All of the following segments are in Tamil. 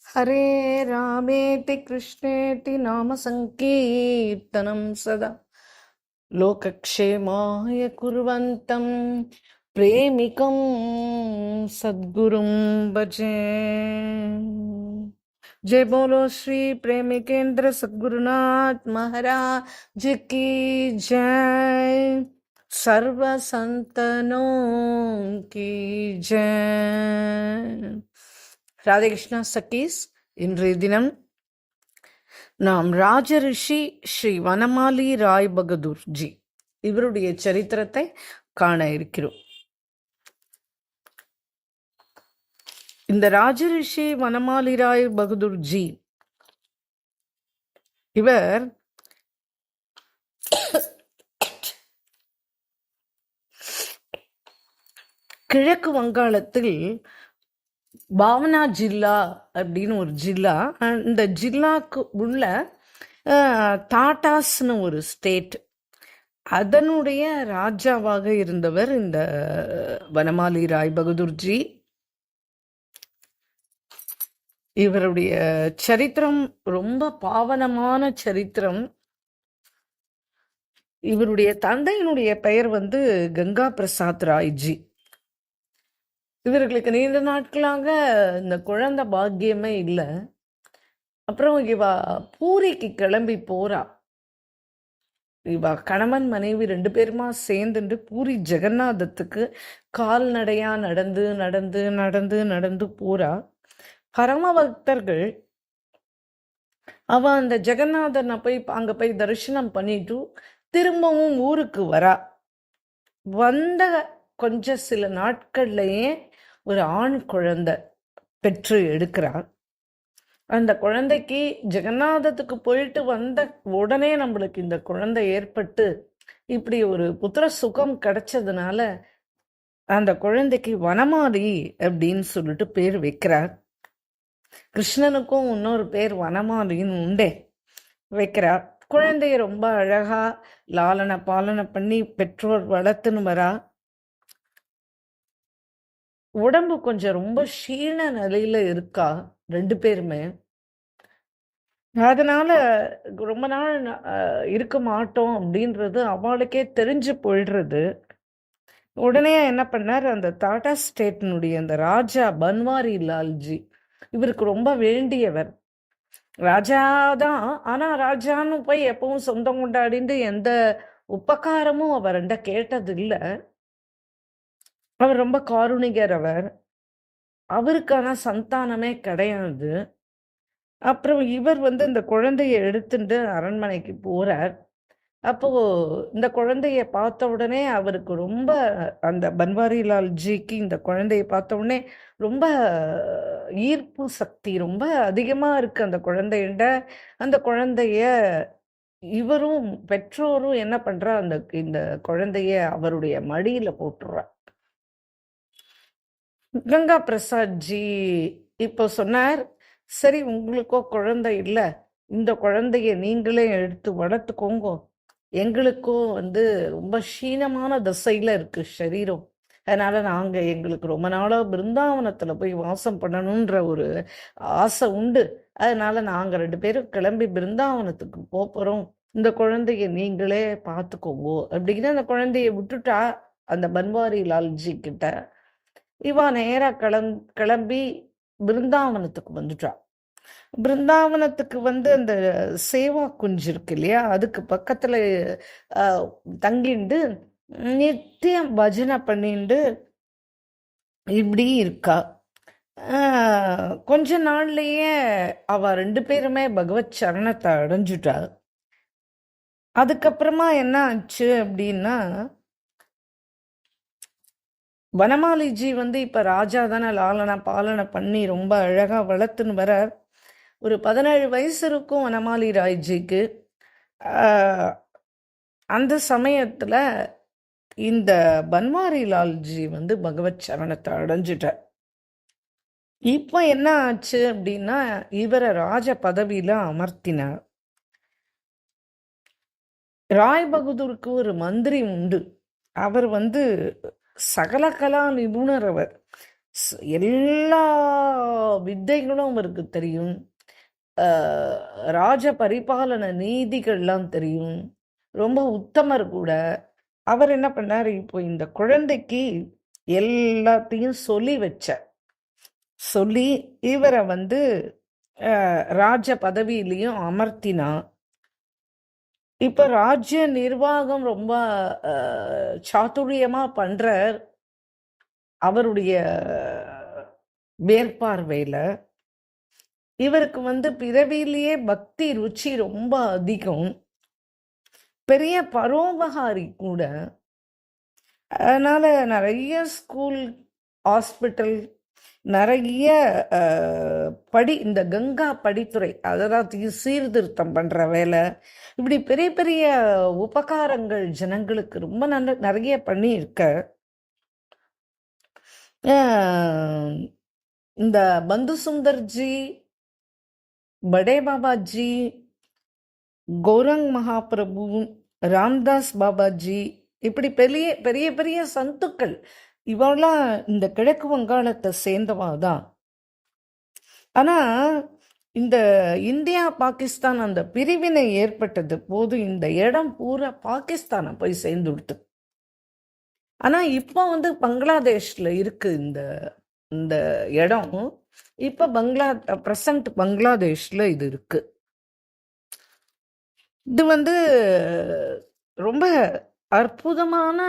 हरे रामेति कृष्णेति नाम संकीर्तनं सदा लोकक्षेमाय कुर्वन्तं प्रेमिकं सद्गुरुं भजे। जय बोलो श्री प्रेमिकेंद्र सद्गुरुनाथ महाराज की जय। सर्व संतनों की जय। ராதே கிருஷ்ணா சக்கீஸ். இன்றைய தினம் நாம் ராஜரிஷி ஸ்ரீ வனமாலி ராய் பகதூர் ஜி இவருடைய சரித்திரத்தை காண இருக்கிறோம். இந்த ராஜரிஷி வனமாலி ராய் பகதூர் ஜி இவர் கிழக்கு வங்காளத்தில் பாவனா ஜில்லா அப்படின்னு ஒரு ஜில்லா, அந்த ஜில்லாக்கு உள்ள டாட்டாஸ்னு ஒரு ஸ்டேட், அதனுடைய ராஜாவாக இருந்தவர் இந்த வனமாலி ராய் பகதூர்ஜி. இவருடைய சரித்திரம் ரொம்ப பாவனமான சரித்திரம். இவருடைய தந்தையினுடைய பெயர் கங்கா பிரசாத் ராய்ஜி. இவர்களுக்கு நீண்ட நாட்களாக இந்த குழந்தை பாக்கியமே இல்லை. அப்புறம் இவ பூரிக்கு கிளம்பி போறா. இவ கணவன் மனைவி 2 பேருமா சேர்ந்துட்டு பூரி ஜெகநாதத்துக்கு கால்நடையா நடந்து நடந்து நடந்து நடந்து போறா. பரம பக்தர்கள் அவ அந்த ஜெகநாதனை அங்க போய் தரிசனம் பண்ணிட்டு திரும்பவும் ஊருக்கு வரா. வந்த கொஞ்ச சில நாட்கள்லயே ஒரு ஆண் குழந்தை பெற்று எடுக்கிறார். அந்த குழந்தைக்கு ஜெகநாதத்துக்கு போயிட்டு வந்த உடனே நம்மளுக்கு இந்த குழந்தை ஏற்பட்டு இப்படி ஒரு புத்திர சுகம் கிடைச்சதுனால அந்த குழந்தைக்கு வனமாலி அப்படின்னு சொல்லிட்டு பேர் வைக்கிறார். கிருஷ்ணனுக்கும் இன்னொரு பேர் வனமாலின்னு உண்டே வைக்கிறார். குழந்தைய ரொம்ப அழகா லாலன பாலனை பண்ணி பெற்றோர் வளர்த்துன்னு வரா. உடம்பு கொஞ்சம் ரொம்ப க்ஷீண நிலையில இருக்கா 2 பேருமே. அதனால ரொம்ப நாள் இருக்க மாட்டோம் அப்படின்றது அவளுக்கே தெரிஞ்சு போயிடுறது. உடனே என்ன பண்ணார், அந்த டாடா ஸ்டேட்டினுடைய அந்த ராஜா பன்வாரி லால்ஜி இவருக்கு ரொம்ப வேண்டியவர். ராஜாதான், ஆனா ராஜான்னு போய் எப்பவும் சொந்தம் கொண்டாடிட்டு எந்த உபகாரமும் அவர்கிட்ட கேட்டது இல்லை. அவர் ரொம்ப காருணிகர். அவருக்கான சந்தானமே கிடையாது. அப்புறம் இவர் இந்த குழந்தைய எடுத்துட்டு அரண்மனைக்கு போறார். அப்போ இந்த குழந்தைய பார்த்த உடனே அவருக்கு ரொம்ப, அந்த பன்வாரிலால் ஜிக்கு இந்த குழந்தைய பார்த்த உடனே ரொம்ப ஈர்ப்பு சக்தி ரொம்ப அதிகமா இருக்கு அந்த குழந்தையிட. அந்த குழந்தைய இவரும் பெற்றோரும் என்ன பண்றா, இந்த குழந்தைய அவருடைய மடியில போட்டுறா. கங்கா பிரசாத் ஜி இப்போ சொன்னார், சரி உங்களுக்கோ குழந்தை இல்லை, இந்த குழந்தைய நீங்களே எடுத்து வளர்த்துக்கோங்க. எங்களுக்கும் ரொம்ப க்ஷீணமான திசையில இருக்கு சரீரம். அதனால எங்களுக்கு ரொம்ப நாளா பிருந்தாவனத்துல போய் வாசம் பண்ணணுன்ற ஒரு ஆசை உண்டு. அதனால நாங்க 2 பேரும் கிளம்பி பிருந்தாவனத்துக்கு போறோம். இந்த குழந்தைய நீங்களே பார்த்துக்கோங்க அப்படின்னு அந்த குழந்தைய விட்டுட்டா அந்த பன்வாரி லால்ஜி கிட்ட. இவா நேரா கிளம்பி பிருந்தாவனத்துக்கு வந்துட்டா. பிருந்தாவனத்துக்கு அந்த சேவா குஞ்சு இருக்கு இல்லையா, அதுக்கு பக்கத்துல தங்கிண்டு நித்தியம் பஜனை பண்ணிண்டு இப்படி இருக்கா. கொஞ்ச நாள்லயே அவ 2 பேருமே பகவத் சரணத்தை அடைஞ்சுட்டா. அதுக்கப்புறமா என்ன ஆச்சு அப்படின்னா, வனமாலிஜி இப்ப ராஜா தானே, லாலனை பாலனை பண்ணி ரொம்ப அழகா வளர்த்துன்னு வர. ஒரு 17 வயசு இருக்கும் வனமாலி ராய்ஜிக்கு. அந்த சமயத்துல இந்த பன்வாரி லால்ஜி பகவத் சரணத்தை அடைஞ்சிட்டார். இப்ப என்ன ஆச்சு அப்படின்னா, இவரை ராஜ பதவியில அமர்த்தினார். ராய் பகதூருக்கு ஒரு மந்திரி உண்டு. அவர் சகல கலா நிபுணர். அவர் எல்லா வித்தைகளும் அவருக்கு தெரியும். அஹ், ராஜ பரிபாலன நீதிகள்லாம் தெரியும். ரொம்ப உத்தமர் கூட. அவர் என்ன பண்ணாரு, இப்போ இந்த குழந்தைக்கு எல்லாத்தையும் சொல்லி இவரை வந்து ராஜ பதவியிலையும் அமர்த்தினா. இப்ப ராஜ்ய நிர்வாகம் ரொம்ப சாதுரியமா பண்றார் அவருடைய மேற்பார்வையில. இவருக்கு வந்து பிறவியிலேயே பக்தி ருச்சி ரொம்ப அதிகம், பெரிய பரோபகாரி கூட. அதனால நிறைய ஸ்கூல், ஹாஸ்பிட்டல், நிறைய இந்த கங்கா படித்துறை அதெல்லாம் சீர்திருத்தம் பண்ற வேலை, இப்படி பெரிய பெரிய உபகாரங்கள் ஜனங்களுக்கு ரொம்ப நிறைய பண்ணி இருக்க. இந்த பந்து சுந்தர்ஜி, படே பாபாஜி, கௌரங் மகாபிரபு, ராம்தாஸ் பாபாஜி, இப்படி பெரிய பெரிய பெரிய சந்துக்கள் இவெல்லாம் இந்த கிழக்கு வங்காளத்தை சேர்ந்தவா தான். ஆனா இந்த இந்தியா பாகிஸ்தான் அந்த பிரிவினை ஏற்பட்டது போது இந்த இடம் பூரா பாகிஸ்தானை போய் சேர்ந்து விடுத்து. ஆனா இப்போ வந்து பங்களாதேஷ்ல இருக்கு இந்த இந்த இடம். இப்ப பிரசன்ட் பங்களாதேஷ்ல இது இருக்கு. இது வந்து ரொம்ப அற்புதமான.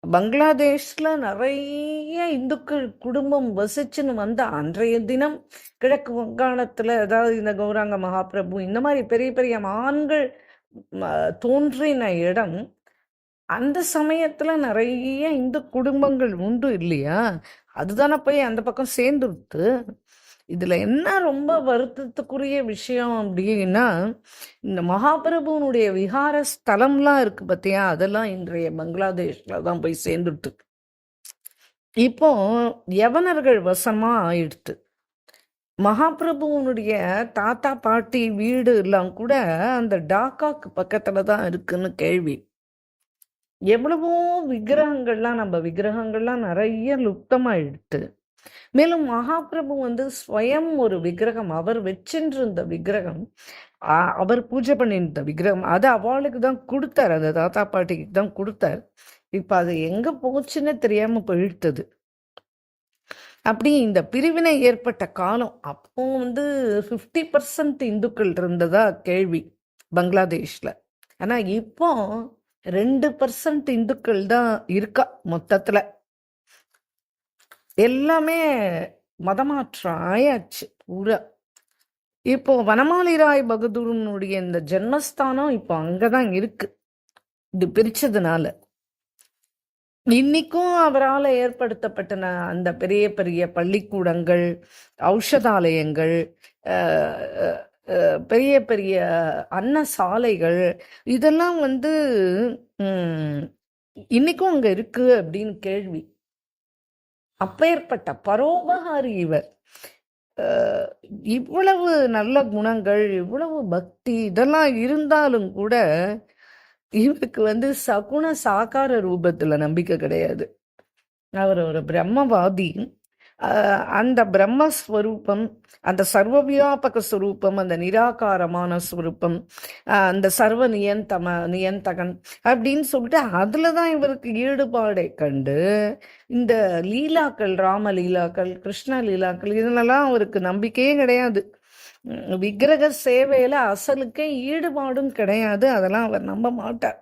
பங்களாதேஷ்ல நிறைய இந்துக்கள் குடும்பம் வசிச்சுன்னு வந்த அன்றைய தினம் கிழக்கு வங்காளத்துல, அதாவது இந்த கௌராங்க மகாபிரபு இந்த மாதிரி பெரிய பெரிய மகான்கள் தோன்றின இடம். அந்த சமயத்துல நிறைய இந்து குடும்பங்கள் உண்டு இல்லையா, அதுதானே போய் அந்த பக்கம் சேர்ந்துடுத்து. இதுல என்ன ரொம்ப வருத்தத்துக்குரிய விஷயம் அப்படின்னா, இந்த மகாபிரபுனுடைய விஹார ஸ்தலம்லாம் இருக்கு பத்தியா, அதெல்லாம் இன்றைய பங்களாதேஷ்ல தான் போய் சேர்ந்துட்டு. இப்போ யவனர்கள் வசமா ஆயிடுத்து. மகாபிரபுவனுடைய தாத்தா பாட்டி வீடு எல்லாம் கூட அந்த டாக்காக்கு பக்கத்துல தான் இருக்குன்னு கேள்வி. எவ்வளவோ விக்கிரகங்கள்லாம், நம்ம விக்கிரகங்கள்லாம் நிறைய லுப்தமாயிடுத்து. மேலும் மகாபிரபு வந்து ஸ்வயம் ஒரு விக்கிரகம், அவர் வச்சிருந்த விக்கிரகம், அவர் பூஜை பண்ணியிருந்த விக்கிரகம், அது அவளுக்கு தான் கொடுத்தார், அந்த தாத்தா பாட்டிக்கு தான் கொடுத்தார். இப்ப அது எங்க போச்சுன்னு தெரியாம போயிடுத்தது. அப்படி இந்த பிரிவினை ஏற்பட்ட காலம் அப்போ வந்து 50% இந்துக்கள் இருந்ததா கேள்வி பங்களாதேஷ்ல. ஆனா இப்போ 2% இந்துக்கள் தான் இருக்கா மொத்தத்துல. எல்லாமே மதமாற்றம் ஆயாச்சு பூரா. இப்போ வனமாலி ராய் பகதூரனுடைய இந்த ஜென்மஸ்தானம் இப்போ அங்கதான் இருக்கு, இது பிரிச்சதுனால. இன்னைக்கும் அவரால் ஏற்படுத்தப்பட்ட அந்த பெரிய பெரிய பள்ளிக்கூடங்கள், ஔஷதாலயங்கள், பெரிய பெரிய அன்ன சாலைகள், இதெல்லாம் வந்து இன்னைக்கும் அங்க இருக்கு அப்படின்னு கேள்வி. அப்பேற்பட்ட பரோபகாரி இவர். இவ்வளவு நல்ல குணங்கள், இவ்வளவு பக்தி இதெல்லாம் இருந்தாலும் கூட இவருக்கு வந்து சகுண சாகார ரூபத்துல நம்பிக்கை கிடையாது. அவர் ஒரு பிரம்மவாதி. அந்த பிரம்மஸ்வரூபம், அந்த சர்வவியாபக ஸ்வரூபம், அந்த நிராகாரமான ஸ்வரூபம், அந்த சர்வ நியந்தகன் அப்படின்னு சொல்லிட்டு அதுலதான் இவருக்கு ஈடுபாடை கண்டு இந்த லீலாக்கள், ராம லீலாக்கள், கிருஷ்ண லீலாக்கள், இதெல்லாம் அவருக்கு நம்பிக்கையே கிடையாது. விக்கிரக சேவையில அசலுக்கே ஈடுபாடும் கிடையாது. அதெல்லாம் அவர் நம்ப மாட்டார்.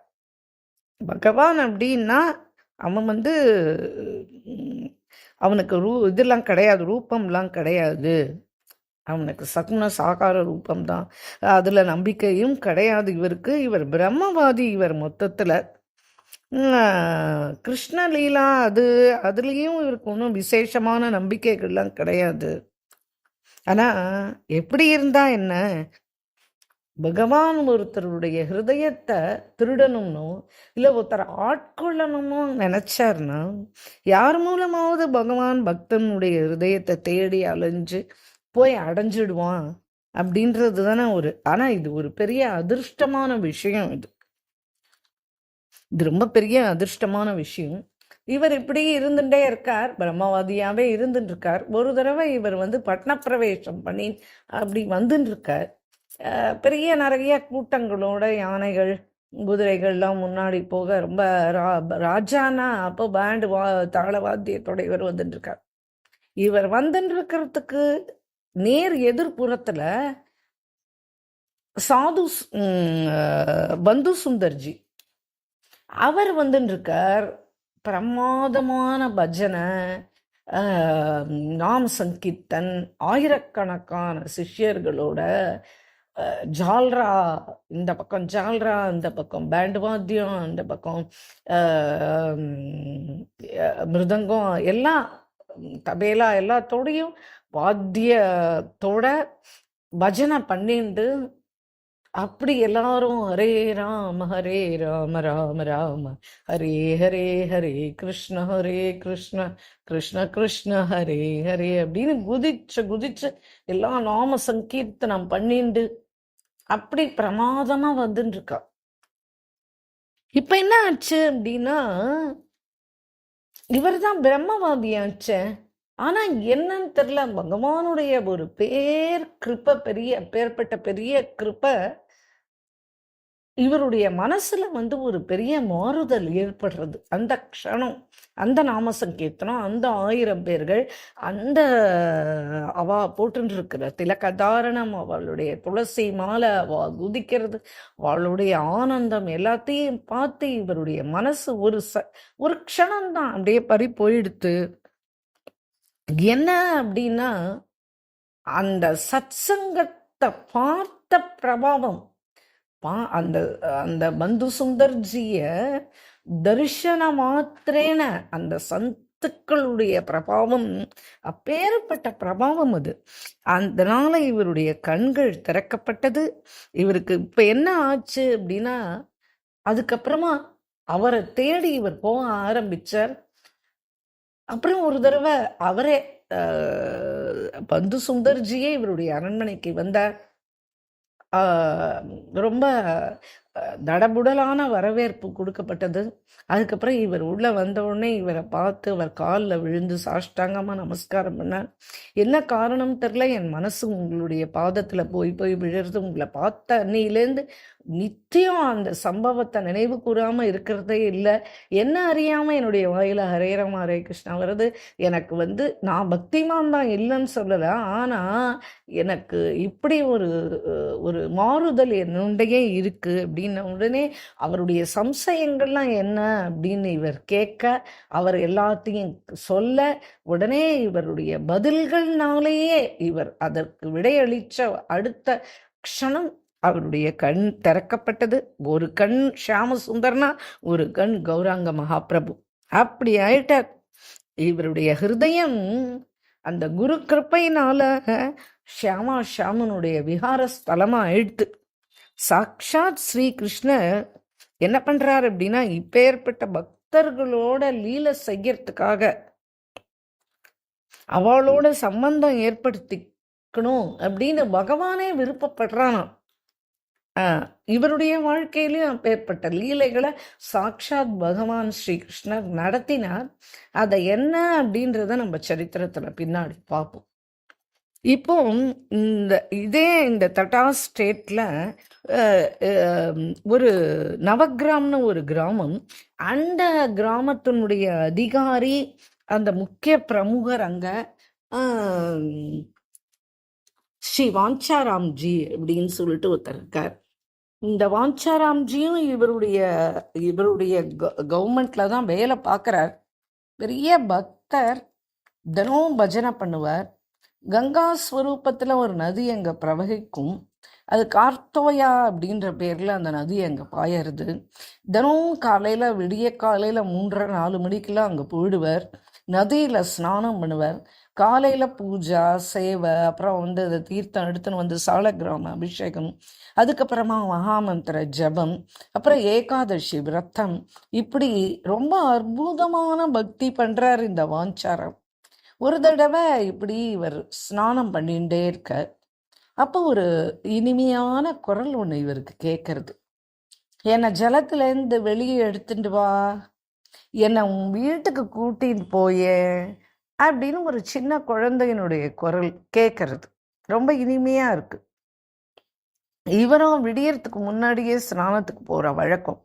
பகவான் அப்படின்னா அவன் வந்து அவனுக்கு இதெல்லாம் கிடையாது, ரூபம்லாம் கிடையாது. அவனுக்கு சகுன சாகார ரூபம்தான், அதுல நம்பிக்கையும் கிடையாது இவருக்கு. இவர் பிரம்மவாதி. இவர் மொத்தத்துல கிருஷ்ணலீலா அதுலயும் இவருக்கு ஒன்றும் விசேஷமான நம்பிக்கைகள்லாம் கிடையாது. ஆனா எப்படி இருந்தா என்ன, பகவான் ஒருத்தருடைய ஹிருதயத்தை திருடணும்னோ இல்லை ஒருத்தரை ஆட்கொள்ளணும்னோ நினைச்சாருன்னா யார் மூலமாவது பகவான் பக்தனுடைய ஹிருதயத்தை தேடி அலைஞ்சு போய் அடைஞ்சிடுவான் அப்படின்றது தானே ஆனா இது ஒரு பெரிய அதிர்ஷ்டமான விஷயம். இது ரொம்ப பெரிய அதிர்ஷ்டமான விஷயம். இவர் இப்படி இருந்துட்டே இருக்கார், பிரம்மவாதியாவே இருந்துட்டு இருக்கார். ஒரு தடவை இவர் வந்து பட்டணப்பிரவேசம் பண்ணி அப்படி வந்துட்டு இருக்கார். பெரிய நிறைய கூட்டங்களோட யானைகள் குதிரைகள்லாம் முன்னாடி போக ரொம்ப ராஜானா அப்போ பேண்டு தாளவாத்தியத்தோட இவர் வந்துட்டு இருக்கார். இவர் வந்துட்டு இருக்கிறதுக்கு நேர் எதிர்ப்புறத்துல சாது பந்து சுந்தர்ஜி அவர் வந்துட்டு இருக்கார். பிரமாதமான பஜனை, நாம சங்கீர்த்தன், ஆயிரக்கணக்கான சிஷ்யர்களோட ஜால்ரா இந்த பக்கம், ஜால்ரா இந்த பக்கம், பேண்டு வாத்தியம் இந்த பக்கம், மிருதங்கம் எல்லாம், தபேலா எல்லாத்தோடையும் வாத்தியத்தோட பஜனை பண்ணிண்டு அப்படி எல்லாரும் ஹரே ராம ராம ராம ஹரே ஹரே ஹரே கிருஷ்ண கிருஷ்ண கிருஷ்ண ஹரே ஹரே அப்படின்னு குதிச்சு எல்லாம் நாம சங்கீர்த்தனம் பண்ணிண்டு அப்படி பிரமாதமா வந்துட்டு இருக்கா. இப்ப என்ன ஆச்சு அப்படின்னா, இவர் தான் பிரம்மவாதியாச்சே. ஆனா என்னன்னு தெரியல, பகவானுடைய ஒரு கிருப்ப, பேர்பட்ட பெரிய கிருப்ப இவருடைய மனசுல வந்து ஒரு பெரிய மாறுதல் ஏற்படுறது. அந்த க்ஷணம், அந்த நாம சங்கீர்த்தனம், அந்த 1000 பேர்கள், அந்த அவ போட்டு இருக்கிற திலகதாரணம், அவளுடைய துளசி மாலை, அவ குதிக்கிறது, அவளுடைய ஆனந்தம் எல்லாத்தையும் பார்த்து இவருடைய மனசு ஒரு க்ஷணம் தான் அப்படியே பறி போயிடுத்து. என்ன அப்படின்னா, அந்த சத்சங்கத்தை பார்த்த பிரபாவம், அந்த அந்த பந்து சுந்தர்ஜிய தரிசன மாத்திரேன அந்த சத்துக்களுடைய பிரபாவம், அப்பேற்பட்ட பிரபாவம் அது. அதனால இவருடைய கண்கள் திறக்கப்பட்டது. இவருக்கு இப்ப என்ன ஆச்சு அப்படின்னா, அதுக்கப்புறமா அவரை தேடி இவர் போக ஆரம்பிச்சார். அப்புறம் ஒரு தடவை அவரே பந்து சுந்தர்ஜியே இவருடைய அரண்மனைக்கு வந்தார். ரொம்ப தடபுடலான வரவேற்பு கொடுக்கப்பட்டது. அதுக்கப்புறம் இவர் உள்ள வந்த உடனே இவரை பார்த்து அவர் காலில் விழுந்து சாஷ்டாங்கமா நமஸ்காரம் பண்ணார். என்ன காரணம் தெரியல, என் மனசு உங்களுடைய பாதத்துல போய் விழுறது, உங்களை பார்த்த அன்னிலேருந்து நித்தியம் அந்த சம்பவத்தை நினைவு கூறாம இருக்கிறதே இல்லை. என்ன அறியாம என்னுடைய வாயில ஹரே ராம ஹரே கிருஷ்ணா வருது. எனக்கு வந்து நான் பக்திமான் தான், இல்லைன்னு சொல்லல, ஆனா எனக்கு இப்படி ஒரு மாறுதல் என்னுடைய இருக்கு அப்படின்ன உடனே அவருடைய சம்சயங்கள்லாம் என்ன அப்படின்னு இவர் கேட்க, அவர் எல்லாத்தையும் சொல்ல, உடனே இவருடைய பதில்கள்னாலேயே இவர் அதற்கு விடையளிச்ச அடுத்த க்ஷணம் அவருடைய கண் திறக்கப்பட்டது. ஒரு கண் ஷியாம சுந்தர்னா, ஒரு கண் கௌராங்க மகாபிரபு. அப்படி ஆயிட்டார். இவருடைய ஹிருதயம் அந்த குரு கிருப்பையினால ஷியாமனுடைய விஹார ஸ்தலமா ஆயிடுத்து. சாக்ஷாத் ஸ்ரீ கிருஷ்ணர் என்ன பண்றாரு அப்படின்னா, இப்பேற்பட்ட பக்தர்களோட லீலை செய்யறதுக்காக, அவளோட சம்பந்தம் ஏற்படுத்திக்கணும் அப்படின்னு பகவானே விருப்பப்படுறானா. இவருடைய வாழ்க்கையிலும் அப்பேற்பட்ட லீலைகளை சாக்ஷாத் பகவான் ஸ்ரீகிருஷ்ணர் நடத்தினார். அதை என்ன அப்படின்றத நம்ம சரித்திரத்துல பின்னாடி பார்ப்போம். இப்போ இந்த தட்டா ஸ்டேட்ல ஒரு நவகிராம்னு ஒரு கிராமம். அந்த கிராமத்தினுடைய அதிகாரி, அந்த முக்கிய பிரமுகர் அங்க ஸ்ரீ வாஞ்சாராம்ஜி அப்படின்னு சொல்லிட்டு ஒருத்தர் இருக்கார். இந்த வாஞ்சாராம்ஜியும் இவருடைய கவர்மெண்ட்ல தான் வேலை பார்க்குறார். பெரிய பக்தர், தினமும் பஜனை பண்ணுவார். கங்கா ஸ்வரூபத்தில் ஒரு நதி அங்கே பிரவகிக்கும். அது கார்த்தோயா அப்படின்ற பேரில் அந்த நதி அங்கே பாயறது. தினமும் காலையில், விடிய காலையில் 3:30-4 மணிக்கெல்லாம் அங்கே போயிடுவார். நதியில் ஸ்நானம் பண்ணுவார். காலையில் பூஜா சேவை, அப்புறம் அதை தீர்த்தம் எடுத்துன்னு வந்து சாலக்கிராம அபிஷேகம், அதுக்கப்புறமா மகாமந்திர ஜபம், அப்புறம் ஏகாதசி விரதம், இப்படி ரொம்ப அற்புதமான பக்தி பண்ணுறார் இந்த வாஞ்சாரம். ஒரு தடவை இப்படி இவர் ஸ்நானம் பண்ணிகிட்டே இருக்க, அப்போ ஒரு இனிமையான குரல் ஒன்று இவருக்கு கேட்கறது. என்னை ஜலத்துலேருந்து வெளியே எடுத்துட்டு வா என்னை உன் வீட்டுக்கு கூட்டின்னு போயே அப்படின்னு ஒரு சின்ன குழந்தையினுடைய குரல் கேட்கறது ரொம்ப இனிமையாக இருக்குது. இவரும் விடியறதுக்கு முன்னாடியே ஸ்நானத்துக்கு போகிற வழக்கம்.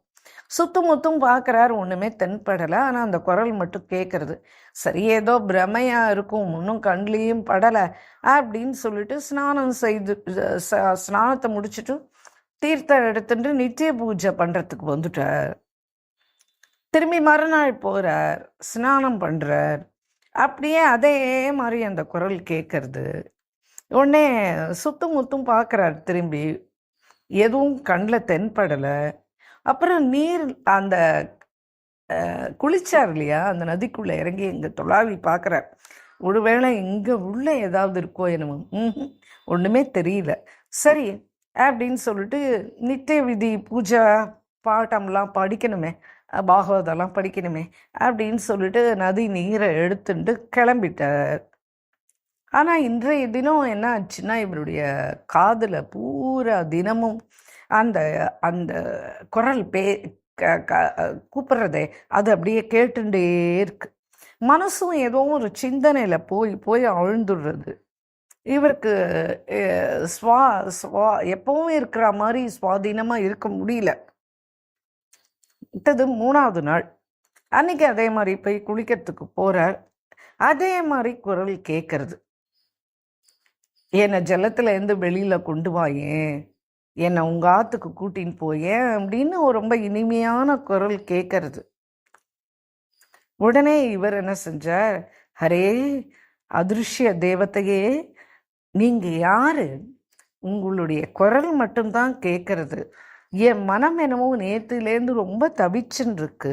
சுத்தம் முத்தும் பார்க்குறாரு, ஒன்றுமே தென்படலை. ஆனால் அந்த குரல் மட்டும் கேட்குறது. சரி, ஏதோ பிரமையாக இருக்கும், ஒன்றும் கண்லேயும் படலை அப்படின்னு சொல்லிட்டு ஸ்நானம் செய்து ஸ்நானத்தை முடிச்சுட்டு தீர்த்தம் எடுத்துட்டு நித்திய பூஜை பண்ணுறதுக்கு வந்துட்டார். திரும்பி மறுநாள் போகிறார், ஸ்நானம் பண்ணுறார். அப்படியே அதே மாதிரி அந்த குரல் கேட்கறது. உடனே சுத்தம் முத்தும் பார்க்குறார், திரும்பி எதுவும் கண்ணில் தென்படலை. அப்புறம் நீர் அந்த குளிச்சார் இல்லையா, அந்த நதிக்குள்ளே இறங்கி இங்கே தொலாவி பார்க்குறார். ஒருவேளை இங்கே உள்ள ஏதாவது இருக்கோ என்னமோ, ஒன்றுமே தெரியல. சரி அப்படின்னு சொல்லிட்டு நித்திய விதி பூஜை பாட்டம்லாம் படிக்கணுமே, பாகவதெல்லாம் படிக்கணுமே அப்படின்னு சொல்லிட்டு நதி நீரை எடுத்துட்டு கிளம்பிட்டார். ஆனால் இன்றைய தினம் என்ன ஆச்சுன்னா, இவருடைய காதில் பூரா தினமும் அந்த அந்த குரல் கூப்பிட்றதே அது அப்படியே கேட்டுட்டே இருக்கு. மனசும் ஏதோ ஒரு சிந்தனையில் போய் போய் அழுந்துடுறது. இவருக்கு எப்பவும் இருக்கிற மாதிரி சுவாதீனமாக இருக்க முடியல. இது 3வது நாள். அன்னைக்கு அதே மாதிரி போய் குளிக்கிறதுக்கு போகிறார். அதே மாதிரி குரல் கேட்கறது. என்னை ஜலத்துலேருந்து வெளியில் கொண்டு வாயேன், என்னை உங்கள் ஆற்றுக்கு கூட்டின்னு போயேன் அப்படின்னு ஒரு ரொம்ப இனிமையான குரல் கேட்கறது. உடனே இவர் என்ன செஞ்சார், ஹரே அதிருஷ்ய தேவதையே, நீங்கள் யார்? உங்களுடைய குரல் மட்டும்தான் கேட்கறது. என் மனம் என்னமோ நேற்றுலேருந்து ரொம்ப தவிச்சுன்னு இருக்கு.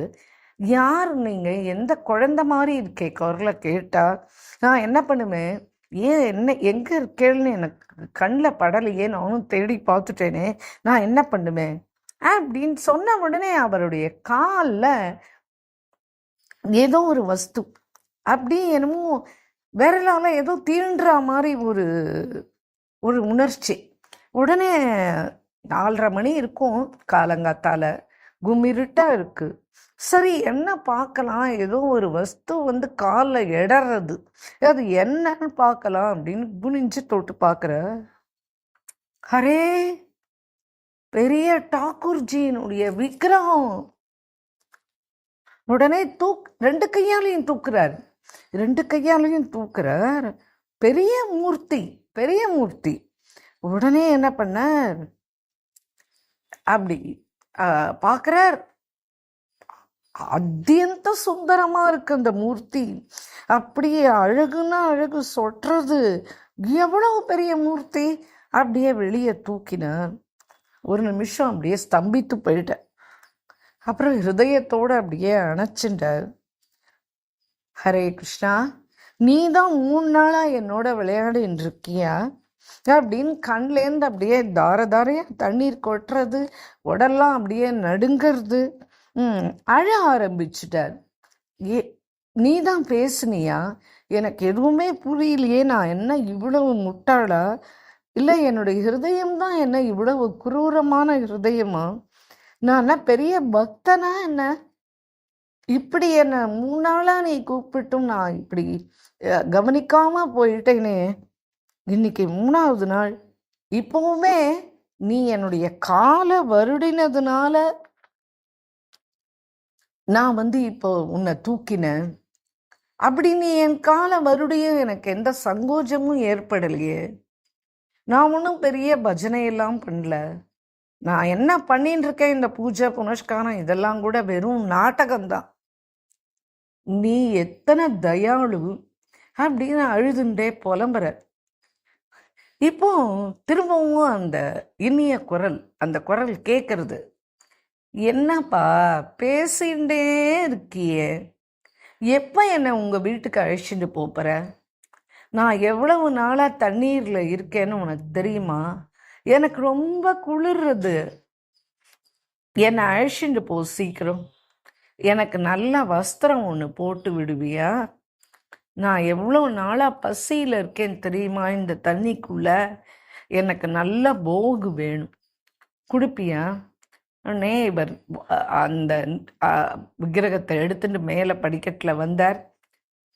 யார் நீங்கள்? எந்த குழந்த மாதிரி இருக்கே குரலை கேட்டால். நான் என்ன பண்ணுவேன், ஏன் என்ன எங்கே இருக்கேன்னு எனக்கு கண்ணில் படலையே, நானும் தேடி பார்த்துட்டேனே, நான் என்ன பண்ணுவேன் அப்படின்னு சொன்ன உடனே அவருடைய காலில் ஏதோ ஒரு வஸ்து அப்படி என்னமோ விரலால் ஏதோ தீண்டுற மாதிரி ஒரு ஒரு உணர்ச்சி. உடனே 4:30 மணி இருக்கும், காலங்காத்தால கும்மிருட்டாக இருக்குது. சரி என்ன பார்க்கலாம், ஏதோ ஒரு வஸ்து வந்து காலில் இடறது, அது என்னன்னு பார்க்கலாம் அப்படின்னு குனிஞ்சு தொட்டு பார்க்குற. ஹரே, பெரிய டாக்கூர்ஜியினுடைய விக்கிரகம். உடனே 2 கையாலையும் தூக்குறார், 2 கையாலையும் தூக்குறார். பெரிய மூர்த்தி, பெரிய மூர்த்தி. உடனே என்ன பண்ணார், அப்படி பார்க்குறார். அத்தியந்த சுந்தரமா இருக்கு அந்த மூர்த்தி. அப்படியே அழகுன்னா அழகு சொட்டுறது. எவ்வளவு பெரிய மூர்த்தி. அப்படியே வெளியே தூக்கினார். ஒரு நிமிஷம் அப்படியே ஸ்தம்பித்து போயிட்டார். அப்புறம் ஹிருதயத்தோடு அப்படியே அணைச்சிட்டார். ஹரே கிருஷ்ணா, நீ தான் 3 நாளாக என்னோட விளையாடின்னு இருக்கியா அப்படின்னு கண்லேருந்து அப்படியே தார தாரையாக தண்ணீர் கொட்டுறது, உடல்லாம் அப்படியே நடுங்கிறது. அழ ஆரம்பிச்சுட்டார். நீ தான் பேசுனியா? எனக்கு எதுவுமே புரியலையே. நான் என்ன இவ்வளவு முட்டாளா? இல்லை என்னுடைய ஹிருதயம்தான் என்ன இவ்வளவு குரூரமான ஹிருதயமா? நான் என்ன பெரிய பக்தனா என்ன? இப்படி என்ன 3 நாளாக நீ கூப்பிட்டும் நான் இப்படி கவனிக்காம போயிட்டேனே. இன்னைக்கு 3வது நாள். இப்போவுமே நீ என்னுடைய காலை வருடினதுனால நான் வந்து இப்போ உன்னை தூக்கினேன். அப்படி நீ என் காலை மறுபடியும் எனக்கு எந்த சங்கோஜமும் ஏற்படலையே. நான் ஒன்றும் பெரிய பஜனையெல்லாம் பண்ணல. நான் என்ன பண்ணின்னு இருக்கேன், இந்த பூஜை புனஸ்காரம் இதெல்லாம் கூட வெறும் நாடகம்தான். நீ எத்தனை தயாளு அப்படின்னு அழுதுண்டே புலம்புற. இப்போ திரும்பவும் அந்த இனிய குரல், அந்த குரல் கேட்கறது. என்னப்பா பேசிகிட்டே இருக்கியே, எப்போ என்னை உங்கள் வீட்டுக்கு அழைச்சிட்டு போகிற? நான் எவ்வளவு நாளாக தண்ணீரில் இருக்கேன்னு உனக்கு தெரியுமா? எனக்கு ரொம்ப குளிர்றது. என்னை அழைச்சிட்டு போ சீக்கிரம். எனக்கு நல்ல வஸ்திரம் ஒன்று போட்டு விடுவியா? நான் எவ்வளோ நாளாக பசியில் இருக்கேன்னு தெரியுமா? இந்த தண்ணிக்குள்ளே எனக்கு நல்ல போகு வேணும், கொடுப்பியா? உடனே இவர் அந்த விக்கிரகத்தை எடுத்துட்டு மேலே படிக்கட்டில் வந்தார்.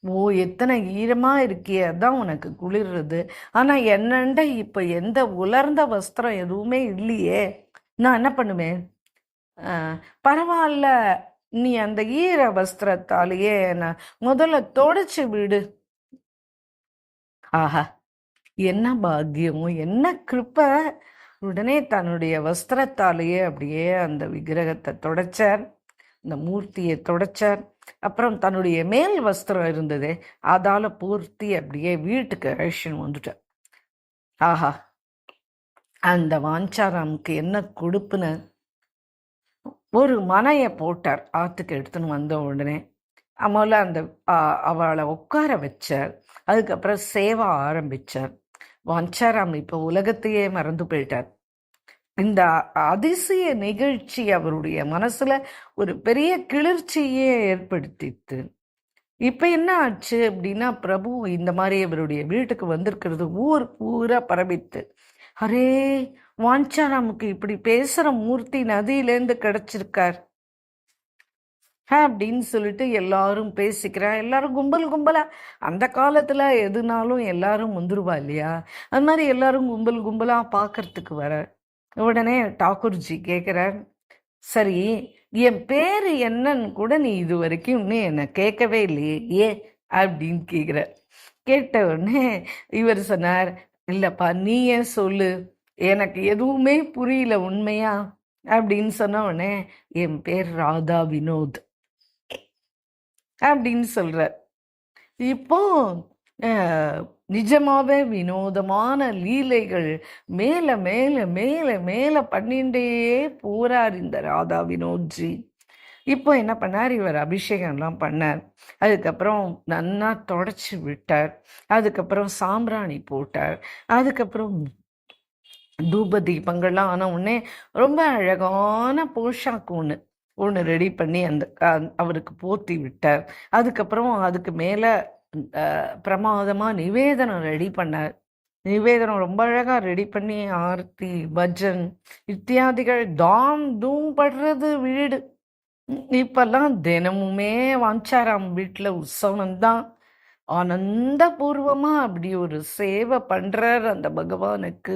ஓ, எத்தனை ஈரமாக இருக்கியே, அதான் உனக்கு குளிர்றது. ஆனால் என்னண்ட இப்போ எந்த உலர்ந்த வஸ்திரம் எதுவுமே இல்லையே, நான் என்ன பண்ணுவேன்? பரவாயில்ல, நீ அந்த ஈர வஸ்திரத்தாலேயே நான் முதல்ல தொடச்சு விடு. ஆஹா, என்ன பாக்கியமோ, என்ன கிருப்பை! உடனே தன்னுடைய வஸ்திரத்தாலேயே அப்படியே அந்த விக்கிரகத்தை தொடச்சார், இந்த மூர்த்தியை தொடச்சார். அப்புறம் தன்னுடைய மேல் வஸ்திரம் இருந்ததே அதால பூர்த்தி அப்படியே வீட்டுக்கு அழைச்சின்னு வந்துட்டார். ஆஹா, அந்த வாஞ்சாராமுக்கு என்ன கொடுப்புன்னு ஒரு மனையை போட்டார். ஆற்றுக்கு எடுத்துன்னு வந்த உடனே முதல்ல அந்த அவளை உட்கார வச்சார். அதுக்கப்புறம் சேவை ஆரம்பிச்சார். வாஞ்சாராம் இப்போ உலகத்தையே மறந்து போயிட்டார். இந்த அதிசய நிகழ்ச்சி அவருடைய மனசுல ஒரு பெரிய கிளர்ச்சியே ஏற்படுத்தித்து. இப்ப என்ன ஆச்சு அப்படின்னா, பிரபு இந்த மாதிரி அவருடைய வீட்டுக்கு வந்திருக்கிறது ஊர் பூரா பரவித்து. அரே, வாஞ்சாராமுக்கு இப்படி பேசுற மூர்த்தி நதியிலேருந்து கிடைச்சிருக்கார் அப்படின்னு சொல்லிட்டு எல்லாரும் பேசிக்கிறா. எல்லாரும் கும்பல் கும்பலா, அந்த காலத்துல எதுனாலும் எல்லாரும் வந்துருவா இல்லையா, அது மாதிரி எல்லாரும் கும்பல் கும்பலா பார்க்கறதுக்கு வர. உடனே டாக்கூர்ஜி கேட்குறார், சரி என் பேர் என்னன்னு கூட நீ இது வரைக்கும் இன்னும் என்னை கேட்கவே இல்லையே, ஏ அப்படின்னு கேட்குறார். கேட்ட உடனே இவர் சொன்னார், இல்லைப்பா நீ ஏன் சொல்லு, எனக்கு எதுவுமே புரியல உண்மையா அப்படின்னு சொன்ன உடனே, என் பேர் ராதா வினோத் அப்படின்னு சொல்கிறார். இப்போ நிஜமாவே வினோதமான லீலைகள் மேலே மேலே மேலே மேலே பண்ணிண்டே போறார் இந்த ராதா வினோத்ஜி. இப்போ என்ன பண்ணார், இவர் அபிஷேகம்லாம் பண்ணார். அதுக்கப்புறம் நன்னா தொடச்சி விட்டார். அதுக்கப்புறம் சாம்பிராணி போட்டார். அதுக்கப்புறம் தூப தீபங்கள்லாம் ஆன உடனே ரொம்ப அழகான போஷாக்கு ஒன்று ரெடி பண்ணி அந்த அவருக்கு போத்தி விட்டார். அதுக்கப்புறம் அதுக்கு மேலே பிரமாதமாக நிவேதனம் ரெடி பண்ணார். நிவேதனம் ரொம்ப அழகாக ரெடி பண்ணி ஆர்த்தி பஜன் இத்தியாதிகள் தாம் தூம் படுறது வீடு. இப்பெல்லாம் தினமுமே வாஞ்சாராம் வீட்டில் உற்சவம்தான். ஆனந்தபூர்வமாக அப்படி ஒரு சேவை பண்ணுறார் அந்த பகவானுக்கு.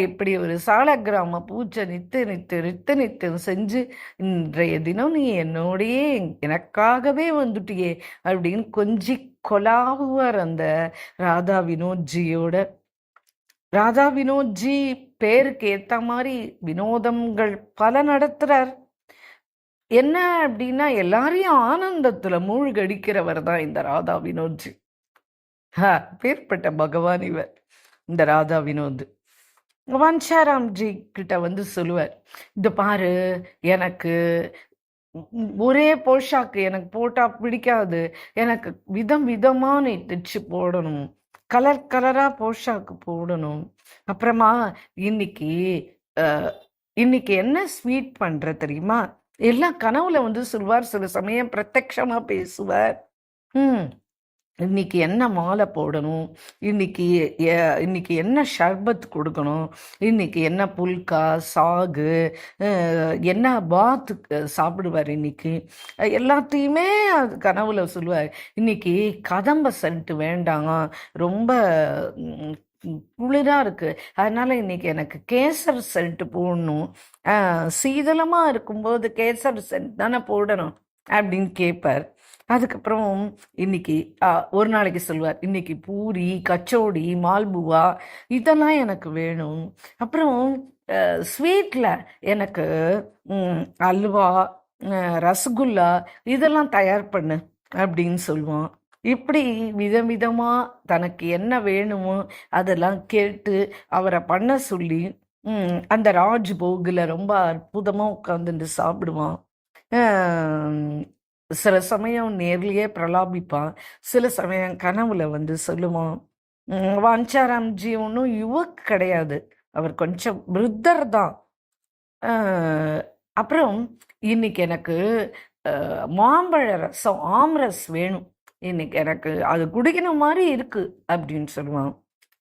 இப்படி ஒரு சாலக்கிராம பூஜை நித்து செஞ்சு இன்றைய தினம் நீ என்னோடையே எனக்காகவே வந்துட்டியே அப்படின்னு கொஞ்சி கொலாவுவார் அந்த ராதா வினோத்ஜியோட. ராதா வினோத்ஜி பேருக்கு ஏற்ற மாதிரி வினோதங்கள் பல நடத்துறார். என்ன அப்படின்னா, எல்லாரையும் ஆனந்தத்துல மூழ்கடிக்கிறவர் தான் இந்த ராதா வினோத்ஜி. பேர்பட்ட பகவான் இவர், இந்த ராதா வினோத். வாஞ்சாராம்ஜி கிட்ட வந்து சொல்லுவார், இந்த பாரு, எனக்கு ஒரே போஷாக்கு எனக்கு போட்டா பிடிக்காது, எனக்கு விதம் விதமா நீ தைச்சு போடணும், கலர் கலரா போஷாக்கு போடணும். அப்புறமா இன்னைக்கு இன்னைக்கு என்ன ஸ்வீட் பண்ற தெரியுமா, எல்லாம் கனவுல வந்து சொல்வார், சில சமயம் பிரத்யக்ஷமா பேசுவார். இன்னைக்கு என்ன மாலை போடணும், இன்னைக்கு என்ன ஷர்பத் கொடுக்கணும், இன்னைக்கு என்ன புல்கா சாகு என்ன பாத்து சாப்பிடுவார், இன்னைக்கு எல்லாத்தையுமே அது கனவுல சொல்லுவார். இன்னைக்கு கதம்ப சென்ட் வேண்டாம், ரொம்ப குளிராக இருக்குது, அதனால இன்னைக்கு எனக்கு கேசர் சென்ட் போடணும், சீதளமாக இருக்கும்போது கேசர் சென்ட் தானே போடணும் அப்படின்னு கேட்பார். அதுக்கப்புறம் இன்னைக்கு ஒரு நாளைக்கு சொல்வார், இன்னைக்கு பூரி கச்சோடி மால்புவா இதெல்லாம் எனக்கு வேணும். அப்புறம் ஸ்வீட்டில் எனக்கு அல்வா ரசகுல்லா இதெல்லாம் தயார் பண்ணு அப்படின்னு சொல்லுவான். இப்படி விதவிதமாக தனக்கு என்ன வேணுமோ அதெல்லாம் கேட்டு அவரை பண்ண சொல்லி அந்த ராஜ்போகில் ரொம்ப அற்புதமாக உட்காந்துட்டு சாப்பிடுவான். சில சமயம் நேர்லேயே பிரலாபிப்பான், சில சமயம் கனவுல வந்து சொல்லுவான். வாஞ்சாராம்ஜி ஒன்றும் யுவக் கிடையாது, அவர் கொஞ்சம் விருத்தர் தான். அப்புறம் இன்னைக்கு எனக்கு மாம்பழ ரசம் ஆம்ரஸ் வேணும், இன்னைக்கு எனக்கு அது குடிக்கணும் மாதிரி இருக்கு அப்படின்னு சொல்லுவான்.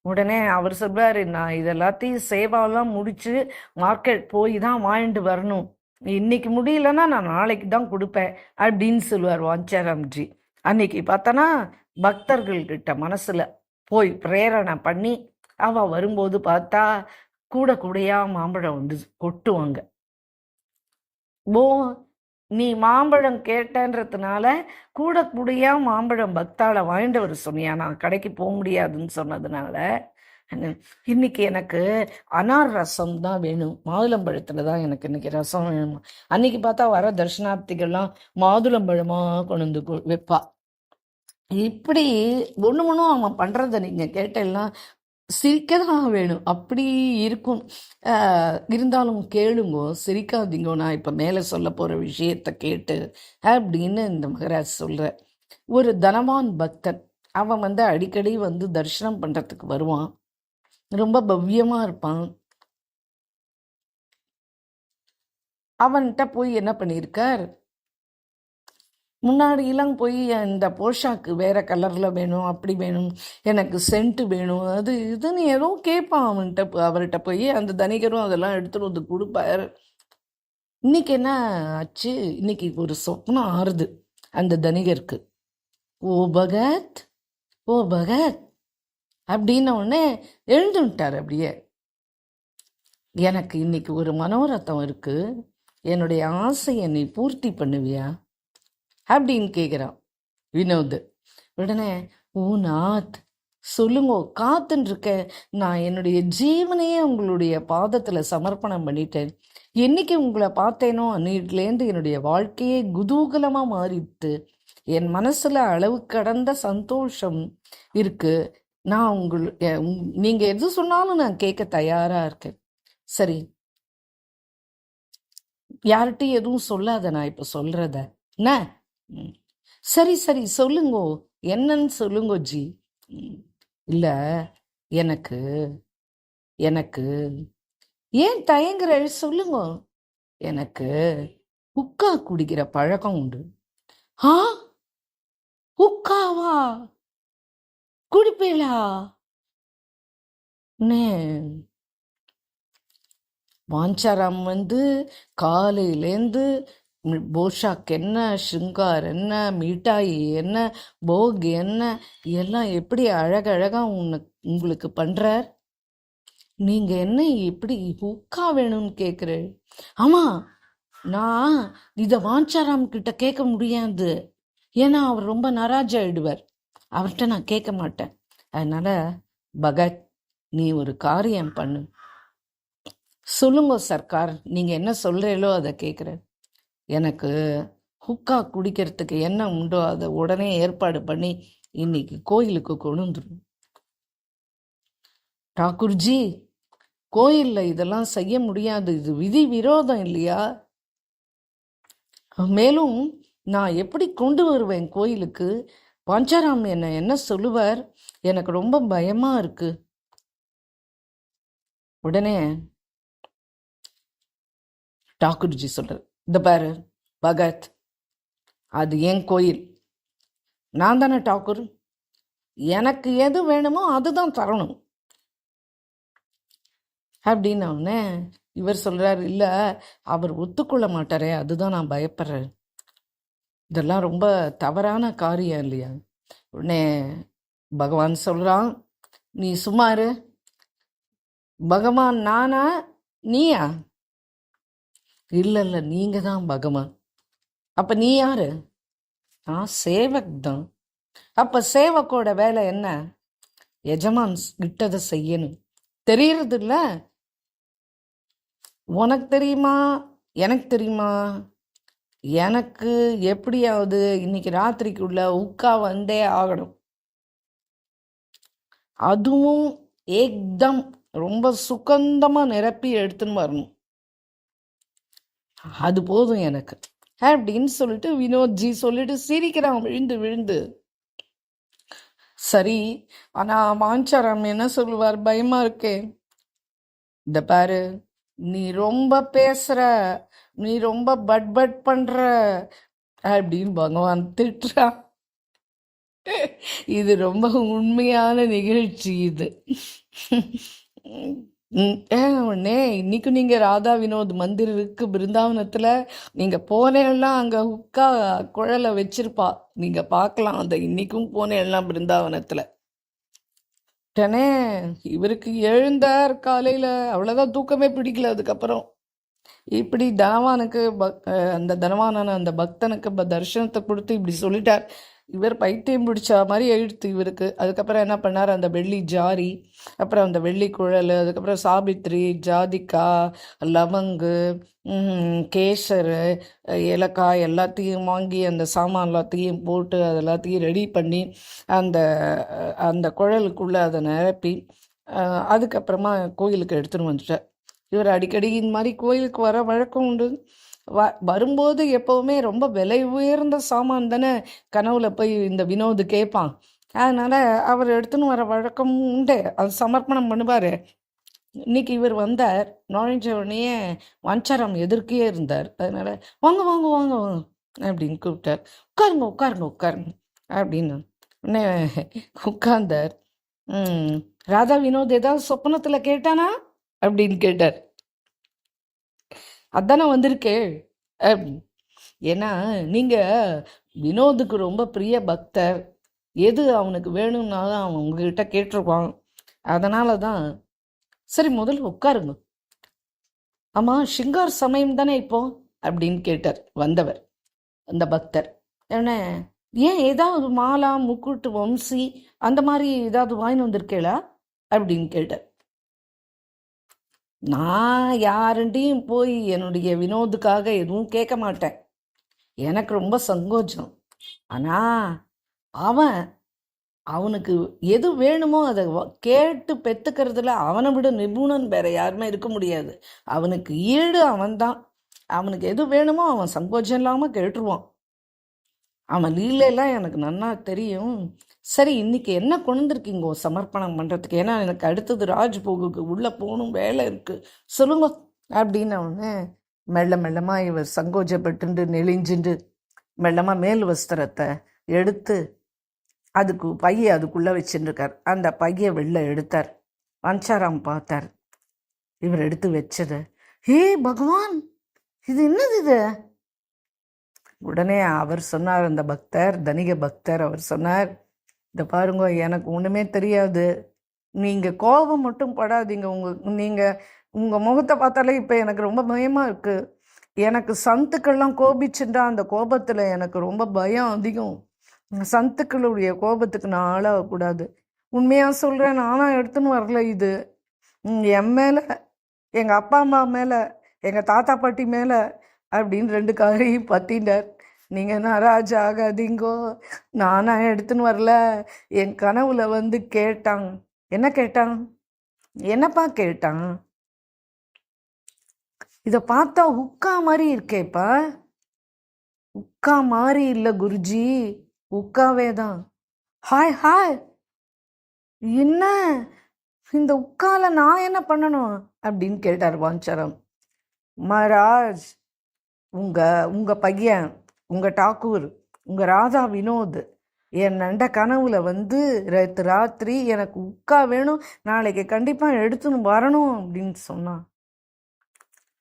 உடனே அவர் சொல்வார், நான் இதெல்லாத்தையும் சேவாலாம் முடிச்சு மார்க்கெட் போய் தான் வாங்கிட்டு வரணும் இன்னைக்கு முடியலன்னா நான் நாளைக்கு தான் கொடுப்பேன் அப்படின்னு சொல்லுவார் வாஞ்சாராம்ஜி. அன்னைக்கு பார்த்தோன்னா பக்தர்கள்கிட்ட மனசுல போய் பிரேரணை பண்ணி அவ வரும்போது பார்த்தா கூட கூடையா மாம்பழம் வந்து கொட்டுவாங்க. ஓ, நீ மாம்பழம் கேட்டன்றதுனால கூட கூடையா மாம்பழம் பக்தால வாங்கிட்டு வர சொன்னியா, நான் கடைக்கு போக முடியாதுன்னு சொன்னதுனால இன்னைக்கு எனக்கு அனார் ரசம் தான் வேணும், மாதுளம்பழத்துல தான் எனக்கு இன்னைக்கு ரசம் வேணும். அன்னைக்கு பார்த்தா வர தர்ஷனார்த்திகள்லாம் மாதுளம்பழமா கொண்டு வந்து வைப்பா. இப்படி ஒண்ணும் அவன் பண்றத நீங்க கேட்டெல்லாம் சிரிக்க தான் வேணும், அப்படி இருக்கும். இருந்தாலும் கேளுங்கோ, சிரிக்காதீங்கோ, நான் இப்ப மேல சொல்ல போற விஷயத்த கேட்டு அப்படின்னு இந்த மகராஜ் சொல்ற. ஒரு தனவான் பக்தன், அவன் வந்து அடிக்கடி வந்து தரிசனம் பண்றதுக்கு வருவான், ரொம்ப பவ்யமா இருப்பான். அவன்கிட்ட போய் என்ன பண்ணியிருக்கார், முன்னாடியெல்லாம் போய் இந்த போஷாக்கு வேற கலர்ல வேணும், அப்படி வேணும், எனக்கு சென்ட் வேணும், அது இதுன்னு ஏதோ கேட்பான் அவர்கிட்ட போய் அந்த தனிகரும் அதெல்லாம் எடுத்துட்டு வந்து கொடுப்பார். இன்னைக்கு என்ன ஆச்சு, இன்னைக்கு ஒரு சொப்னம் ஆறுது அந்த தனிகருக்கு. ஓ பகத், ஓ பகத் அப்படின்ன உடனே எழுந்துட்டார் அப்படியே. எனக்கு இன்னைக்கு ஒரு மனோரத்தம் இருக்கு, என்னுடைய ஆசையை நீ பூர்த்தி பண்ணுவியா அப்படின்னு கேட்குறான் வினோத். உடனே ஓ நாத், சொல்லுங்க, காத்துன்னு இருக்க, நான் என்னுடைய ஜீவனையே உங்களுடைய பாதத்துல சமர்ப்பணம் பண்ணிட்டேன். என்னைக்கு உங்களை பார்த்தேனோ அன்னையிலேருந்து என்னுடைய வாழ்க்கையே குதூகலமா மாறிட்டு என் மனசுல அளவு கடந்த சந்தோஷம் இருக்கு. நான் நீங்க எது சொன்னாலும் நான் கேட்க தயாரா இருக்கேன். சரி, யார்கிட்டையும் எதுவும் சொல்லாத, நான் இப்ப சொல்றத என்ன. சரி சரி சொல்லுங்கோ, என்னன்னு சொல்லுங்கோ ஜி. இல்ல, எனக்கு எனக்கு ஏன் தயங்குற, சொல்லுங்க. எனக்கு உக்கா குடிக்கிற பழக்கம் உண்டு. ஆ, உக்காவா குடிப்பேலா? வாஞ்சாராம் வந்து காலையிலேருந்து போஷாக் என்ன, ஷிங்கார் என்ன, மிட்டாய் என்ன, போக் என்ன, எல்லாம் எப்படி அழகழகா உங்களுக்கு பண்றார். நீங்க என்ன இப்படி உக்கா வேணும்னு கேக்குற? ஆமா, நான் இத வாஞ்சாராம் கிட்ட கேட்க முடியாது, ஏன்னா அவர் ரொம்ப நாராஜ் ஆயிடுவார், அவர்கிட்ட நான் கேட்க மாட்டேன். அதனால பகத், நீ ஒரு காரியம் பண்ணு. சொல்லுங்க சர்க்கார், நீங்க என்ன சொல்றீங்களோ அதை கேட்குறேன். எனக்கு ஹுக்கா குடிக்கிறதுக்கு என்ன உண்டோ அதை உடனே ஏற்பாடு பண்ணி இன்னைக்கு கோயிலுக்கு கொண்டு வந்துடும். டாக்கூர்ஜி, கோயில்ல இதெல்லாம் செய்ய முடியாது, இது விதி விரோதம் இல்லையா? மேலும் நான் எப்படி கொண்டு வருவேன் கோயிலுக்கு? பஞ்சாராம் என்ன சொல்லுவார், எனக்கு ரொம்ப பயமா இருக்கு. உடனே டாக்கூர்ஜி சொல்றார், இந்த பாரு பகத், அது என் கோயில், நான் தானே டாக்கூர், எனக்கு எது வேணுமோ அதுதான் தரணும் அப்படின்னே இவர் சொல்றாரு, இல்ல அவர் ஒத்துக்கொள்ள மாட்டாரே, அதுதான் நான் பயப்படுறேன், இதெல்லாம் ரொம்ப தவறான காரியம் இல்லையா? உடனே பகவான் சொல்றான், நீ சும்மாரு. பகவான் நானா நீயா? இல்ல இல்ல, நீங்க தான் பகவான். அப்ப நீ யாரு? நான் சேவக் தான். அப்ப சேவக்கோட வேலை என்ன? எஜமான் கிட்டதை செய்யணும். தெரியறது இல்ல? உனக்கு தெரியுமா, எனக்கு தெரியுமா? எனக்கு எப்படியாவது இன்னைக்கு ராத்திரிக்குள்ள உக்கா வந்தே ஆகணும், அதுவும் ஏக்தம் ரொம்ப சுகந்தமா நிரப்பி எடுத்துன்னு வரணும், அது போதும் எனக்கு அப்படின்னு சொல்லிட்டு வினோத்ஜி சொல்லிட்டு சிரிக்கிறான் விழுந்து விழுந்து. சரி, ஆனா வாஞ்சாராம் என்ன சொல்லுவார், பயமா இருக்கே. இந்த பாரு, நீ ரொம்ப பேசுற, நீ ரொம்ப பட் பண்ற அப்படின்னு பகவான் திட்டுறா. இது ரொம்ப உண்மையான நிகழ்ச்சி இது. உடனே இன்னைக்கும் நீங்க ராதா வினோத் மந்திர் இருக்கு பிருந்தாவனத்துல, நீங்க போனேன்னா அங்க ஹுக்கா குழலை வச்சிருப்பா, நீங்க பார்க்கலாம் அதை. இன்னைக்கும் போனேன்னா பிருந்தாவனத்துல. உடனே இவருக்கு எழுந்தார் காலையில, அவ்வளவுதான், தூக்கமே பிடிக்கல அதுக்கப்புறம். இப்படி தனவானுக்கு அந்த தனவானான அந்த பக்தனுக்கு தரிசனத்தை கொடுத்து இப்படி சொல்லிட்டார். இவர் பைத்தியம் பிடிச்ச மாதிரி எழுத்து இவருக்கு. அதுக்கப்புறம் என்ன பண்ணார், அந்த வெள்ளி ஜாரி, அப்புறம் அந்த வெள்ளி குழல், அதுக்கப்புறம் சாபித்ரி, ஜாதிக்கா, லவங்கு, கேசரு, ஏலக்காய் எல்லாத்தையும் வாங்கி அந்த சாமான் எல்லாத்தையும் போட்டு அது எல்லாத்தையும் ரெடி பண்ணி அந்த அந்த குழலுக்குள்ளே அதை நிரப்பி அதுக்கப்புறமா கோயிலுக்கு எடுத்துன்னு வந்துட்டார். இவர் அடிக்கடி இந்த மாதிரி கோயிலுக்கு வர வழக்கம் உண்டு. வரும்போது எப்போவுமே ரொம்ப விலை உயர்ந்த சாமான் தானே கனவுல போய் இந்த வினோது கேட்பான். அதனால் அவர் எடுத்துன்னு வர வழக்கம் உண்டு, அது சமர்ப்பணம் பண்ணுவார். இன்னைக்கு இவர் வந்தார், நுழைஞ்ச உடனே வஞ்சாரம் எதிர்க்கே இருந்தார். அதனால் வாங்க வாங்க வாங்க வாங்க அப்படின்னு கூப்பிட்டார். உட்காருங்க உட்காருங்க உட்காருங்க அப்படின்னு உடனே உட்கார்ந்தார். ராதா வினோத் ஏதாவது சொப்பனத்தில் கேட்டானா அப்படின்னு கேட்டார். அதானே வந்திருக்கே அப்படின்னு. ஏன்னா நீங்கள் வினோதுக்கு ரொம்ப பிரிய பக்தர், எது அவனுக்கு வேணும்னாலும் அவன் உங்ககிட்ட கேட்டிருப்பான். அதனால தான். சரி முதல்ல உட்காருங்க. ஆமாம், ஷிங்கார் சமயம் தானே இப்போ அப்படின்னு கேட்டார் வந்தவர், அந்த பக்தர். ஏன்னா ஏன் ஏதாவது மாலா முக்குட்டு வம்சி அந்த மாதிரி ஏதாவது வாங்கிட்டு வந்திருக்கேளா அப்படின்னு கேட்டார். நான் யாருண்டையும் போய் என்னுடைய வினோதுக்காக எதுவும் கேட்க மாட்டேன், எனக்கு ரொம்ப சங்கோச்சம். ஆனால் அவனுக்கு எது வேணுமோ அதை கேட்டு பெற்றுக்கிறதுல அவனை விட நிபுணன் வேற யாருமே இருக்க முடியாது. அவனுக்கு ஈடு அவன்தான். அவனுக்கு எது வேணுமோ அவன் சங்கோச்சம் இல்லாமல் கேட்டுருவான். அவன் லீலையெல்லாம் எனக்கு நன்னா தெரியும். சரி, இன்னைக்கு என்ன கொண்டுருக்கீங்கோ சமர்ப்பணம் பண்ணுறதுக்கு? ஏன்னா எனக்கு அடுத்தது ராஜ்போகுக்கு உள்ளே போகணும், வேலை இருக்குது, சொல்லுங்க அப்படின்னு. அவனு மெல்ல மெல்லமாக இவர் சங்கோஜப்பட்டு நெளிஞ்சுண்டு மெல்லமாக மேல் வஸ்திரத்தை எடுத்து அதுக்கு பையை அதுக்குள்ளே வச்சுருக்கார். அந்த பையை வெளில எடுத்தார். வஞ்சாராம் பார்த்தார் இவர் எடுத்து வச்சதை. ஹே பகவான், இது என்னது இது? உடனே அவர் சொன்னார், அந்த பக்தர், தனிக பக்தர், அவர் சொன்னார், இதை பாருங்க, எனக்கு ஒன்றுமே தெரியாது, நீங்கள் கோபம் மட்டும் படாதீங்க. உங்கள் முகத்தை பார்த்தாலே இப்போ எனக்கு ரொம்ப பயமாக இருக்குது. எனக்கு சந்துக்கள்லாம் கோபிச்சுட்டா அந்த கோபத்தில் எனக்கு ரொம்ப பயம் அதிகம். சந்துக்களுடைய கோபத்துக்கு நான் ஆளாகக்கூடாது. உண்மையாக சொல்கிறேன், நானாக எடுத்துன்னு வரல இது. என் மேலே, எங்கள் அப்பா அம்மா மேலே, எங்கள் தாத்தா பாட்டி மேலே அப்படின்னு 2 காரையும் பற்றினார். நீங்கள் நாராஜ் ஆகாதீங்கோ, நானாக எடுத்துன்னு வரல. என் கனவுல வந்து கேட்டான். என்ன கேட்டான்? என்னப்பா கேட்டான்? இதை பார்த்தா உக்கா மாதிரி இருக்கேப்பா. உக்கா மாதிரி இல்லை குருஜி, உக்காவே தான். ஹாய் ஹாய், என்ன இந்த உக்கால நான் என்ன பண்ணணும் அப்படின்னு கேட்டார் வாஞ்சாரம். மகாராஜ், உங்கள் பையன், உங்கள் டாக்கூர், உங்கள் ராதா வினோத் என் நண்ட கனவுல வந்து ராத்திரி எனக்கு உக்கா வேணும், நாளைக்கு கண்டிப்பாக எடுத்துன்னு வரணும் அப்படின்னு சொன்னான்.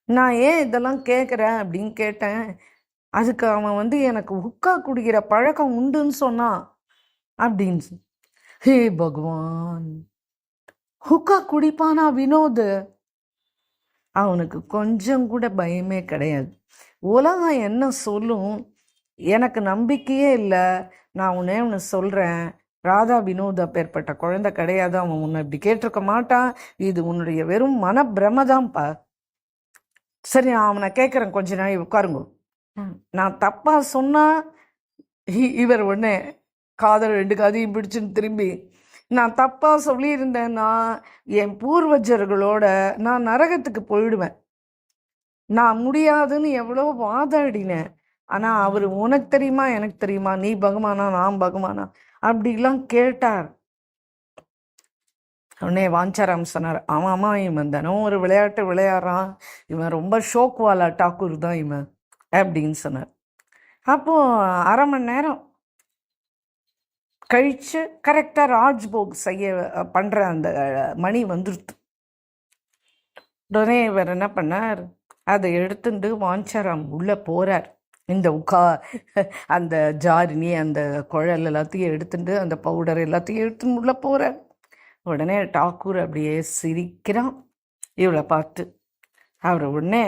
நான் ஏன் இதெல்லாம் கேட்குறேன் அப்படின்னு கேட்டேன். அதுக்கு அவன் வந்து எனக்கு உக்கா குடிக்கிற பழக்கம் உண்டுன்னு சொன்னான் அப்படின்னு. ஹே பகவான், ஹுக்கா குடிப்பானா வினோத்? அவனுக்கு கொஞ்சம் கூட பயமே கிடையாது. உலகம் என்ன சொல்லும் எனக்கு நம்பிக்கையே இல்லை. நான் ஒன்று சொல்கிறேன், ராதா வினோத் அப்பேற்பட்ட குழந்தை கிடையாது. அவன் உன்னை இப்படி கேட்டிருக்க மாட்டான். இது உன்னுடைய வெறும் மனப்பிரமதான்ப்பா. சரி, நான் அவனை கேட்குறேன், கொஞ்ச நாள் உட்காருங்க. நான் தப்பாக சொன்னால் இவர் உடனே காதல் 2 காதையும் பிடிச்சுன்னு திரும்பி, நான் தப்பாக சொல்லியிருந்தேன்னா என் பூர்வஜர்களோட நான் நரகத்துக்கு போயிடுவேன். நான் முடியாதுன்னு எவ்வளோ வாதாடினேன். ஆனால் அவர் உனக்கு தெரியுமா எனக்கு தெரியுமா, நீ பகவானா நான் பகவானா அப்படிலாம் கேட்டார். உடனே வாஞ்சாராம் சொன்னார், ஆமாம்மா, இவன் தினம் ஒரு விளையாட்டு விளையாடுறான், இவன் ரொம்ப ஷோக்வாலா டாக்கூர் தான் இவன் அப்படின்னு சொன்னார். அப்போது 1/2 மணி நேரம் கழித்து கரெக்டாக ராஜ்போக் பண்ணுற அந்த மணி வந்துடுத்து. உடனே இவர் என்ன பண்ணார், அதை எடுத்துட்டு வாஞ்சாராம் உள்ளே போகிறார். இந்த அந்த ஜாரினி அந்த குழல் எல்லாத்தையும் எடுத்துட்டு அந்த பவுடர் எல்லாத்தையும் எடுத்துன்னு உள்ளே போகிறார். உடனே டாக்கூர் அப்படியே சிரிக்கிறான் இவளை பார்த்து. அவர் உடனே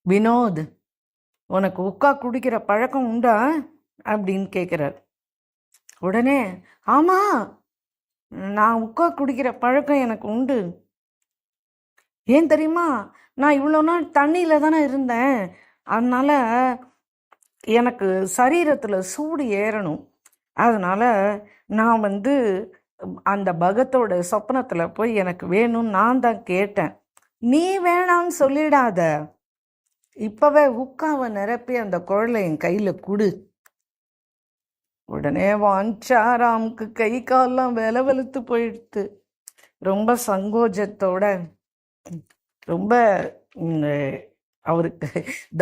வினோத், உனக்கு உக்கா குடிக்கிற பழக்கம் உண்டா அப்படின்னு கேட்குறார். உடனே ஆமாம், நான் உக்கா குடிக்கிற பழக்கம் எனக்கு உண்டு. ஏன் தெரியுமா, நான் இவ்வளோ நாள் தண்ணியில் தானே இருந்தேன், அதனால் எனக்கு சரீரத்தில் சூடு ஏறணும். அதனால் நான் அந்த பகத்தோட சொப்பனத்தில் போய் எனக்கு வேணும்னு நான் தான் கேட்டேன். நீ வேணான்னு சொல்லிடாத, இப்போவே உக்காவை நிரப்பி அந்த குழலை என் கையில் கொடு. உடனே வாஞ்சாராமுக்கு கை காலெல்லாம் வெளுத்து போயிடுத்து. ரொம்ப சங்கோஜத்தோட, ரொம்ப அவருக்கு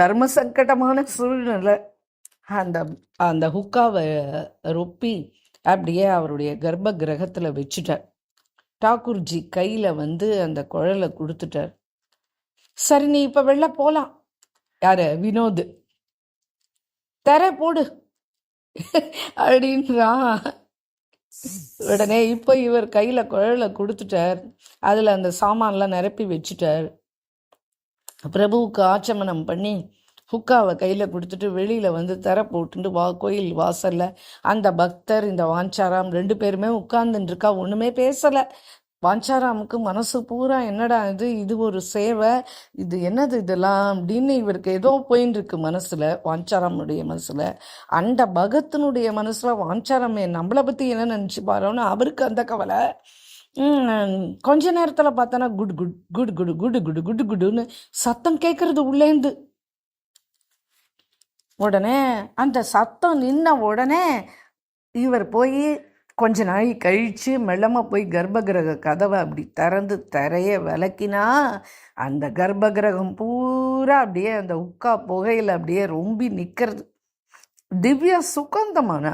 தர்ம சங்கடமான சூழ்நிலை. அந்த அந்த ஹுக்காவை ரொப்பி அப்படியே அவருடைய கர்ப்ப கிரகத்தில் வச்சுட்டார். டாக்கூர்ஜி கையில் அந்த குழலை கொடுத்துட்டார். சரி, நீ இப்போ வெளில போகலாம். யாரு? வினோத். தர போடு அப்படின்றான். உடனே இப்போ இவர் கையில் குழலை கொடுத்துட்டார். அதில் அந்த சாமான்லாம் நிரப்பி வச்சுட்டார். பிரபுவுக்கு ஆச்சமனம் பண்ணி ஹுக்காவை கையில் கொடுத்துட்டு வெளியில் தர போட்டுட்டு கோயில் வாசலில் அந்த பக்தர் இந்த வாஞ்சாராம் 2 பேருமே உட்கார்ந்துட்டுருக்கா. ஒன்றுமே பேசலை. வாஞ்சாராமுக்கு மனசு பூரா என்னடா இது ஒரு சேவை, இது என்னது இதெல்லாம் அப்படின்னு இவருக்கு ஏதோ போயின்னு இருக்கு மனசில், வாஞ்சாராமுடைய மனசில். அந்த பகத்தினுடைய மனசில் வாஞ்சாராமே நம்மளை பற்றி என்ன நினச்சி பாரோன்னு அவருக்கு அந்த கவலை. கொஞ்ச நேரத்தில் பார்த்தோன்னா குடு குட் குடு குடு குடு குடு குடு குடுன்னு சத்தம் கேட்கறது உள்ளேந்து. உடனே அந்த சத்தம் நின்ன உடனே இவர் போய் கொஞ்ச நாள் கழித்து மெல்லமாக போய் கர்ப்பகிரக கதவை அப்படி திறந்து தரைய விளக்கினா அந்த கர்ப்பகிரகம் பூரா அப்படியே அந்த உக்கா புகையில் அப்படியே ரொம்பி நிற்கிறது. திவ்ய சுகந்தமான.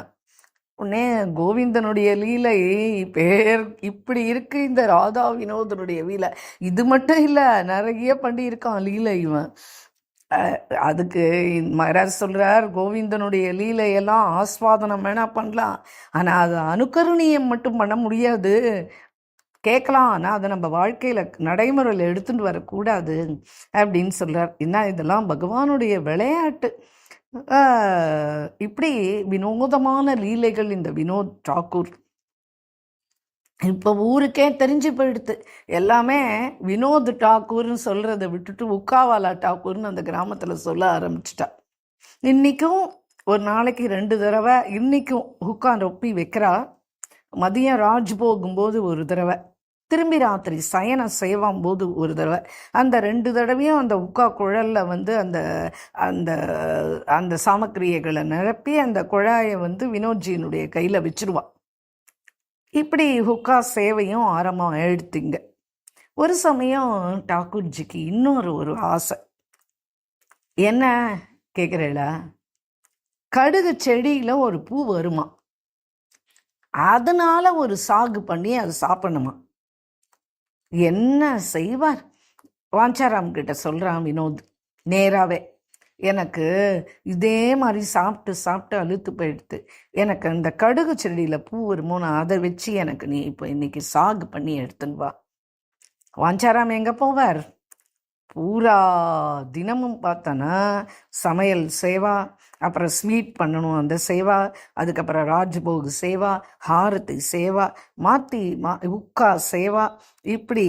உடனே கோவிந்தனுடைய லீலை பேர் இப்படி இருக்கு. இந்த ராதா வினோதனுடைய லீலை இது மட்டும் இல்லை, நிறைய பண்ணி இருக்கான் லீலை இவன். அதுக்கு மகாராஜ் சொல்கிறார், கோவிந்தனுடைய லீலையெல்லாம் ஆஸ்வாதனம் வேணா பண்ணலாம், ஆனால் அதை அனுகரணியம் மட்டும் பண்ண முடியாது. கேட்கலாம், ஆனால் அதை நம்ம வாழ்க்கையில் நடைமுறையில் எடுத்துகிட்டு வரக்கூடாது அப்படின்னு சொல்கிறார். என்ன இதெல்லாம் பகவானுடைய விளையாட்டு. இப்படி வினோதமான லீலைகள் இந்த வினோத் டாக்கூர். இப்போ ஊருக்கே தெரிஞ்சு போயிடுது. எல்லாமே வினோத் டாக்கூர்னு சொல்கிறத விட்டுட்டு உக்காவாலா டாக்கூர்னு அந்த கிராமத்தில் சொல்ல ஆரம்பிச்சிட்டா. இன்றைக்கும் ஒரு நாளைக்கு 2 தடவை இன்றைக்கும் ஹுக்கா ரொப்பி வைக்கிறா. மதியம் ராஜ் போகும்போது ஒரு தடவை, திரும்பி ராத்திரி சயனம் செய்வாம் போது ஒரு தடவை. அந்த 2 தடவையும் அந்த உக்கா குழலில் அந்த அந்த அந்த சாமக்கிரியைகளை நிரப்பி அந்த குழாயை வினோத்ஜியினுடைய கையில் வச்சிருவாள். இப்படி ஹுக்கா சேவையும் ஆரம்பம் எடுத்துங்க. ஒரு சமயம் டாக்கூர்ஜிக்கு இன்னொரு ஆசை. என்ன கேட்குறீங்களா? கடுகு செடியில் ஒரு பூ வருமா, அதனால ஒரு சாகு பண்ணி அதை சாப்பிடணுமா. என்ன செய்வார்? வாஞ்சாராம் கிட்ட சொல்கிறான் வினோத் நேராகவே. எனக்கு இதே மாதிரி சாப்பிட்டு அழுத்து போயிடுது. எனக்கு அந்த கடுகு செடியில் பூ வருமோன்னு அதை வச்சு எனக்கு நீ இப்போ இன்னைக்கு சாகு பண்ணி எடுத்துன்னு வா. வாஞ்சாராம் எங்கே போவார்? பூரா தினமும் பார்த்தோன்னா சமையல் சேவா, அப்புறம் ஸ்வீட் பண்ணணும் அந்த சேவா, அதுக்கப்புறம் ராஜ்போக் சேவா, ஹாரதி சேவா, உக்கா சேவா, இப்படி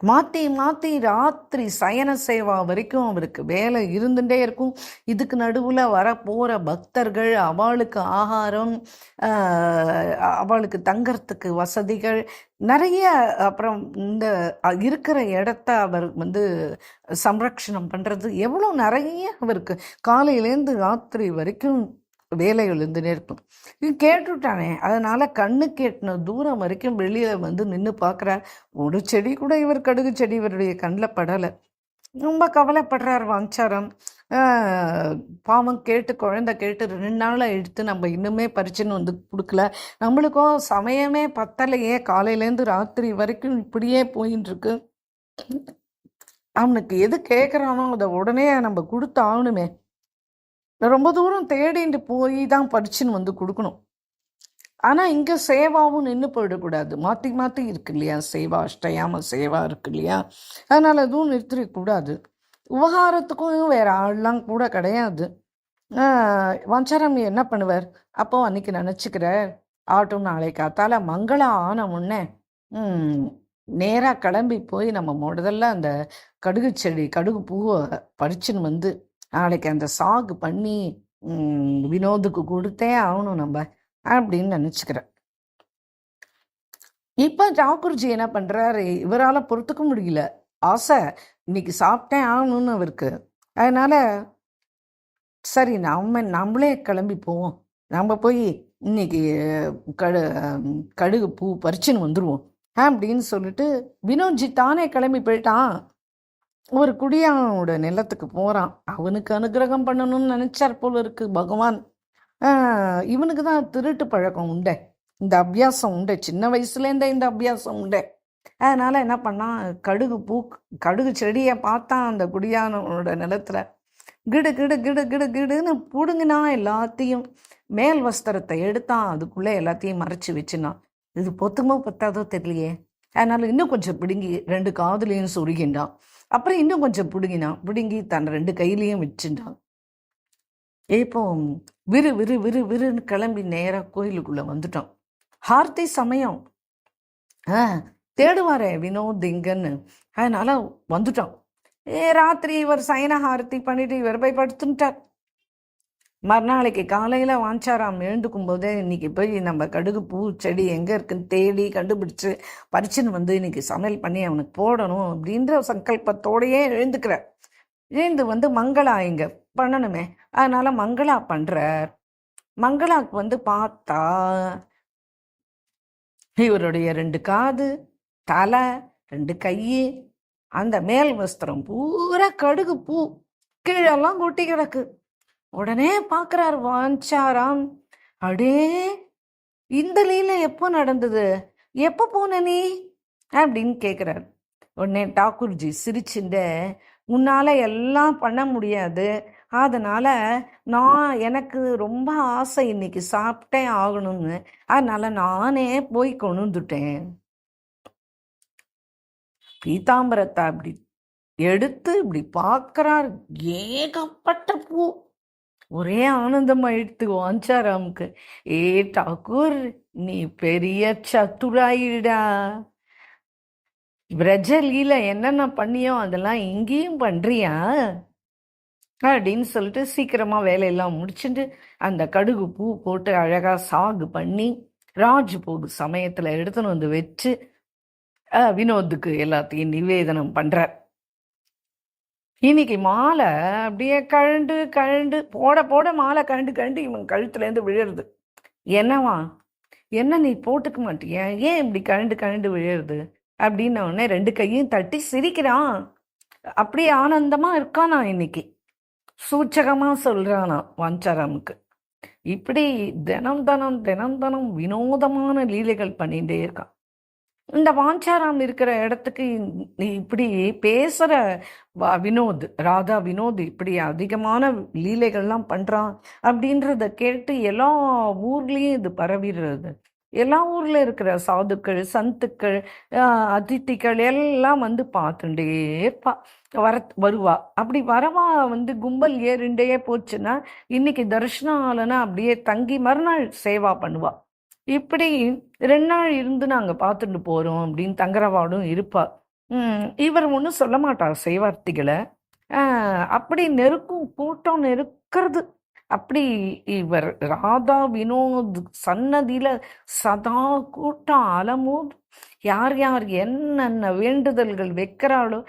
மாற்றி ராத்திரி சயன சேவா வரைக்கும் அவருக்கு வேலை இருந்துகிட்டே இருக்கும். இதுக்கு நடுவில் போகிற பக்தர்கள், அவளுக்கு ஆகாரம், அவளுக்கு தங்கறதுக்கு வசதிகள் நிறைய, அப்புறம் இந்த இருக்கிற இடத்த அவர் சம்ரக்ஷணம் பண்ணுறது, எவ்வளோ நிறைய அவருக்கு காலையிலேருந்து ராத்திரி வரைக்கும் வேலைகள் இருந்துனே இருக்கும். இது கேட்டுட்டானே, அதனால் கண்ணு கேட்டின தூரம் வரைக்கும் வெளியில் நின்று பார்க்குறார். ஒரு செடி கூட இவர் கடுகு செடி இவருடைய கண்ணில் படலை. ரொம்ப கவலைப்படுறார் வாஞ்சாரம். பாவம் கேட்டு குழந்தை கேட்டு 2 நாளாக எடுத்து நம்ம இன்னுமே பறிச்சுன்னு வந்து கொடுக்கல. நம்மளுக்கும் சமயமே பத்தலையே, காலையிலேருந்து ராத்திரி வரைக்கும் இப்படியே போயின்னு இருக்கு. அவனுக்கு எது கேட்குறானோ அதை உடனே நம்ம கொடுத்து ஆகணுமே. ரொம்ப தூரம் தேடிட்டு போய் தான் பறிச்சுன்னு வந்து கொடுக்கணும். ஆனால் இங்கே சேவாவும் நின்று போயிடக்கூடாது. மாற்றி மாற்றி இருக்கு இல்லையா, சேவா அஷ்டயாம சேவா இருக்கு இல்லையா, அதனால் எதுவும் நிறுத்திடக்கூடாது. உபகாரத்துக்கும் வேறு ஆள்லாம் கூட கிடையாது. வஞ்சாராமி என்ன பண்ணுவார், அப்போ அன்னைக்கு நினச்சிக்கிற ஆட்டும் நாளை காத்தால மங்களம் ஆன முன்னே நேராக கிளம்பி போய் நம்ம முதல்ல அந்த கடுகு செடி கடுகு பூவை பறிச்சுன்னு வந்து நாளைக்கு அந்த சாகு பண்ணி வினோதுக்கு கொடுத்தே ஆகணும் நம்ம அப்படின்னு நினச்சிக்கிறேன். இப்போ டாக்கூர்ஜி என்ன பண்ணுறாரு, இவரால் பொறுத்துக்க முடியல, ஆசை இன்னைக்கு சாப்பிட்டே ஆகணும்னு அவருக்கு. அதனால் சரி நம்மளே கிளம்பி போவோம், நம்ம போய் இன்னைக்கு கடுகு பூ பறிச்சுன்னு வந்துடுவோம் அப்படின்னு சொல்லிட்டு வினோத்ஜி தானே கிளம்பி போயிட்டான். ஒரு குடியானோட நிலத்துக்கு போகிறான். அவனுக்கு அனுகிரகம் பண்ணணும்னு நினச்சார் போல இருக்கு பகவான். இவனுக்கு தான் திருட்டு பழக்கம் உண்டே, இந்த அபியாசம் உண்டு, சின்ன வயசுலேருந்தே இந்த அபியாசம் உண்டு. அதனால் என்ன பண்ணான், கடுகு செடியை பார்த்தான் அந்த குடியானோட நிலத்தில். கிடு கிடு கிடு கிடு கிடுன்னு பிடுங்கினா எல்லாத்தையும், மேல் வஸ்திரத்தை எடுத்தான், அதுக்குள்ளே எல்லாத்தையும் மறைச்சி வச்சுனான். இது பொத்துமோ பொத்தாதோ தெரியலையே, அதனால் இன்னும் கொஞ்சம் பிடுங்கி 2 காதுலையும் சொருகின்றான். அப்புறம் இன்னும் கொஞ்சம் பிடுங்கி தன் 2 கையிலையும் வச்சுட்டான். இப்போ விறு விறு விறு விறுன்னு கிளம்பி நேராக கோயிலுக்குள்ளே வந்துட்டோம். ஹார்த்தி சமயம் தேடுவாரே வினோத் இங்கன்னு, அதனால வந்துட்டோம். ராத்திரி இவர் சைன ஹாரத்தி பண்ணிட்டு இவர் போய் படுத்துட்டார். மறுநாளைக்கு காலையில் வாஞ்சாராம் எழுந்துக்கும் போதே இன்னைக்கு போய் நம்ம கடுகு பூ செடி எங்கே இருக்குன்னு தேடி கண்டுபிடிச்சு பறிச்சுன்னு வந்து இன்னைக்கு சமையல் பண்ணி அவனுக்கு போடணும் அப்படின்ற சங்கல்பத்தோடையே எழுந்துக்கிறார். எழுந்து வந்து மங்களா இங்கே பண்ணணுமே, அதனால மங்களா பண்ணுறார். மங்களாவுக்கு வந்து பார்த்தா இவருடைய 2 காது, தலை, 2 கை, அந்த மேல் வஸ்திரம் பூரா கடுகு பூ கீழெல்லாம் கொட்டி கிடக்கு. உடனே பார்க்குறார் வாஞ்சாராம், அடே இந்த லீலை எப்போ நடந்தது, எப்போ போன நீ அப்படின்னு கேட்குறார். உடனே டாக்கூர்ஜி சிரிச்சுண்ட, உன்னால் எல்லாம் பண்ண முடியாது, அதனால் எனக்கு ரொம்ப ஆசை இன்னைக்கு சாப்பிட்டே ஆகணும்னு, அதனால் நானே போய் கொண்டுட்டேன். பீதாம்பரத்தை அப்படி எடுத்து இப்படி பார்க்குறார், ஏகப்பட்ட பூ. ஒரே ஆனந்தமாயிடுத்து வாஞ்சாராமுக்கு. ஏ டாக்கூர், நீ பெரிய சத்துராயிடா, பிரஜலீல என்னென்ன பண்ணியோ அதெல்லாம் இங்கேயும் பண்ணுறியா அப்படின்னு சொல்லிட்டு சீக்கிரமாக வேலையெல்லாம் முடிச்சுட்டு அந்த கடுகு பூ போட்டு அழகாக சாகு பண்ணி ராஜ்போக் சமயத்தில் எடுத்துன்னு வந்து வச்சு வினோத்துக்கு எல்லாத்தையும் நிவேதனம் பண்ணுறார். இன்னைக்கு மாலை அப்படியே கழண்டு போட மாலை கழண்டு இவன் கழுத்துலேருந்து விழுறது. என்னவா, என்ன நீ போட்டுக்க மாட்டியா, ஏன் இப்படி கழண்டு விழுறது அப்படின்ன உடனே 2 கையும் தட்டி சிரிக்கிறான். அப்படியே ஆனந்தமாக இருக்கானா இன்னைக்கு, சூச்சகமாக சொல்கிறானா வாஞ்சாராமுக்கு. இப்படி தினம் தினம் வினோதமான லீலைகள் பண்ணிகிட்டே இருக்கான். இந்த வாஞ்சாராம் இருக்கிற இடத்துக்கு இப்படி பேசுகிற வினோத், ராதா வினோத் இப்படி அதிகமான லீலைகள்லாம் பண்ணுறான் அப்படின்றத கேட்டு எல்லா ஊர்லேயும் இது பரவிடுறது. எல்லா ஊரில் இருக்கிற சாதுக்கள், சந்துக்கள், அதித்திகள் எல்லாம் வந்து பார்த்துட்டே இருப்பா, வருவா. அப்படி வரவா வந்து கும்பல் ஏறிண்டே போச்சுன்னா இன்னைக்கு தரிசனம் ஆலனா அப்படியே தங்கி மறுநாள் சேவா பண்ணுவா. இப்படி 2 நாள் இருந்து நாங்கள் பார்த்துட்டு போகிறோம் அப்படின்னு தங்கரவாடும் இருப்பா. இவர் ஒன்றும் சொல்ல மாட்டார் சேவார்த்திகளை. அப்படி கூட்டம் நெருக்கிறது. அப்படி இவர் ராதா வினோத் சன்னதியில் சதா கூட்டம் அலமோது, யார் யார் என்னென்ன வேண்டுதல்கள் வைக்கிறாளோ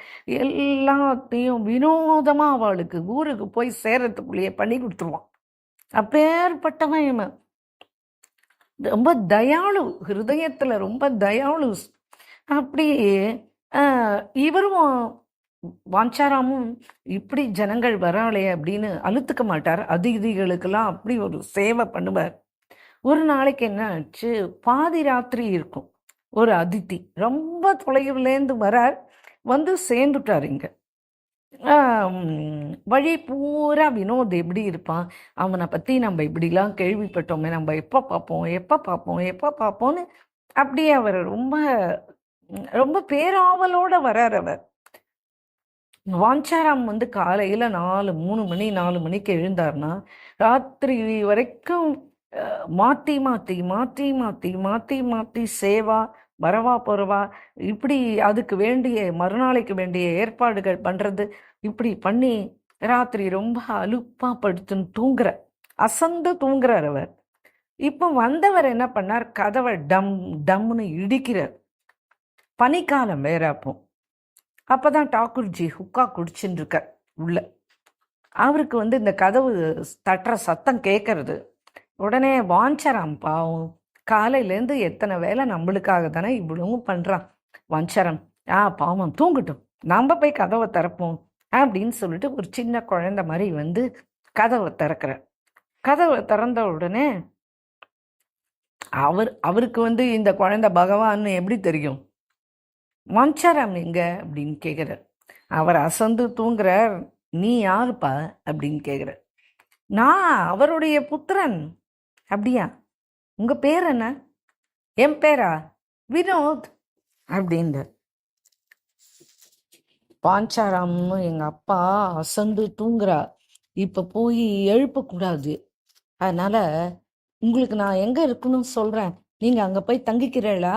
எல்லாத்தையும் வினோதமாக அவளுக்கு ஊருக்கு போய் சேரத்துக்குள்ளேயே பண்ணி கொடுத்துருவான். அப்பேற்பட்டவன் இவன். ரொம்ப தயாளு, ஹிருதயத்தில் ரொம்ப தயாளு. அப்படி இவரும் வாஞ்சாராமும் இப்படி ஜனங்கள் வராளே அப்படின்னு அலுத்துக்க மாட்டார். அதிதிகளுக்கெல்லாம் அப்படி ஒரு சேவை பண்ணுவார். ஒரு நாளைக்கு என்ன ஆச்சு, பாதி ராத்திரி இருக்கும். ஒரு அதித்தி ரொம்ப தொலைவுலேருந்து வரார், வந்து சேர்ந்துட்டார் இங்கே. வழி பூரா வினோத் எப்படி இருப்பான், அவனை பற்றி நம்ம இப்படிலாம் கேள்விப்பட்டோமே, நம்ம எப்போ பார்ப்போம் எப்போ பார்ப்போம் எப்போ பார்ப்போன்னு அப்படியே அவர் ரொம்ப ரொம்ப பேராவலோட வரார் அவர். வாஞ்சாராம் வந்து காலையில் 4 மணிக்கு எழுந்தார்னா ராத்திரி வரைக்கும் மாற்றி மாற்றி மாற்றி மாற்றி மாற்றி மாற்றி சேவா வரவா போறவா இப்படி அதுக்கு வேண்டிய மறுநாளைக்கு வேண்டிய ஏற்பாடுகள் பண்ணுறது, இப்படி பண்ணி ராத்திரி ரொம்ப அலுப்பாக படுத்துன்னு தூங்குற, அசந்து தூங்குறார் அவர். இப்போ வந்தவர் என்ன பண்ணார், கதவை டம் டம்னு இடிக்கிறார். பனிக்காலம் வேற அப்போ தான் டாக்கூர்ஜி ஹுக்கா குடிச்சுன்னு இருக்கார் உள்ள. அவருக்கு வந்து இந்த கதவு தட்டுற சத்தம் கேட்கறது. உடனே வாஞ்சாராம் பாவம் காலையிலேருந்து எத்தனை வேலை நம்மளுக்காக தானே இவ்வளவும் பண்ணுறான் வாஞ்சாராம், பாவம் தூங்கட்டும், நம்ம போய் கதவை திறப்போம் அப்படின்னு சொல்லிட்டு ஒரு சின்ன குழந்தை மாதிரி வந்து கதவை திறக்கிறார். கதவை திறந்த உடனே அவருக்கு வந்து இந்த குழந்தை பகவான்னு எப்படி தெரியும்? வாஞ்சாராம் எங்க அப்படின்னு கேட்குறார். அவர் அசந்து தூங்குறார். நீ யாருப்பா அப்படின்னு கேட்குறார். நான் அவருடைய புத்திரன். அப்படியா, உங்கள் பேர் என்ன? என் பேரா வினோத் அப்படின்ற. வாஞ்சாராம்னு எங்கள் அப்பா அசந்து தூங்குறா, இப்போ போய் எழுப்பக்கூடாது, அதனால் உங்களுக்கு நான் எங்கே இருக்குன்னு சொல்கிறேன், நீங்கள் அங்கே போய் தங்கிக்கிறீங்களா?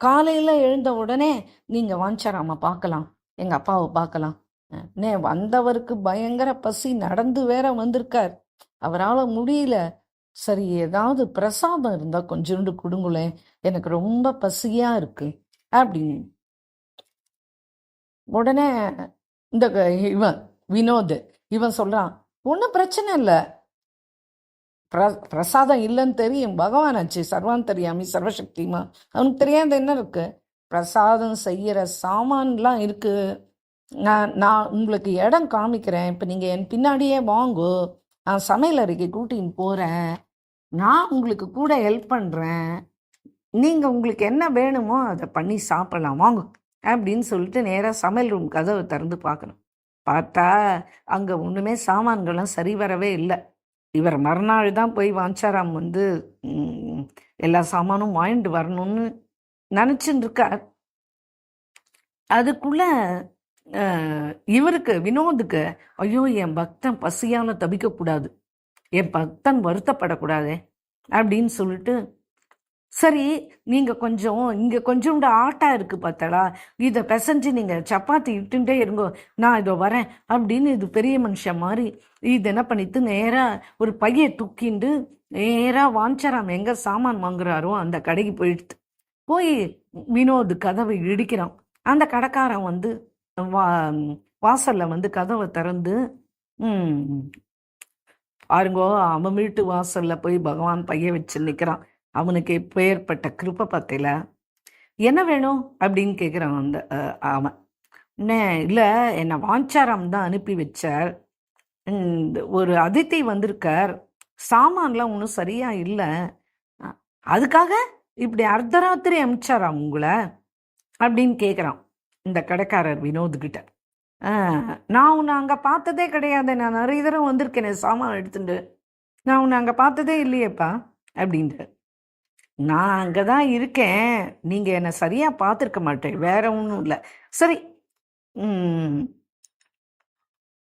காலையில் எழுந்த உடனே நீங்கள் வாஞ்சாராமை பார்க்கலாம், எங்கள் அப்பாவை பார்க்கலாம். வந்தவருக்கு பயங்கர பசி, நடந்து வேற வந்திருக்கார், அவரால் முடியல. சரி, ஏதாவது பிரசாதம் இருந்தால் கொஞ்சோண்டு கொடுங்களேன், எனக்கு ரொம்ப பசியாக இருக்கு அப்படின்னு. உடனே இந்த இவன் வினோத் இவன் சொல்கிறான், ஒன்றும் பிரச்சனை இல்லை, பிரசாதம் இல்லைன்னு தெரியும், பகவான் ஆச்சு சர்வாந்தரியாமி சர்வசக்திமா, அவனுக்கு தெரியாத என்ன இருக்கு, பிரசாதம் செய்கிற சாமான்லாம் இருக்கு, நான் உங்களுக்கு இடம் காமிக்கிறேன், இப்போ நீங்கள் என் பின்னாடியே வாங்கோ, நான் சமையல் அறைக்கு கூட்டின்னு போகிறேன், நான் உங்களுக்கு கூட ஹெல்ப் பண்ணுறேன், நீங்கள் உங்களுக்கு என்ன வேணுமோ அதை பண்ணி சாப்பிடலாம் வாங்க அப்படின்னு சொல்லிட்டு நேராக சமையல் ரூம் கதவை திறந்து பார்க்கணும். பார்த்தா அங்கே ஒன்றுமே சாமான்கள்லாம் சரி வரவே இல்லை. இவர் மறுநாள் தான் போய் வாஞ்சாராம் வந்து எல்லா சாமானும் வாங்கிட்டு வரணும்னு நினச்சின்னு இருக்கார். அதுக்குள்ள இவருக்கு வினோதுக்கு, ஐயோ என் பக்தன் பசியால் தவிக்கக்கூடாது, என் பக்தன் வருத்தப்படக்கூடாது அப்படின்னு சொல்லிட்டு, சரி நீங்கள் கொஞ்சம் இங்கே கொஞ்சோண்டு ஆட்டா இருக்குது பார்த்தாளா, இதை பிசைஞ்சு நீங்கள் சப்பாத்தி இட்டுட்டே இருங்கோ, நான் இதோ வரேன் அப்படின்னு இது பெரிய மனுஷன் மாதிரி இது என்ன பண்ணிட்டு நேராக ஒரு பையை தூக்கிண்டு நேராக வாஞ்சாராம் எங்கே சாமான் வாங்குறாரோ அந்த கடைக்கு போயிடுது. போய் வினோது கதவை இடிக்கிறான். அந்த கடைக்காரன் வந்து வாசலில் வந்து கதவை திறந்து, பாருங்கோ அவன் வீட்டு வாசலில் போய் பகவான் பைய வச்சு நிற்கிறான், அவனுக்கு எப்போ ஏற்பட்ட கிருப்பை பத்தையில் என்ன வேணும் அப்படின்னு கேட்குறான் அந்த அவன். இல்லை, என்னை வாஞ்சாராம் தான் அனுப்பி வச்சார், ஒரு அதித்தி வந்திருக்கார், சாமான்லாம் ஒன்றும் சரியா இல்லை, அதுக்காக இப்படி அர்த்தராத்திரி அமிச்சாராம் உங்களை அப்படின்னு கேட்குறான் இந்த கடைக்காரர் வினோத்கிட்ட. நான் உன்னை அங்கே பார்த்ததே கிடையாது, நான் நிறைய தடவை வந்திருக்கேனே சாமான் எடுத்துட்டு, நான் உன்னை அங்கே பார்த்ததே இல்லையேப்பா அப்படின்ட்டு. நான் அங்கே தான் இருக்கேன், நீங்கள் என்னை சரியாக பார்த்துருக்க மாட்டேன், வேற ஒன்றும் இல்லை. சரி,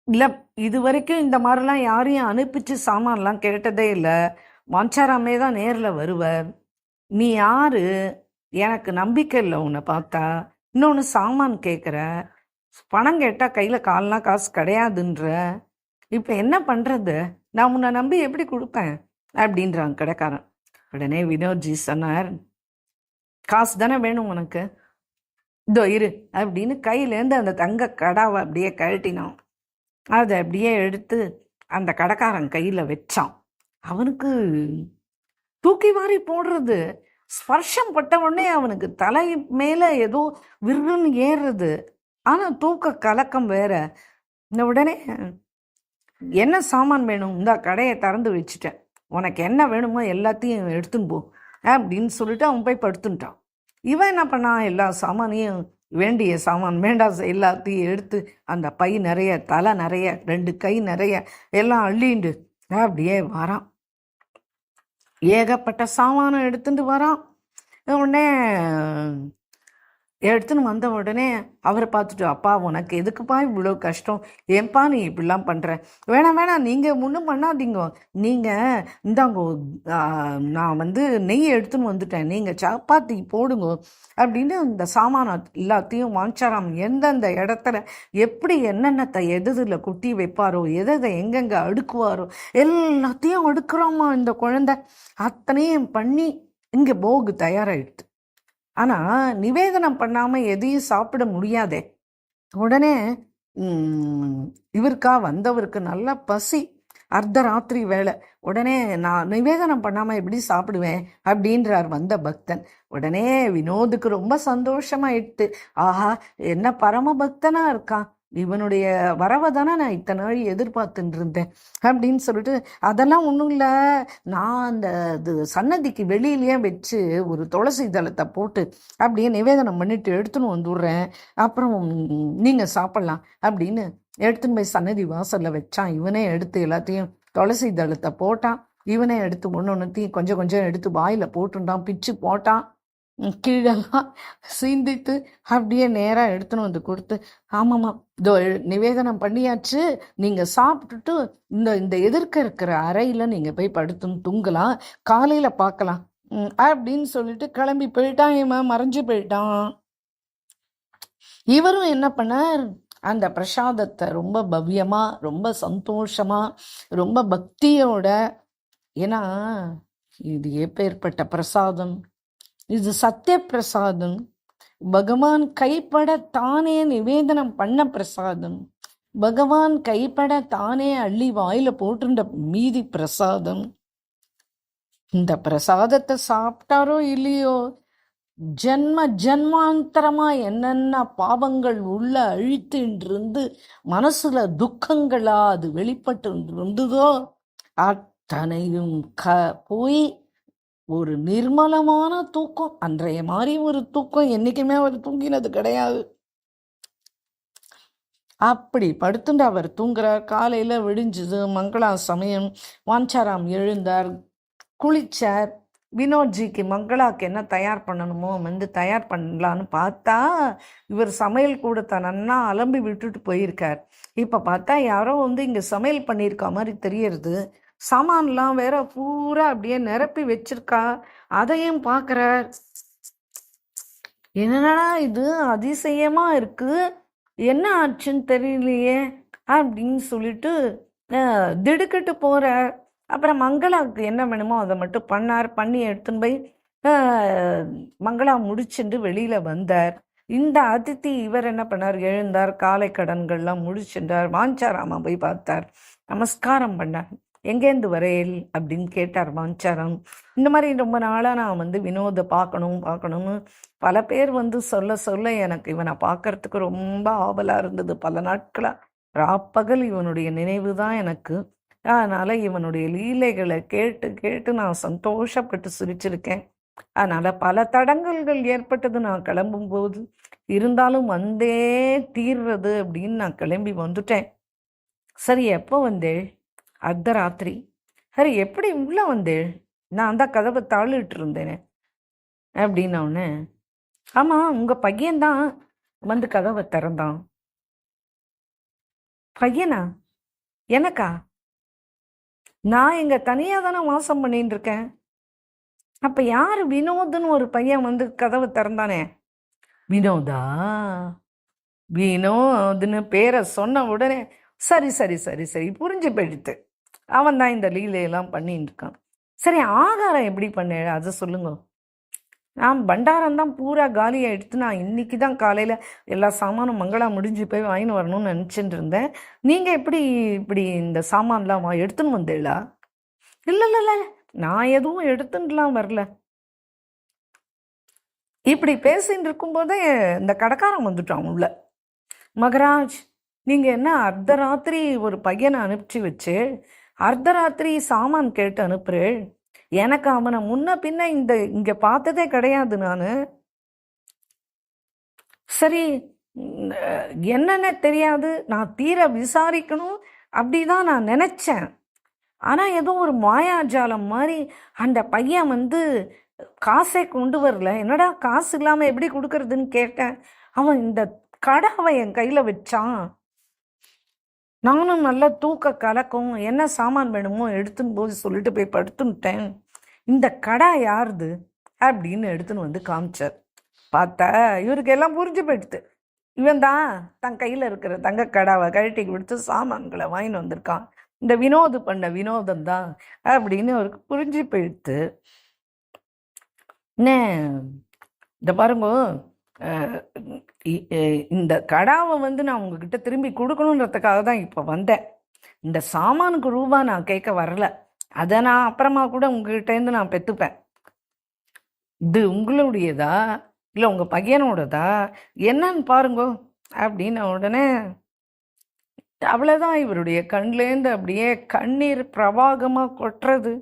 இல்லை இது வரைக்கும் இந்த மாதிரிலாம் யாரையும் அனுப்பிச்சு சாமான்லாம் கேட்டதே இல்லை, வாஞ்சாராமே தான் நேரில் வருவார், நீ யாரு, எனக்கு நம்பிக்கை இல்லை உன்னை பார்த்தா, இன்னொன்று சாமான் கேட்குற, பணம் கேட்டால் கையில் கால்னா காசு கிடையாதுன்ற, இப்போ என்ன பண்ணுறது, நான் உன்னை நம்பி எப்படி கொடுப்பேன் அப்படின்றாங்க கடைக்காரன். உடனே வினோத்ஜி சொன்னார், காசு தானே வேணும் உனக்கு, இதோ இரு அப்படின்னு கையிலேருந்து அந்த தங்க கடாவை அப்படியே கழட்டினான். அதை அப்படியே எடுத்து அந்த கடைக்காரன் கையில் வச்சான். அவனுக்கு தூக்கி வாரி போடுறது, ஸ்பர்ஷம் பட்ட உடனே அவனுக்கு தலை மேலே ஏதோ விருன்னு ஏறுறது. ஆனால் தூக்க கலக்கம் வேற. இந்த உடனே என்ன சாமான் வேணும், இந்த கடையை திறந்து வச்சுட்டேன், உனக்கு என்ன வேணுமோ எல்லாத்தையும் எடுத்துன்னு போ அப்படின்னு சொல்லிட்டு அவன் போய் படுத்துட்டான். இவன் என்ன பண்ணான், எல்லா சாமானையும் வேண்டிய சாமான் வேண்டாம் எல்லாத்தையும் எடுத்து அந்த பை நிறைய, தலை நிறைய, 2 கை நிறைய எல்லாம் அள்ளிண்டு அப்படியே வரான். ஏகப்பட்ட சாமானம் எடுத்துட்டு வரான். உடனே எடுத்துன்னு வந்த உடனே அவரை பார்த்துட்டு, அப்பா உனக்கு எதுக்குப்பா இவ்வளோ கஷ்டம், ஏன்பா நீ இப்படிலாம் பண்ணுற, வேணாம் நீங்கள் ஒன்றும் பண்ணாதீங்க, நீங்கள் இந்தாங்கோ நான் நெய் எடுத்துன்னு வந்துட்டேன், நீங்கள் சப்பாத்தி போடுங்க அப்படின்னு இந்த சாமான் எல்லாத்தையும் வாஞ்சாராம் எந்தெந்த இடத்துல எப்படி என்னென்னத்தை எதில் கொட்டி வைப்பாரோ, எதை எங்கெங்கே அடுக்குவாரோ எல்லாத்தையும் அடுக்குறோமா இந்த குழந்தை. அத்தனையும் பண்ணி இங்கே போகு தயாராகிடுது. ஆனால் நிவேதனம் பண்ணாமல் எதையும் சாப்பிட முடியாதே. உடனே இவருக்கா வந்தவருக்கு நல்ல பசி, அர்த்தராத்திரி வேலை. உடனே நான் நிவேதனம் பண்ணாமல் எப்படி சாப்பிடுவேன் அப்படின்றார் வந்த பக்தன். உடனே வினோதுக்கு ரொம்ப சந்தோஷமாயிட்டு, ஆஹா என்ன பரம பக்தனாக இருக்கான், இவனுடைய வரவை தானே நான் இத்தனை நாள் எதிர்பார்த்துட்டு இருந்தேன் அப்படின்னு சொல்லிட்டு, அதெல்லாம் ஒன்றும் இல்லை, நான் அந்த சன்னதிக்கு வெளியிலேயே வச்சு ஒரு துளசி தளத்தை போட்டு அப்படியே நிவேதனம் பண்ணிட்டு எடுத்துன்னு வந்துடுறேன், அப்புறம் நீங்கள் சாப்பிட்லாம் அப்படின்னு எடுத்துன்னு போய் சன்னதி வாசலில் வச்சான். இவனே எடுத்து எல்லாத்தையும் துளசி தளத்தை போட்டான். இவனே எடுத்து ஒன்றையும் கொஞ்சம் கொஞ்சம் எடுத்து வாயில் போட்டுட்டான், பிச்சு போட்டான், கீழெல்லாம் சீந்தித்து அப்படியே நேராக எடுத்துன்னு வந்து கொடுத்து, ஆமாம்மா இதோ நிவேதனம் பண்ணியாச்சு, நீங்கள் சாப்பிட்டுட்டு இந்த எதிர்க்க இருக்கிற அறையில் நீங்கள் போய் படுத்துன்னு தூங்கலாம், காலையில் பார்க்கலாம் அப்படின்னு சொல்லிட்டு கிளம்பி போயிட்டான். இவன் மறைஞ்சு போயிட்டான். இவரும் என்ன பண்ணார், அந்த பிரசாதத்தை ரொம்ப பவ்யமாக, ரொம்ப சந்தோஷமாக, ரொம்ப பக்தியோட, ஏன்னா இது எப்பேற்பட்ட பிரசாதம், இது சத்திய பிரசாதம், பகவான் கைப்பட தானே நிவேதனம் பண்ண பிரசாதம், பகவான் கைப்பட தானே அள்ளி வாயில போட்டுண்ட மீதி பிரசாதம். இந்த பிரசாதத்தை சாப்பிட்டாரோ இல்லையோ, ஜன்ம ஜன்மாந்தரமா என்னென்ன பாவங்கள் உள்ள அழித்துன்றிருந்து மனசுல துக்கங்களா அது வெளிப்பட்டு இருந்ததோ அத்தனையும் போய் ஒரு நிர்மலமான தூக்கம். அன்றைய மாதிரி ஒரு தூக்கம் என்னைக்குமே அவர் தூங்கினது கிடையாது. அப்படி படுத்துட்டு அவர் தூங்குறார். காலையில விடிஞ்சது, மங்களா சமயம். வாஞ்சாராம் எழுந்தார், குளிச்சார். வினோத்ஜிக்கு மங்களாக்கு என்ன தயார் பண்ணணுமோ தயார் பண்ணலான்னு பார்த்தா, இவர் சமையல் கூடத்தை நன்னா அலம்பி விட்டுட்டு போயிருக்கார். இப்போ பார்த்தா யாரோ இங்கே சமையல் பண்ணியிருக்கா மாதிரி தெரியறது. சாமான்லாம் வேற பூரா அப்படியே நிரப்பி வச்சிருக்கா. அதையும் பார்க்குறார். என்னடா இது அதிசயமா இருக்கு, என்ன ஆச்சுன்னு தெரியலையே அப்படின்னு சொல்லிட்டு திடுக்கிட்டு போறார். அப்புறம் மங்களாவுக்கு என்ன வேணுமோ அதை மட்டும் பண்ணார். பண்ணி எடுத்துன்னு போய் மங்களா முடிச்சுட்டு வெளியில வந்தார். இந்த அதித்தி இவர் என்ன பண்ணார், எழுந்தார், காலை கடன்கள்லாம் முடிச்சுட்டார். வாஞ்சாராமா போய் பார்த்தார், நமஸ்காரம் பண்ணார். எங்கேருந்து வரையல் அப்படின்னு கேட்டார் வாஞ்சாராம். இந்த மாதிரி ரொம்ப நாளாக நான் வினோதை பார்க்கணும்னு பல பேர் சொல்ல சொல்ல எனக்கு இவனை பார்க்கறதுக்கு ரொம்ப ஆவலாக இருந்தது. பல நாட்களாக ராப்பகல் இவனுடைய நினைவு தான் எனக்கு. அதனால் இவனுடைய லீலைகளை கேட்டு கேட்டு நான் சந்தோஷப்பட்டு சிரிச்சிருக்கேன். அதனால் பல தடங்கல்கள் ஏற்பட்டது நான் கிளம்பும்போது. இருந்தாலும் வந்தே தீர்றது அப்படின்னு நான் கிளம்பி வந்துட்டேன். சரி, எப்போ வந்தேள்? அர்த்தராத்திரி. சரி, எப்படி உள்ளே வந்தேள்? நான் தான் கதவை தாளிட்டு இருந்தேனே அப்படின்னோடனே, ஆமாம் உங்கள் பையன்தான் கதவை திறந்தான். பையனா? எனக்கா? நான் இங்கே தனியாக தானே வாசம் பண்ணிட்டு இருக்கேன். அப்போ யார் வினோதுன்னு ஒரு பையன் கதவை திறந்தானே? வினோதா? வினோதுன்னு பேரை சொன்ன உடனே சரி சரி சரி சரி புரிஞ்சு போயிடுத்து. அவன் தான் இந்த லீலையெல்லாம் பண்ணிட்டு இருக்கான். சரி, ஆகாரம் எப்படி பண்ண அதை சொல்லுங்க. நான் பண்டாரம் தான் பூரா காலியாக எடுத்து நான் இன்னைக்கு தான் காலையில் எல்லா சாமானும் மங்களா முடிஞ்சு போய் வாங்கின்னு வரணும்னு நினச்சிட்டு இருந்தேன். நீங்கள் எப்படி இப்படி இந்த சாமான்லாம் எடுத்துன்னு வந்தேளா? இல்லை இல்லை இல்லை, நான் எதுவும் எடுத்துட்டுலாம் வரல. இப்படி பேசின்னு இருக்கும்போதே இந்த கடைக்காரன் வந்துட்டான் உள்ள. மகராஜ், நீங்கள் என்ன அர்த்தராத்திரி ஒரு பையனை அனுப்பிச்சி வச்சு அர்த்தராத்திரி சாமான் கேட்டு அனுப்புறேன்? எனக்கு அவனை முன்ன பின்ன இங்கே பார்த்ததே கிடையாது நான். சரி, என்னென்ன தெரியாது, நான் தீர விசாரிக்கணும் அப்படிதான் நான் நினச்சேன். ஆனால் ஏதோ ஒரு மாயாஜாலம் மாதிரி அந்த பையன் வந்து காசே கொண்டு வரல. என்னடா காசு இல்லாமல் எப்படி கொடுக்கறதுன்னு கேட்டேன். அவன் இந்த கடாவை என் கையில் வச்சான். நானும் நல்லா தூக்க கலக்கும், என்ன சாமான் வேணுமோ எடுத்துன்னு போது சொல்லிட்டு போய் படுத்துட்டேன். இந்த கடா யாருது அப்படின்னு எடுத்துன்னு வந்து காமிச்சார். பார்த்தா இவருக்கு எல்லாம் புரிஞ்சு போயிடுது. இவன் தான் தன் கையில் இருக்கிற தங்க கடாவை கழட்டி கொடுத்து சாமான்களை வாங்கின்னு வந்திருக்கான். இந்த வினோது பண்ண வினோதம் தான் அப்படின்னு அவருக்கு புரிஞ்சு போயிடுது. என்ன இந்த பாருங்க, இந்த கடாவை வந்து நான் உங்ககிட்ட திரும்பி கொடுக்கணுன்றதுக்காக தான் இப்போ வந்தேன். இந்த சாமானுக்கு ரூபா நான் கேட்க வரல. அதை நான் அப்புறமா கூட உங்ககிட்டேருந்து நான் பெற்றுப்பேன். இது உங்களுடையதா இல்லை உங்கள் பையனோடதா என்னன்னு பாருங்கோ அப்படின்ன உடனே அவ்வளோதான், இவருடைய கண்லேருந்து அப்படியே கண்ணீர் பிரவாகமாக கொட்டுறது.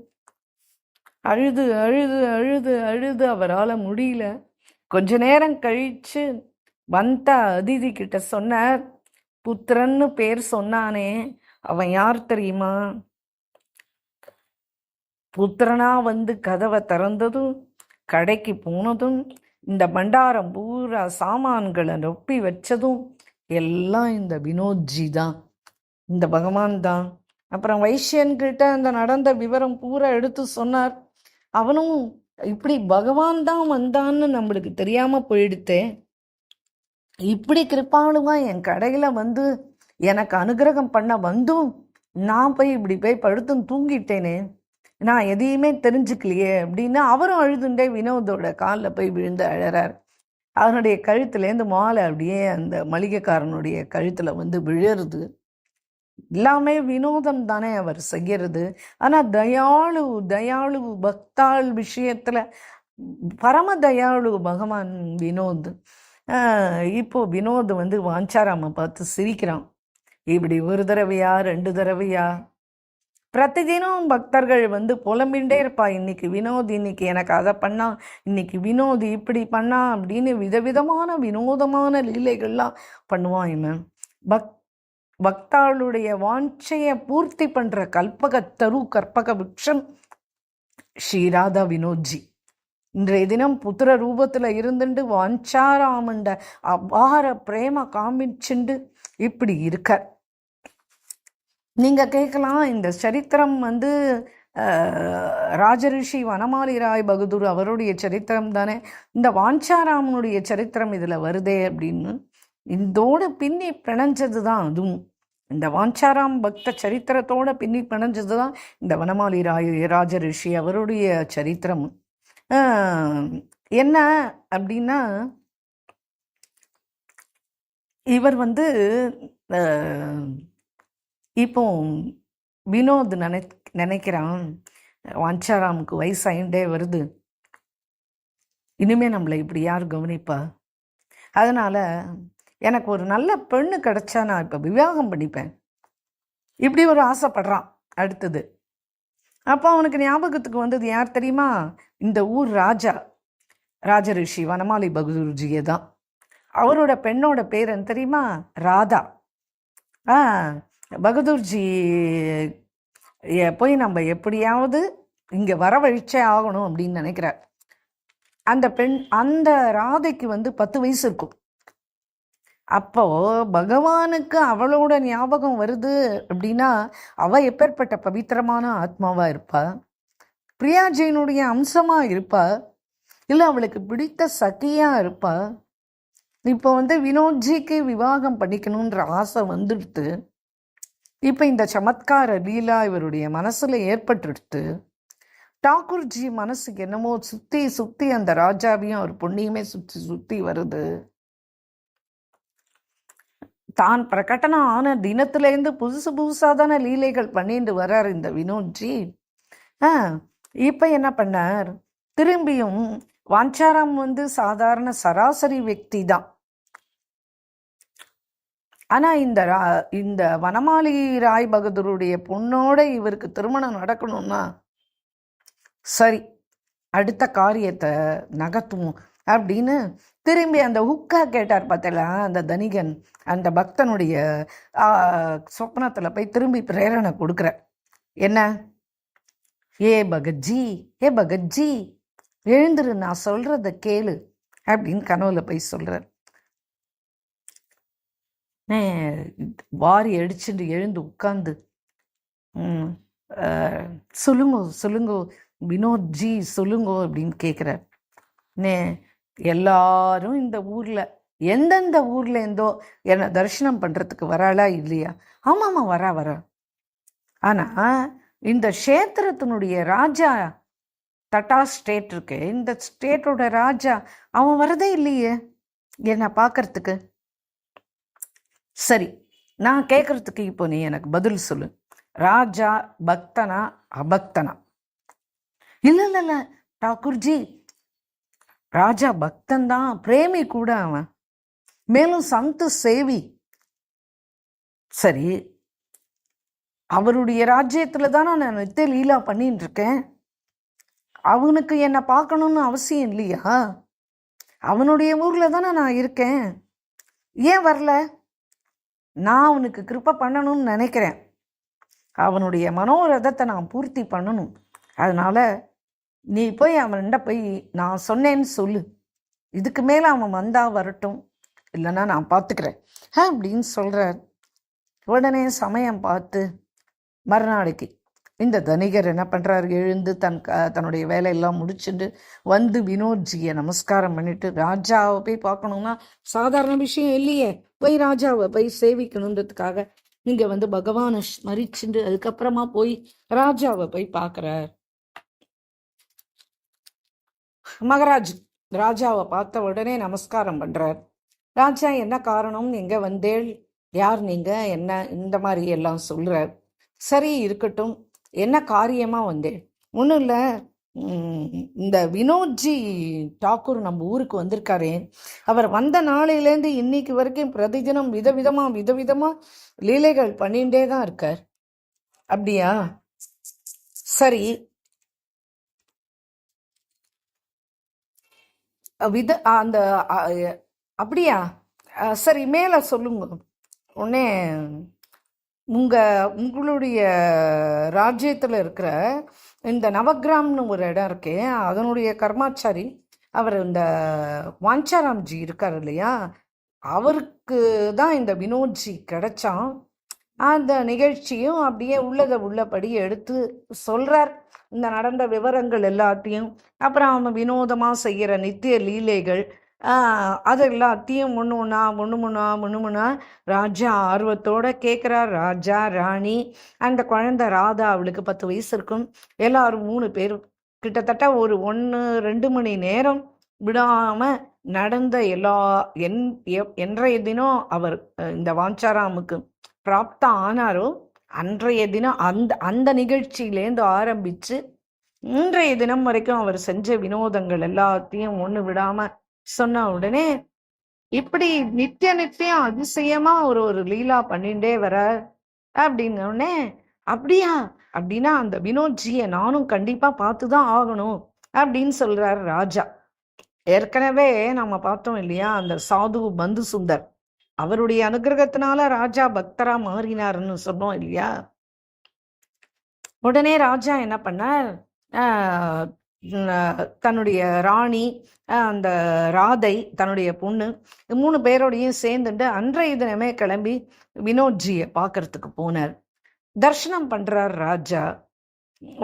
அழுது அழுது அழுது அழுது அவரால் முடியல. கொஞ்ச நேரம் கழித்து வந்த அதிதி கிட்ட சொன்னார். புத்திரன்னு பேர் சொன்னானே, அவன் யார் தெரியுமா? புத்திரனா வந்து கதவை திறந்ததும் கடைக்கு போனதும் இந்த பண்டாரம் பூரா சாமான்களை நொப்பி வச்சதும் எல்லாம் இந்த வினோத்ஜி தான், இந்த பகவான் தான். அப்புறம் வைஷ்யன்கிட்ட அந்த நடந்த விவரம் பூரா எடுத்து சொன்னார். அவனும் இப்படி பகவான் தான் வந்தான்னு நம்மளுக்கு தெரியாமல் போயிடுத்தே, இப்படி கிருப்பாளுமா என் கடையில் வந்து எனக்கு அனுகிரகம் பண்ண வந்தும் நான் போய் இப்படி போய் படுத்துன்னு தூங்கிட்டேனே, நான் எதையுமே தெரிஞ்சுக்கலையே அப்படின்னு அவரும் அழுதுண்டே வினோதோட காலில் போய் விழுந்து அழறார். அவனுடைய கழுத்துலேருந்து மாலை அப்படியே அந்த மளிகைக்காரனுடைய கழுத்தில் வந்து விழுறது. எல்லாமே வினோதம் தானே அவர் செய்கிறது. ஆனால் தயாளு தயாளு பக்தாள் விஷயத்தில் பரம தயாளு பகவான் வினோத். இப்போ வினோத் வந்து வாஞ்சாராம பார்த்து சிரிக்கிறான். இப்படி ஒரு தடவையா 2 தடவையா பிரதிதினம் பக்தர்கள் வந்து புலம்பின்ண்டே இருப்பா. இன்னைக்கு வினோத் இன்னைக்கு எனக்கு அதை பண்ணா, இன்னைக்கு வினோத் இப்படி பண்ணா அப்படின்னு விதவிதமான வினோதமான லீலைகள்லாம் பண்ணுவான் இவன். பக்தாளுடைய வாஞ்சையை பூர்த்தி பண்ணுற கல்பகத்தரு கற்பக விக்ஷம் ஸ்ரீராதா வினோத்ஜி. இன்றைய தினம் புத்திர ரூபத்தில் இருந்துட்டு வாஞ்சாராமண்ட அபார பிரேம காமிச்சுண்டு இப்படி இருக்க. நீங்கள் கேட்கலாம், இந்த சரித்திரம் வந்து ராஜரிஷி வனமாலி ராய் பகதூர் அவருடைய சரித்திரம் தானே, இந்த வாஞ்சாராமனுடைய சரித்திரம் இதில் வருதே அப்படின்னு. இதோடு பின்னி பிணைஞ்சது தான் அதுவும். இந்த வாஞ்சாராம் பக்த சரித்திரத்தோடு பின்னி பிணைஞ்சது தான் இந்த வனமாலி ராஜரிஷி அவருடைய சரித்திரம். என்ன அப்படின்னா, இவர் வந்து இப்போ வினோத் நினைக்கிறான், வாஞ்சாராமுக்கு வயசாயிண்டே வருது, இனிமேல் நம்மளை இப்படி யார் கவனிப்பா, அதனால் எனக்கு ஒரு நல்ல பெண்ணு கிடச்சா நான் இப்போ விவாகம் பண்ணிப்பேன், இப்படி ஒரு ஆசைப்படுறான். அடுத்தது அப்போ அவனுக்கு ஞாபகத்துக்கு வந்தது யார் தெரியுமா? இந்த ஊர் ராஜரிஷி வனமாலி பகதூர்ஜியே தான். அவரோட பெண்ணோட பேர் என்ன தெரியுமா? ராதா. பகதூர்ஜி போய் நம்ம எப்படியாவது இங்கே வரவழிச்சே ஆகணும் அப்படின்னு நினைக்கிறார். அந்த ராதைக்கு வந்து 10 வயசு இருக்கும். அப்போ பகவானுக்கு அவளோட ஞாபகம் வருது அப்படின்னா அவ எப்பேற்பட்ட பவித்திரமான ஆத்மாவா இருப்பா, பிரியாஜியினுடைய அம்சமா இருப்பா, இல்லை அவளுக்கு பிடித்த சகியா இருப்பா. இப்போ வந்து வினோத்ஜிக்கு விவாகம் பண்ணிக்கணுன்ற ஆசை வந்துடுத்து. இப்போ இந்த சமத்கார லீலா இவருடைய மனசுல ஏற்பட்டுடுத்து. டாக்கூர்ஜி மனசுக்கு என்னமோ சுத்தி சுத்தி அந்த ராஜாவையும் அவர் பொண்ணையுமே சுற்றி சுற்றி வருது. தான் பிரகடனம் ஆன தினத்துலேருந்து புதுசாக தானே லீலைகள் பண்ணிட்டு வர்றார் இந்த வினோத்ஜி. இப்போ என்ன பண்ணார், திரும்பியும் வாஞ்சாராம் வந்து சாதாரண சராசரி व्यक्ति தான். ஆனால் இந்த வனமாளி ராய் பகதூருடைய பொண்ணோட இவருக்கு திருமணம் நடக்கணும்னா சரி அடுத்த காரியத்தை நகர்த்துவோம் அப்படின்னு திரும்பி அந்த ஹுக்கா கேட்டார் பார்த்தல அந்த தனிகன், அந்த பக்தனுடைய சொப்னத்தில் போய் திரும்பி பிரேரணை கொடுக்குற. என்ன? ஏ பகத்ஜி எழுந்துரு, நான் சொல்றத கேளு அப்படின்னு கனவுல போய் சொல்றார். வாரி அடிச்சுட்டு எழுந்து உட்கார்ந்து சொல்லுங்கோ வினோத்ஜி சொல்லுங்கோ அப்படின்னு கேட்குறார். எல்லாரும் இந்த ஊர்ல எந்தெந்த ஊர்ல இருந்தோ என்னை தரிசனம் பண்றதுக்கு வராளா இல்லையா? ஆமாம்மா வரா. ஆனா இந்த க்ஷேத்திரத்தினுடைய ராஜா, தட்டா ஸ்டேட் இருக்கு, இந்த ஸ்டேட்டோட ராஜா அவன் வரதே இல்லையே என்னை பார்க்கறதுக்கு. சரி, நான் கேட்கறதுக்கு இப்போ நீ எனக்கு பதில் சொல்லு. ராஜா பக்தனா அபக்தனா? இல்ல டாக்கூர்ஜி, ராஜா பக்தன் தான், பிரேமி கூட அவன், மேலும் சந்து சேவி. சரி, அவருடைய ராஜ்யத்துல தானே நான் நித்திய லீலா பண்ணிட்டு இருக்கேன். அவனுக்கு என்னை பார்க்கணும்னு அவசியம் இல்லையா? அவனுடைய ஊர்ல தானே நான் இருக்கேன். ஏன் வரல? நான் அவனுக்கு கிருப்பை பண்ணணும்னு நினைக்கிறேன். அவனுடைய மனோரதத்தை நான் பூர்த்தி பண்ணணும். அதனால நீ போய் அவன்கிட்ட போய் நான் சொன்னேன்னு சொல்லு. இதுக்கு மேலே அவன் வந்தா வரட்டும், இல்லைன்னா நான் பார்த்துக்கிறேன் அப்படின்னு சொல்கிறார். உடனே சமயம் பார்த்து மறுநாளைக்கு இந்த தனிகர் என்ன பண்ணுறாரு, எழுந்து தன்னுடைய வேலையெல்லாம் முடிச்சுட்டு வந்து வினோத்ஜியை நமஸ்காரம் பண்ணிட்டு, ராஜாவை போய் பார்க்கணும்னா சாதாரண விஷயம் இல்லையே, போய் ராஜாவை போய் சேவிக்கணுன்றதுக்காக இங்கே வந்து பகவானை ஸ்மரிச்சுட்டு அதுக்கப்புறமா போய் ராஜாவை போய் பார்க்குறார். மகாராஜ் ராஜாவை பார்த்த உடனே நமஸ்காரம் பண்ணுறார். ராஜா என்ன காரணம், எங்கே வந்தேள், யார் நீங்கள், என்ன இந்த மாதிரி எல்லாம் சொல்கிறார். சரி இருக்கட்டும், என்ன காரியமாக வந்தேன்? ஒன்றும் இல்லை, இந்த வினோத்ஜி டாக்கூர் நம்ம ஊருக்கு வந்திருக்காரே, அவர் வந்த நாளையிலேருந்து இன்னைக்கு வரைக்கும் பிரதிதினம் விதவிதமாக லீலைகள் பண்ணிகிட்டே தான் இருக்கார். அப்படியா? சரி, அந்த அப்படியா? சரி, மேலே சொல்லுங்க. உடனே உங்களுடைய ராஜ்யத்தில் இருக்கிற இந்த நவகிராம்னு ஒரு இடம் இருக்கே, அதனுடைய கர்மாச்சாரி அவர் இந்த வாஞ்சாராம்ஜி இருக்கார் இல்லையா, அவருக்கு தான் இந்த வினோத்ஜி கிடைச்சான். அந்த நிகழ்ச்சியும் அப்படியே உள்ளபடி எடுத்து சொல்கிறார், இந்த நடந்த விவரங்கள் எல்லாத்தையும். அப்புறம் அவன் வினோதமாக செய்கிற நித்திய லீலைகள் அது எல்லாத்தையும் ஒன்று ராஜா ஆர்வத்தோட கேட்குறார். ராஜா, ராணி, அந்த குழந்தை ராதா, அவளுக்கு 10 வயசு இருக்கும். எல்லாரும் 3 பேர் கிட்டத்தட்ட ஒரு 1-2 மணி நேரம் விடாமல் நடந்த என்றைய தினம் அவர் இந்த வாஞ்சாராமுக்கு பிராப்தா ஆனாரோ அன்றைய தினம் அந்த நிகழ்ச்சியிலேருந்து ஆரம்பித்து இன்றைய தினம் வரைக்கும் அவர் செஞ்ச வினோதங்கள் எல்லாத்தையும் ஒன்று விடாமல் சொன்ன உடனே இப்படி நித்தியம் அதிசயமா ஒரு லீலா பண்ணிட்டே வர அப்படின்னோடனே, அப்படியா? அப்படின்னா அந்த வினோத்ஜியை நானும் கண்டிப்பா பார்த்துதான் ஆகணும் அப்படின்னு சொல்றாரு ராஜா. ஏற்கனவே நம்ம பார்த்தோம் இல்லையா, அந்த சாது பந்து சுந்தர், அவருடைய அனுகிரகத்தினால ராஜா பக்தரா மாறினார்னு சொன்னோம் இல்லையா. உடனே ராஜா என்ன பண்ணார், தன்னுடைய ராணி, அந்த ராதை தன்னுடைய பொண்ணு, 3 பேரோடையும் சேர்ந்துட்டு அன்றைய தினமே கிளம்பி வினோத்ஜியை பார்க்கறதுக்கு போனார். தர்ஷனம் பண்றார் ராஜா.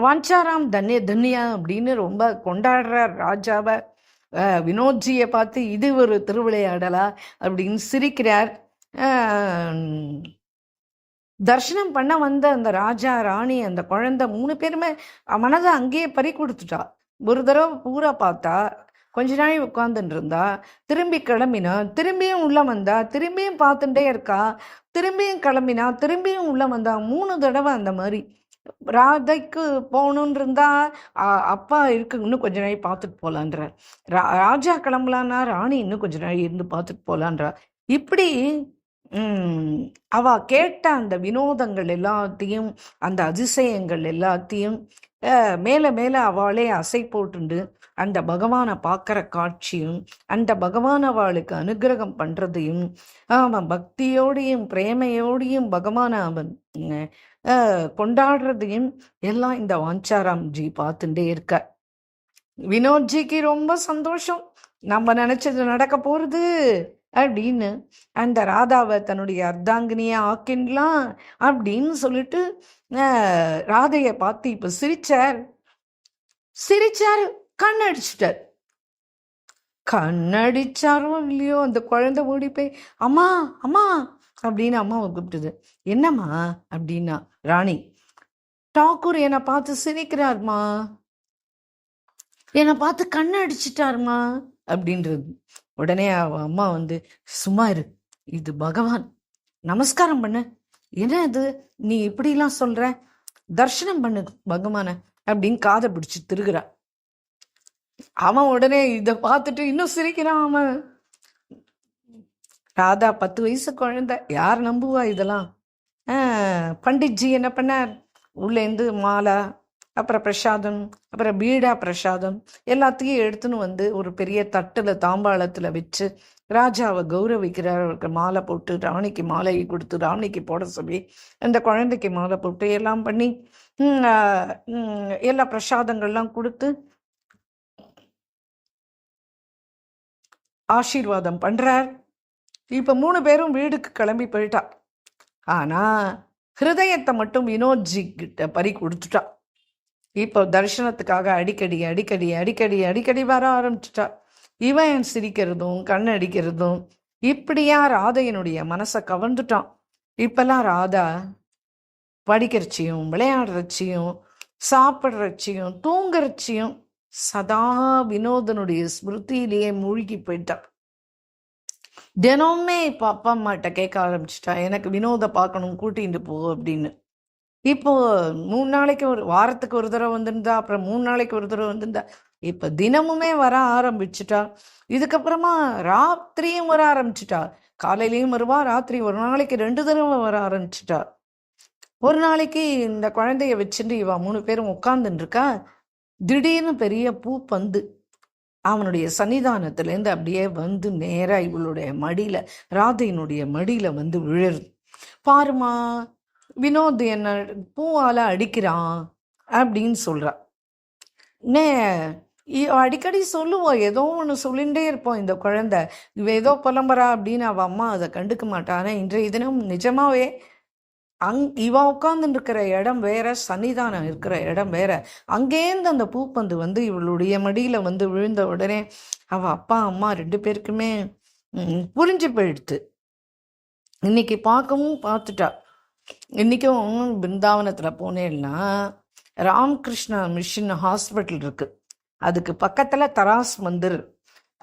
வாஞ்சாராம் தன்யா அப்படின்னு ரொம்ப கொண்டாடுறார் ராஜாவை. வினோத்ஜியை பார்த்து இது ஒரு திருவிளையாடலா அப்படின்னு சிரிக்கிறார். தர்ஷனம் பண்ண வந்த அந்த ராஜா, ராணி, அந்த குழந்தை 3 பேருமே மனதை அங்கேயே பறி கொடுத்துட்டா. ஒரு தடவை பூரா பார்த்தா, கொஞ்ச நாள் உட்காந்துட்டு இருந்தா, திரும்பி கிளம்பினா, திரும்பியும் உள்ள வந்தா, திரும்பியும் பார்த்துட்டே இருக்கா, திரும்பியும் கிளம்பினா, திரும்பியும் உள்ள வந்தா, 3 தடவை அந்த மாதிரி. ராதைக்கு போகணுன்னு இருந்தா அப்பா இருக்கு, இன்னும் கொஞ்ச நாள் பார்த்துட்டு போலான்றார். ராஜா கிளம்பலான்னா ராணி இன்னும் கொஞ்ச நாள் இருந்து பார்த்துட்டு போலான்றார். இப்படி அவ கேட்ட அந்த வினோதங்கள் எல்லாத்தையும், அந்த அதிசயங்கள் எல்லாத்தையும் மேல மேல அவளே அசை போட்டுண்டு அந்த பகவானை பார்க்குற காட்சியும், அந்த பகவான் அவளுக்கு அனுகிரகம் பண்ணுறதையும், அவன் பக்தியோடையும் பிரேமையோடையும் பகவானை அவன் கொண்டாடுறதையும் எல்லாம் இந்த வாஞ்சாராம்ஜி பார்த்துட்டே இருக்க. வினோத்ஜிக்கு ரொம்ப சந்தோஷம், நம்ம நினைச்சது நடக்க போறது அப்படின்னு. அந்த ராதாவை தன்னுடைய அர்த்தாங்கினியை ஆக்கின்லாம் அப்படின்னு சொல்லிட்டு ராதையை பார்த்து இப்ப சிரிச்சாரு, கண்ணடிச்சிட்டார். கண்ணடிச்சாரோ இல்லையோ அந்த குழந்தை ஓடி போய் அம்மா அம்மா அப்படின்னு அம்மாவை கூப்பிட்டுது. என்னம்மா அப்படின்னா, ராணி, டாக்கூர் என்னை பார்த்து சிரிக்கிறார்மா, என்னை பார்த்து கண்ணடிச்சிட்டாருமா அப்படின்றது. உடனே அம்மா வந்து, சும்மா இரு, இது பகவான், நமஸ்காரம் பண்ணு, என்ன இது நீ இப்படிலாம் சொல்ற, தர்ஷனம் பண்ணு பகவான அப்படின்னு காதை பிடிச்சு திருகுறா. அவன் உடனே இதை பார்த்துட்டு இன்னும் சிரிக்கிறான். அவன், ராதா 10 வயசு குழந்தை, யார் நம்புவா இதெல்லாம். பண்டிட்ஜி என்ன பண்ணார், உள்ளேருந்து மாலை, அப்புறம் பிரசாதம், அப்புறம் பீடா பிரசாதம் எல்லாத்தையும் எடுத்துன்னு வந்து ஒரு பெரிய தட்டில் தாம்பாளத்தில் வச்சு ராஜாவை கௌரவிக்கிறார். அவருக்கு மாலை போட்டு, ராணிக்கு மாலையை கொடுத்து, ராணிக்கு போட சொல்லி, அந்த குழந்தைக்கு மாலை போட்டு எல்லாம் பண்ணி எல்லா பிரசாதங்கள்லாம் கொடுத்து ஆசீர்வாதம் பண்றார். இப்ப 3 பேரும் வீடுக்கு கிளம்பி போயிட்டா. ஆனா ஹிருதயத்தை மட்டும் வினோத்ஜி கிட்ட பறி கொடுத்துட்டா. இப்போ தரிசனத்துக்காக அடிக்கடி அடிக்கடி அடிக்கடி அடிக்கடி வர ஆரம்பிச்சுட்டா. இவன் சிரிக்கிறதும் கண்ணடிக்கிறதும் இப்படியா ராதையனுடைய மனசை கவர்ந்துட்டான். இப்பெல்லாம் ராதா படிக்கிறச்சியும் விளையாடுறச்சியும் சாப்பிட்றச்சியும் தூங்குறச்சியும் சதா வினோதனுடைய ஸ்மிருதியிலேயே மூழ்கி போயிட்டான். தினமுமே இப்போ அப்பா அம்மாட்ட கேட்க ஆரம்பிச்சிட்டா, எனக்கு வினோத பார்க்கணும், கூட்டிகிட்டு போ அப்படின்னு. இப்போ 3 நாளைக்கு வாரத்துக்கு ஒரு தடவை வந்திருந்தா, அப்புறம் 3 நாளைக்கு ஒரு தடவை வந்திருந்தா, இப்போ தினமுமே வர ஆரம்பிச்சுட்டா. இதுக்கப்புறமா ராத்திரியும் வர ஆரம்பிச்சுட்டா. காலையிலையும் வருவா, ராத்திரி ஒரு நாளைக்கு 2 தடவை வர ஆரம்பிச்சுட்டா. ஒரு நாளைக்கு இந்த குழந்தைய வச்சுட்டு இவா 3 பேரும் உட்காந்துட்டு இருக்கா. திடீர்னு பெரிய பூப்பந்து அவனுடைய சன்னிதானத்திலேருந்து அப்படியே வந்து நேராக இவளுடைய மடியில், ராதையினுடைய மடியில் வந்து விழுது. பாருமா, வினோத் என்ன பூவால் அடிக்கிறான் அப்படின்னு சொல்கிறா. அடிக்கடி சொல்லுவோம், ஏதோ ஒன்று சொல்லிகிட்டே இருப்போம். இந்த குழந்தை இவ ஏதோ புலம்புறா அப்படின்னு அவள் அம்மா அதை கண்டுக்க மாட்டானே. இன்றைய தினம் நிஜமாவே இவ உட்காந்துட்டு இருக்கிற இடம் வேற, சன்னிதானம் இருக்கிற இடம் வேற. அங்கேருந்து அந்த பூப்பந்து வந்து இவளுடைய மடியில வந்து விழுந்த உடனே அவ அப்பா அம்மா 2 பேருக்குமே புரிஞ்சு போயிடுத்து. இன்னைக்கு பார்த்துட்டா. இன்னைக்கும் பிருந்தாவனத்துல போனேன்னா ராமகிருஷ்ணா மிஷன் ஹாஸ்பிட்டல் இருக்கு, அதுக்கு பக்கத்துல தராஸ் மந்திர்.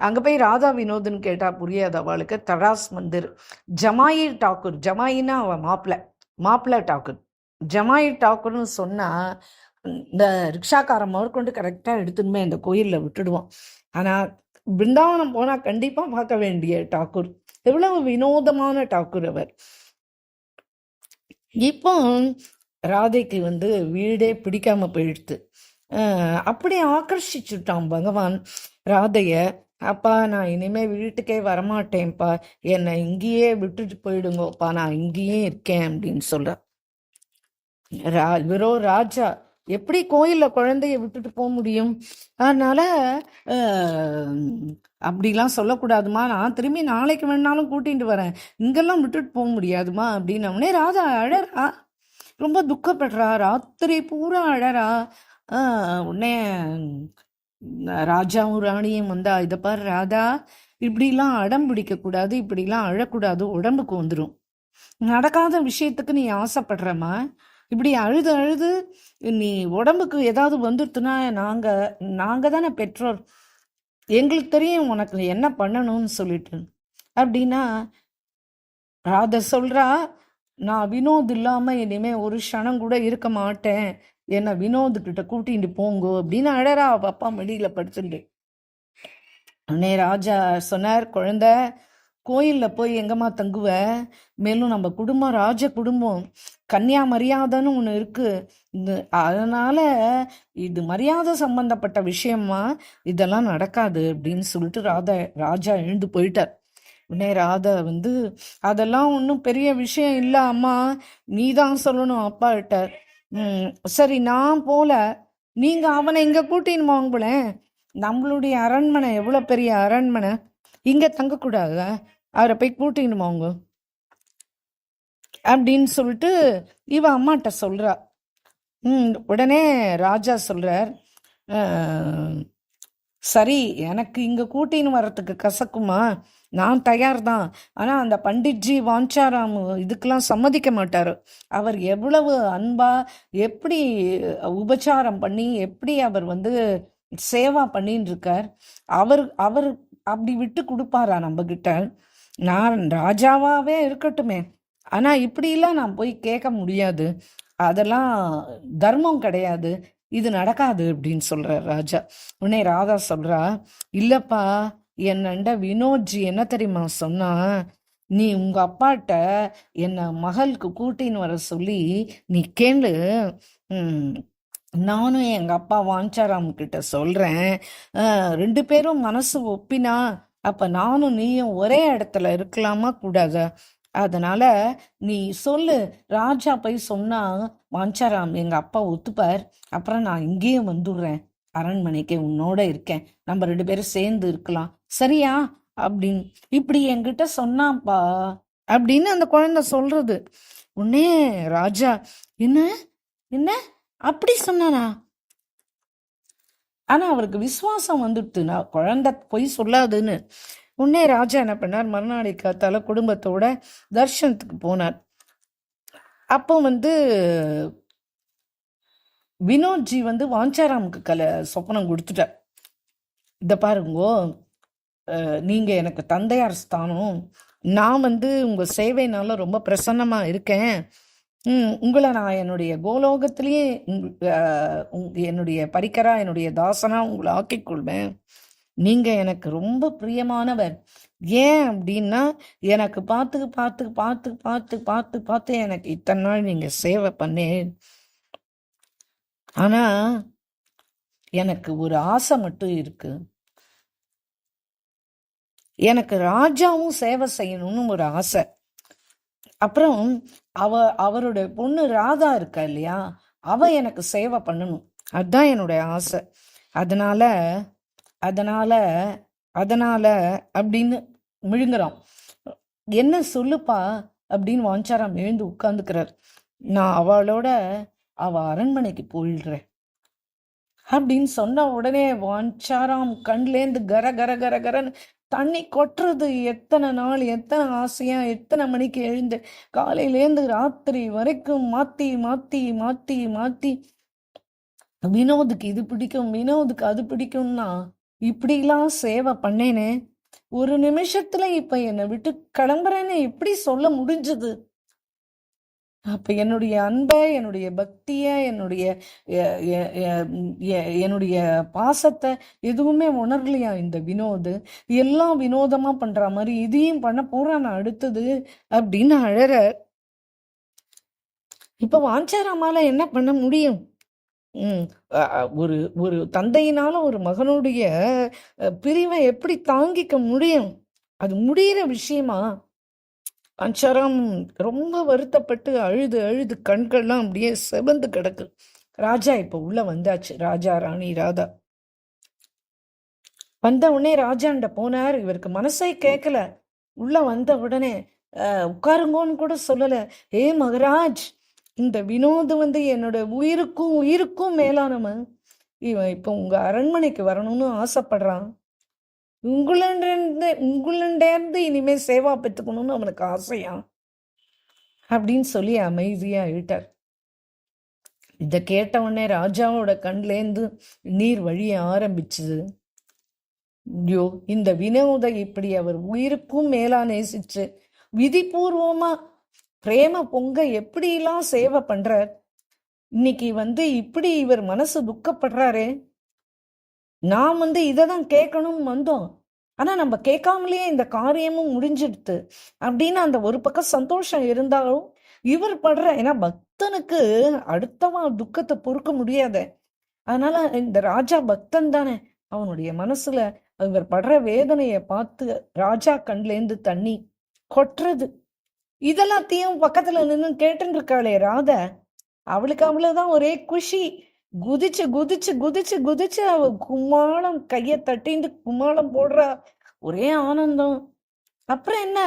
அங்க போய் ராதா வினோதுன்னு கேட்டா புரியாது அவளுக்கு. தராஸ் மந்திர், ஜமாயி டாக்கூர், ஜமாயின்னா அவ மாப்பிள்ளை டாக்கூர், ஜமாயி டாக்கூர்னு சொன்னால் இந்த ரிக்ஷாக்காரன் முதற்கொண்டு கரெக்டாக எடுத்துணுமே இந்த கோயிலில் விட்டுடுவான். ஆனால் பிருந்தாவனம் போனால் கண்டிப்பாக பார்க்க வேண்டிய டாக்கூர். எவ்வளவு வினோதமான டாக்கூர் அவர். இப்போ ராதைக்கு வந்து வீடே பிடிக்காம போயிடுத்து. அப்படி ஆக்கர்ஷிச்சுட்டான் பகவான் ராதைய. அப்பா, நான் இனிமே வீட்டுக்கே வரமாட்டேன்ப்பா, என்னை இங்கேயே விட்டுட்டு போயிடுங்கப்பா, நான் இங்கேயே இருக்கேன் அப்படின்னு சொல்ற. ராஜா எப்படி கோயில்ல குழந்தைய விட்டுட்டு போக முடியும்? அதனால அப்படிலாம் சொல்லக்கூடாதுமா, நான் திரும்பி நாளைக்கு வேணாலும் கூட்டிட்டு வரேன், இங்கெல்லாம் விட்டுட்டு போக முடியாதுமா அப்படின்னே ராதா அழறா, ரொம்ப துக்கப்படுறா, ராத்திரி பூரா அழறா. உடனே ராஜாவும் ராணியும் வந்தா, இதை பாரு ராதா, இப்படிலாம் அடம் பிடிக்கக்கூடாது, இப்படிலாம் அழக்கூடாது, உடம்புக்கு வந்துடும். நடக்காத விஷயத்துக்கு நீ ஆசைப்படுறமா, இப்படி அழுது அழுது நீ உடம்புக்கு ஏதாவது வந்துடுத்துனா நாங்கள் தானே பெற்றோர், எங்களுக்கு தெரியும் உனக்கு என்ன பண்ணணும்னு சொல்லிட்டு அப்படின்னா ராதா சொல்றா, நான் வினோத் இல்லாம இனிமே ஒரு க்ஷணம் கூட இருக்க மாட்டேன், என்ன வினோதுக்கிட்ட கூட்டிட்டு போங்கோ அப்படின்னு அழறா அவ அப்பா மடியில படுத்துட்டு. உடனே ராஜா சொன்னார், குழந்தை, கோயில்ல போய் எங்கம்மா தங்குவ? மேலும் நம்ம குடும்பம் ராஜ குடும்பம், கன்னியா மரியாதைன்னு ஒண்ணு இருக்கு. இது அதனால இது மரியாதை சம்பந்தப்பட்ட விஷயமா, இதெல்லாம் நடக்காது அப்படின்னு சொல்லிட்டு ராஜா எழுந்து போயிட்டார். உடனே ராதா வந்து, அதெல்லாம் ஒன்றும் பெரிய விஷயம் இல்ல அம்மா, நீ தான் சொல்லணும் அப்பா கிட்ட. சரி நான் போல, நீங்க அவனை இங்க கூட்டின்னு வாங்களேன். நம்மளுடைய அரண்மனை எவ்வளவு பெரிய அரண்மனை, இங்க தங்கக்கூடாதா? அவரை போய் கூட்டின்னு வாங்க அப்படின்னு சொல்லிட்டு இவ அம்மாட்ட சொல்றா. உடனே ராஜா சொல்றார், சரி எனக்கு இங்க கூட்டின்னு வர்றதுக்கு கசக்குமா, நான் தயார் தான். ஆனா அந்த பண்டிட்ஜி வாஞ்சாராம் இதுக்கெல்லாம் சம்மதிக்க மாட்டாரு. அவர் எவ்வளவு அன்பா எப்படி உபச்சாரம் பண்ணி எப்படி அவர் வந்து சேவா பண்ணின்னு இருக்கார். அவர் அவர் அப்படி விட்டு கொடுப்பாரா நம்ம கிட்ட? நான் ராஜாவாவே இருக்கட்டுமே, ஆனா இப்படிலாம் நான் போய் கேட்க முடியாது, அதெல்லாம் தர்மம் கிடையாது, இது நடக்காது அப்படின்னு சொல்றார் ராஜா. உடனே ராதா சொல்றா, இல்லப்பா என்னண்ட வினோத்ஜி என்ன தெரியுமா சொன்னா, நீ உங்க அப்பாட்ட என்ன மகளுக்கு கூட்டின்னு வர சொல்லி நீ கேளு, நானும் எங்க அப்பா வாஞ்சாராம் கிட்ட சொல்றேன், 2 பேரும் மனசு ஒப்பினா அப்ப நானும் நீயும் ஒரே இடத்துல இருக்கலாமா கூடாதா? அதனால நீ சொல்லு, ராஜா போய் சொன்னா வாஞ்சாராம் எங்க அப்பா ஒத்துப்பார், அப்புறம் நான் இங்கேயே வந்துடுறேன், அரண்மனைக்கு உன்னோட இருக்கேன், நம்ம 2 பேரும் சேர்ந்து இருக்கலாம், சரியா அப்படின்னு இப்படி என்கிட்ட சொன்னாப்பா அப்படின்னு அந்த குழந்தை சொல்றது. உடனே ராஜா, என்ன என்ன அப்படி சொன்னானா? ஆனா அவருக்கு விசுவாசம் வந்துடுத்து, நான் குழந்தை பொய் சொல்லாதுன்னு. உடனே ராஜா என்ன பண்ணார், மறுநாளை காத்தால குடும்பத்தோட தர்ஷனத்துக்கு போனார். அப்போ வந்து வினோத்ஜி வந்து வாஞ்சாராமுக்கு சொப்பனம் கொடுத்துட்டார். இத பாருங்கோ, நீங்க எனக்கு தந்தையார் ஸ்தானம், நான் வந்து உங்க சேவைனால ரொம்ப பிரசன்னமா இருக்கேன், உங்களை நான் என்னுடைய கோலோகத்திலேயே என்னுடைய பரிக்கரா என்னுடைய தாசனா உங்களை ஆக்கிக் கொள்வேன், நீங்க எனக்கு ரொம்ப பிரியமானவர். ஏன் அப்படின்னா எனக்கு பார்த்து பார்த்து பார்த்து பார்த்து பார்த்து பார்த்து எனக்கு இத்தனை நாள் நீங்க சேவை பண்ணேன். ஆனா எனக்கு ஒரு ஆசை மட்டும் இருக்கு, எனக்கு ராஜாவும் சேவை செய்யணும்னு ஒரு ஆசை. அப்புறம் அவருடைய பொண்ணு ராதா இருக்கா இல்லையா, அவ எனக்கு சேவை பண்ணணும், அதுதான் என்னுடைய ஆசை. அதனால அதனால அதனால அப்படின்னு விழுங்குறான். என்ன சொல்லுப்பா அப்படின்னு வாஞ்சாராம் எழுந்து உட்கார்ந்துக்கிறார். நான் அவளோட அவ அரண்மனைக்கு போயிடுறேன் அப்படின்னு சொன்ன உடனே வாஞ்சாராம் கண்லேந்து கர கர கர கரன்னு தண்ணி கொட்டுறது. எத்தனை நாள், எத்தனை ஆசையா, எத்தனை மணிக்கு எழுந்து காலையிலேருந்து ராத்திரி வரைக்கும் மாத்தி மாத்தி மாத்தி மாத்தி வினோதுக்கு இது பிடிக்கும், வினோதுக்கு அது பிடிக்கும்னா இப்படிலாம் சேவை பண்ணேனே, ஒரு நிமிஷத்துல இப்ப என்னை விட்டு கிளம்புறேன்னு எப்படி சொல்ல முடிஞ்சது? அப்ப என்னுடைய அன்பை, என்னுடைய பக்திய, என்னுடைய பாசத்தை எதுவுமே உணரலையா இந்த வினோது? எல்லாம் வினோதமா பண்ற மாதிரி இதையும் பண்ண போறான் அடுத்தது அப்படின்னு அழற. இப்ப வாஞ்சாராமால என்ன பண்ண முடியும்? ஒரு ஒரு தந்தையினால ஒரு மகனுடைய பிரிவை எப்படி தாங்கிக்க முடியும்? அது முடிகிற விஷயமா? வாஞ்சாராம் ரொம்ப வருத்தப்பட்டு அழுது அழுது கண்கள்லாம் அப்படியே செவந்து கிடக்கு. ராஜா இப்ப உள்ள வந்தாச்சு, ராஜா ராணி ராதா வந்த உடனே ராஜாண்ட போனார். இவருக்கு மனசே கேட்கல. உள்ள வந்த உடனே உட்காருங்கோன்னு கூட சொல்லல. ஏ மகராஜ், இந்த வினோத் வந்து என்னோட உயிருக்கும் உயிருக்கும் மேலானவன், இவன் இப்ப உங்க அரண்மனைக்கு வரணும்னு ஆசைப்படுறான், உங்களண்டேர்ந்து இனிமே சேவா பெற்றுக்கணும்னு அவனுக்கு ஆசையா அப்படின்னு சொல்லி அமைதியா ஆயிட்டார். இத கேட்ட உடனே ராஜாவோட கண்லேந்து நீர் வழிய ஆரம்பிச்சுது. ஐயோ, இந்த வினோத இப்படி அவர் உயிருக்கும் மேலா நேசிச்சு விதிபூர்வமா பிரேம பொங்க எப்படிலாம் சேவை பண்றார், இன்னைக்கு வந்து இப்படி இவர் மனசு துக்கப்படுறாரே. நான் வந்து இததான் கேட்கணும் வந்தோம், ஆனா நம்ம கேட்காமலேயே இந்த காரியமும் முடிஞ்சிடுது அப்படின்னு அந்த ஒரு பக்கம் சந்தோஷம் இருந்தாலும் இவர் படுற, ஏன்னா பக்தனுக்கு அடுத்தவன் துக்கத்தை பொறுக்க முடியாத, அதனால இந்த ராஜா பக்தன் தானே, அவனுடைய மனசுல இவர் படுற வேதனைய பார்த்து ராஜா கண்லேருந்து தண்ணி கொட்டுறது. இதெல்லாத்தையும் பக்கத்துல நின்னு கேட்டுன்னு இருக்காளே ராதா, அவளுக்கு அவ்வளவுதான் ஒரே குஷி. குதிச்சு குதிச்சு குதிச்சு குதிச்சு அவ கும்மாளம் கைய தட்டிண்டு கும்மாளம் போடுறா, ஒரே ஆனந்தம். அப்புறம் என்ன,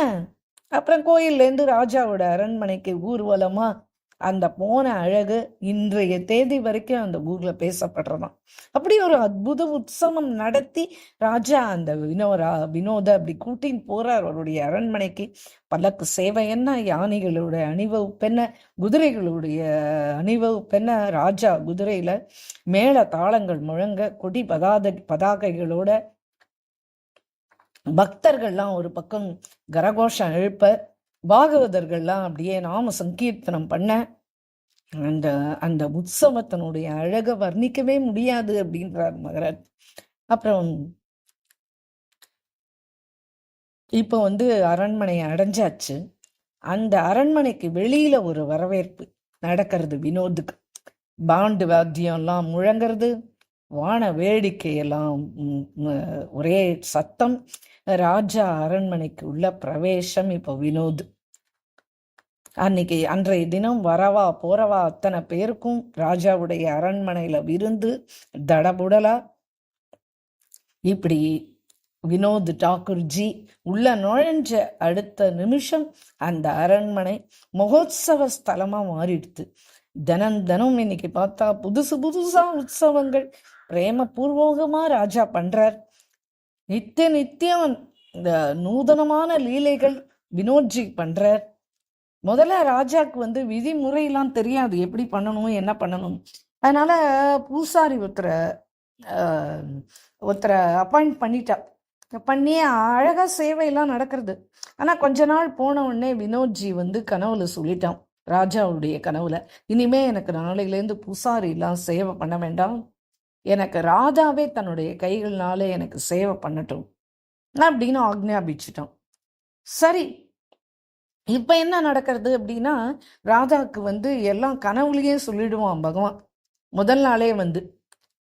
அப்புறம் கோயில்ல இருந்து ராஜாவோட அரண்மனைக்கு ஊர்வலமா அந்த போன அழகு இன்றைய தேதி வரைக்கும் அந்த ஊர்ல பேசப்படுறதாம். அப்படி ஒரு அற்புத உற்சவம் நடத்தி ராஜா அந்த வினோத அப்படி கூட்டின்னு போறார் அவருடைய அரண்மனைக்கு. பல்லக்கு சேவை என்ன, யானைகளோட அணிவகுப்பென்ன, குதிரைகளுடைய அணிவகுப்பென்ன, ராஜா குதிரையில மேல தாளங்கள் முழங்க, கொடி பதாகைகளோட பக்தர்கள்லாம் ஒரு பக்கம் கரகோஷம் எழுப்ப, பாகவதர்கள்லாம் அப்படியே நாம சங்கீர்த்தனம் பண்ண, அந்த அந்த உற்சவத்தினுடைய அழக வர்ணிக்கவே முடியாது அப்படின்றார் மகராஜ். அப்புறம் இப்போ அரண்மனையை அடைஞ்சாச்சு. அந்த அரண்மனைக்கு வெளியில ஒரு வரவேற்பு நடக்கிறது வினோதுக்கு. பாண்டு வாத்தியம்லாம் முழங்கிறது, வான வேடிக்கையெல்லாம், ஒரே சத்தம். ராஜா அரண்மனைக்கு உள்ள பிரவேசம். இப்போ வினோத் அன்றைய தினம் வரவா போறவா அத்தனை பேருக்கும் ராஜாவுடைய அரண்மனையில விருந்து தடபுடலா. இப்படி வினோத் டாக்கூர்ஜி உள்ள நுழைஞ்ச அடுத்த நிமிஷம் அந்த அரண்மனை மகோத்சவ ஸ்தலமா மாறிடுது. தினம் இன்னைக்கு பார்த்தா புதுசு புதுசா உற்சவங்கள் பிரேமபூர்வகமா ராஜா பண்றார். நித்தியம் இந்த நூதனமான லீலைகள் வினோத்ஜி பண்றார். முதல்ல ராஜாக்கு விதிமுறையெல்லாம் தெரியாது, எப்படி பண்ணணும் என்ன பண்ணணும். அதனால பூசாரி ஒருத்தரை அப்பாயிண்ட் பண்ணி அழகா சேவையெல்லாம் நடக்கிறது. ஆனா கொஞ்ச நாள் போன உடனே வினோத்ஜி கனவுல சொல்லிட்டான், ராஜாவுடைய கனவுல, இனிமே எனக்கு நாளையிலேருந்து பூசாரி எல்லாம் சேவை பண்ண வேண்டாம், எனக்கு ராதாவே தன்னுடைய கைகள்னாலே எனக்கு சேவை பண்ணட்டும் அப்படின்னு ஆக்ஞாபிச்சிட்டான். சரி, இப்ப என்ன நடக்கிறது அப்படின்னா, ராதாவுக்கு எல்லாம் கனவுலயே சொல்லிடுவான் பகவான். முதல் நாளே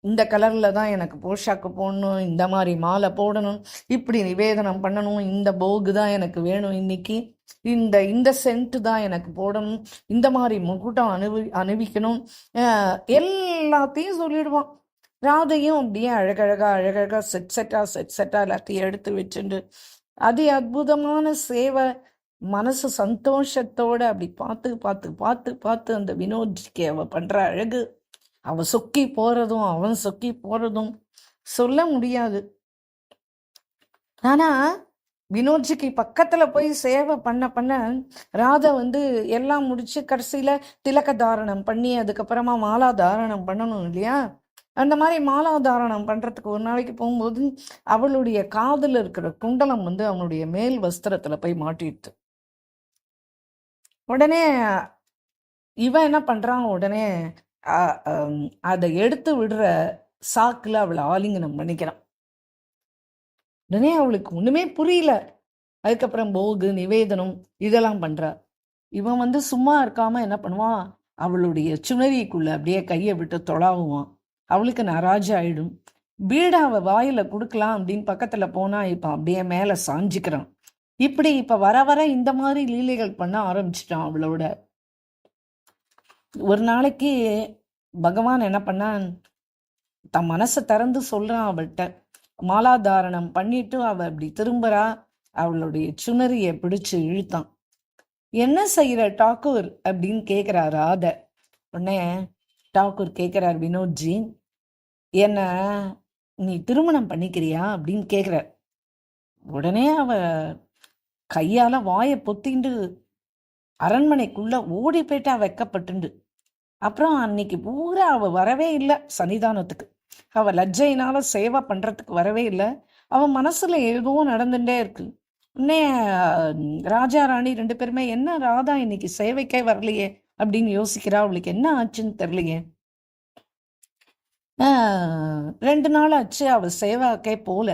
இந்த கலர்ல தான் எனக்கு போஷாக்கு போடணும், இந்த மாதிரி மாலை போடணும், இப்படி நிவேதனம் பண்ணணும், இந்த போகு தான் எனக்கு வேணும் இன்னைக்கு, இந்த சென்ட் தான் எனக்கு போடணும், இந்த மாதிரி முகுட்டம் அணிவிக்கணும், எல்லாத்தையும் சொல்லிடுவான். ராதையும் அப்படியே அழகழகா செட் செட்டா எல்லாத்தையும் எடுத்து வச்சுட்டு அதி அற்புதமான சேவை, மனசு சந்தோஷத்தோட அப்படி பார்த்து பார்த்து பார்த்து பார்த்து அந்த வினோத்ஜிக்கு அவ பண்ற அழகு, அவ சொக்கி போறதும் அவன் சொக்கி போறதும் சொல்ல முடியாது. ஆனா வினோத்ஜிக்கு பக்கத்துல போய் சேவை பண்ண ராதா எல்லாம் முடிச்சு கடைசியில திலக்க தாரணம் பண்ணி அதுக்கப்புறமா மாலா தாரணம் பண்ணணும் இல்லையா. அந்த மாதிரி மாலா தாரணம் பண்றதுக்கு ஒரு நாளைக்கு போகும்போது அவளுடைய காதுல இருக்கிற குண்டலம் அவனுடைய மேல் வஸ்திரத்துல போய் மாட்டிடுது. உடனே இவன் என்ன பண்றான், உடனே அதை எடுத்து விடுற சாக்குல அவளை ஆலிங்கனம் பண்ணிக்கிறான். உடனே அவளுக்கு ஒண்ணுமே புரியல. அதுக்கப்புறம் போகு நிவேதனம் இதெல்லாம் பண்றா. இவன் சும்மா இருக்காம என்ன பண்ணுவான், அவளுடைய சுனரிக்குள்ள அப்படியே கையை விட்டு தொடாவுவான். அவளுக்கு நாராஜா ஆயிடும். பீடாவை வாயில கொடுக்கலாம் அப்படின்னு பக்கத்துல போனா இப்ப அப்படியே மேல சாஞ்சிக்கிறான். இப்படி இப்ப வர வர இந்த மாதிரி லீலைகள் பண்ண ஆரம்பிச்சிட்டான் அவளோட. ஒரு நாளைக்கு பகவான் என்ன பண்ணான், தன் மனசை திறந்து சொல்றான் அவள்கிட்ட. மாலாதாரணம் பண்ணிட்டு அவ அப்படி திரும்புறா, அவளுடைய சுனரிய பிடிச்சு இழுத்தான். என்ன செய்யற டாக்கூர் அப்படின்னு கேக்குறாரு ராத. உடனே டாக்கூர் கேக்குறார், வினோத்ஜி என்ன நீ திருமணம் பண்ணிக்கிறியா அப்படின்னு கேக்குறார். உடனே அவ கையால வாயை பொத்திண்டு அரண்மனைக்குள்ள ஓடி போயிட்டா வைக்கப்பட்டுண்டு. அப்புறம் அன்னைக்கு பூரா அவ வரவே இல்லை சன்னிதானத்துக்கு. அவ லஜ்ஜையினால சேவை பண்றதுக்கு வரவே இல்லை. அவன் மனசுல ஏதோ நடந்துட்டே இருக்கு. உடனே ராஜா ராணி 2 பேருமே என்ன ராதா இன்னைக்கு சேவைக்கே வரலையே அப்படின்னு யோசிக்கிறா. அவளுக்கு என்ன ஆச்சுன்னு தெரியலையே. 2 நாள் ஆச்சு அவ சேவாக்கே போல.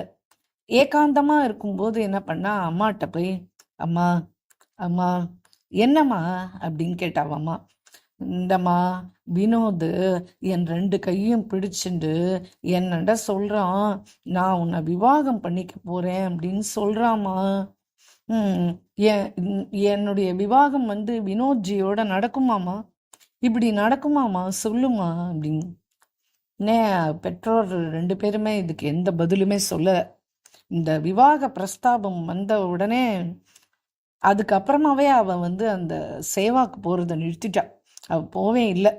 ஏகாந்தமா இருக்கும்போது என்ன பண்ணா, அம்மாட்ட போய், அம்மா அம்மா என்னம்மா அப்படின்னு கேட்டாவ அம்மா. இந்தம்மா வினோத் என் 2 கையும் பிடிச்சிண்டு என்னண்ட சொல்றான், நான் உன்னை விவாகம் பண்ணிக்க போறேன் அப்படின்னு சொல்றாம்மா. ம் என்னுடைய விவாகம் வந்து வினோத்ஜியோட நடக்குமாமா? இப்படி நடக்குமாமா? சொல்லுமா அப்படின்னு. பெற்றோர் 2 பேருமே இதுக்கு எந்த பதிலுமே சொல்ல. இந்த விவாக பிரஸ்தாபம் வந்த உடனே அதுக்கப்புறமாவே அவ வந்து அந்த சேவாக்கு போறதை நிறுத்திட்டா. அவ போவே இல்லை.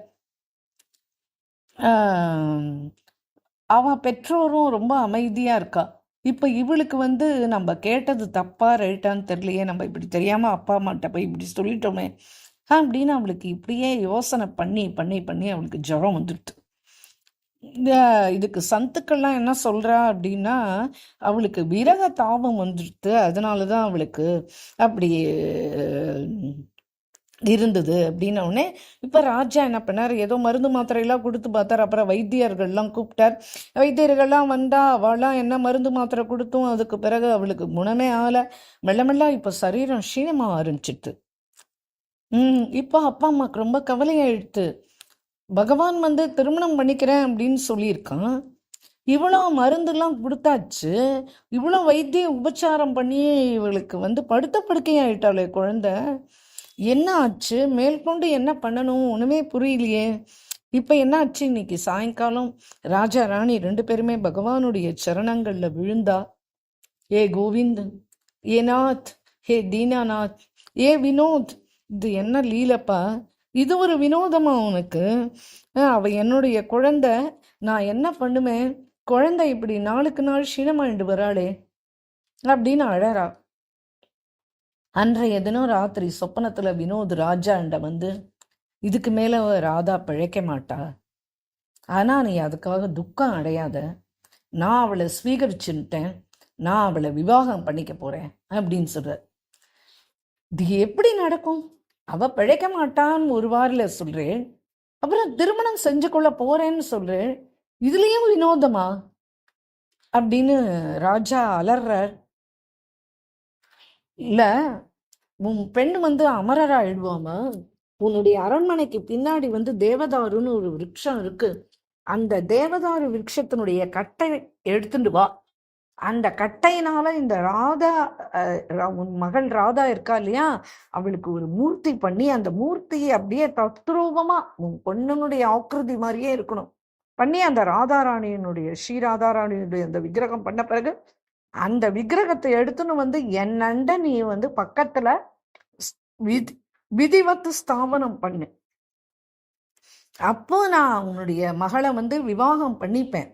அவன் பெற்றோரும் ரொம்ப அமைதியா இருக்கா. இப்ப இவளுக்கு வந்து நம்ம கேட்டது தப்பா ரைட்டான்னு தெரியலையே, நம்ம இப்படி தெரியாம அப்பா அம்மாட்ட போய் இப்படி சொல்லிட்டோமே அப்படின்னு அவளுக்கு இப்படியே யோசனை பண்ணி பண்ணி பண்ணி அவளுக்கு ஜுரம் வந்துடுது. இதுக்கு சத்துக்கள்லாம் என்ன சொல்றா அப்படின்னா, அவளுக்கு விரக தாபம் வந்துடுது, அதனாலதான் அவளுக்கு அப்படி இருந்தது அப்படின்ன உடனே இப்ப ராஜா என்ன பண்ணார், ஏதோ மருந்து மாத்திரையெல்லாம் கொடுத்து பார்த்தார். அப்புறம் வைத்தியர்கள்லாம் கூப்பிட்டார். வைத்தியர்கள்லாம் வந்தா அவளாம் என்ன மருந்து மாத்திரை கொடுத்தும் அதுக்கு பிறகு அவளுக்கு குணமே ஆகல. மெல்ல மெல்ல இப்ப சரீரம் க்ஷீணமாக ஆரம்பிச்சிட்டு. இப்போ அப்பா அம்மாவுக்கு ரொம்ப கவலையாயிடுத்து. பகவான் வந்து திருமணம் பண்ணிக்கிறேன் அப்படின்னு சொல்லியிருக்கான். இவ்வளோ மருந்துலாம் கொடுத்தாச்சு, இவ்வளோ வைத்திய உபச்சாரம் பண்ணி இவளுக்கு வந்து படுத்த படுக்கையாயிட்டாளே குழந்தை. என்ன ஆச்சு? மேற்கொண்டு என்ன பண்ணணும் ஒண்ணுமே புரியலையே. இப்ப என்ன ஆச்சு? இன்னைக்கு சாயங்காலம் ராஜா ராணி 2 பேருமே பகவானுடைய சரணங்கள்ல விழுந்தா. ஏ கோவிந்த், ஏ நாத், ஹே தீனாநாத், ஏ வினோத், இது என்ன லீலப்பா? இது ஒரு வினோதமா உனக்கு? அவ என்னுடைய குழந்தை, நான் என்ன பண்ணுவேன்? குழந்தை இப்படி நாளுக்கு நாள் க்ஷீணமாயிட்டு வராளே அப்படின்னு அழறா. அன்றைய தினம் ராத்திரி சொப்பனத்துல வினோத் ராஜாண்ட வந்து, இதுக்கு மேல ராதா பிழைக்க மாட்டா, ஆனா நீ அதுக்காக துக்கம் அடையாத, நான் அவளை ஸ்வீகரிச்சுட்டேன், நான் அவளை விவாகம் பண்ணிக்க போறேன் அப்படின்னு சொல்ற. இது எப்படி நடக்கும்? அவ பிழைக்க மாட்டான்னு ஒரு வாரில சொல்றேன், அப்புறம் திருமணம் செஞ்சு கொள்ள போறேன்னு சொல்றேன், இதுலயும் வினோதமா அப்படின்னு ராஜா அலறார். இல்ல, உன் பெண் வந்து அமரராயிடுவாமா? உன்னுடைய அரண்மனைக்கு பின்னாடி வந்து தேவதாருன்னு ஒரு விருட்சம் இருக்கு. அந்த தேவதாரு விருட்சத்தினுடைய கட்டை எடுத்துட்டு வா. அந்த கட்டையினால இந்த ராதா, உன் மகள் ராதா இருக்கா இல்லையா, அவளுக்கு ஒரு மூர்த்தி பண்ணி அந்த மூர்த்தியை அப்படியே தத்ரூபமா உன் பொண்ணுனுடைய ஆக்கிருதி மாதிரியே இருக்கணும் பண்ணி, அந்த ராதாராணியினுடைய ஸ்ரீராதாராணியுடைய அந்த விக்கிரகம் பண்ண பிறகு அந்த விக்கிரகத்தை எடுத்துன்னு வந்து என்னண்ட நீ வந்து பக்கத்துல விதிவத்து ஸ்தாபனம் பண்ணு. அப்போ நான் உன்னுடைய மகளை வந்து விவாகம் பண்ணிப்பேன்.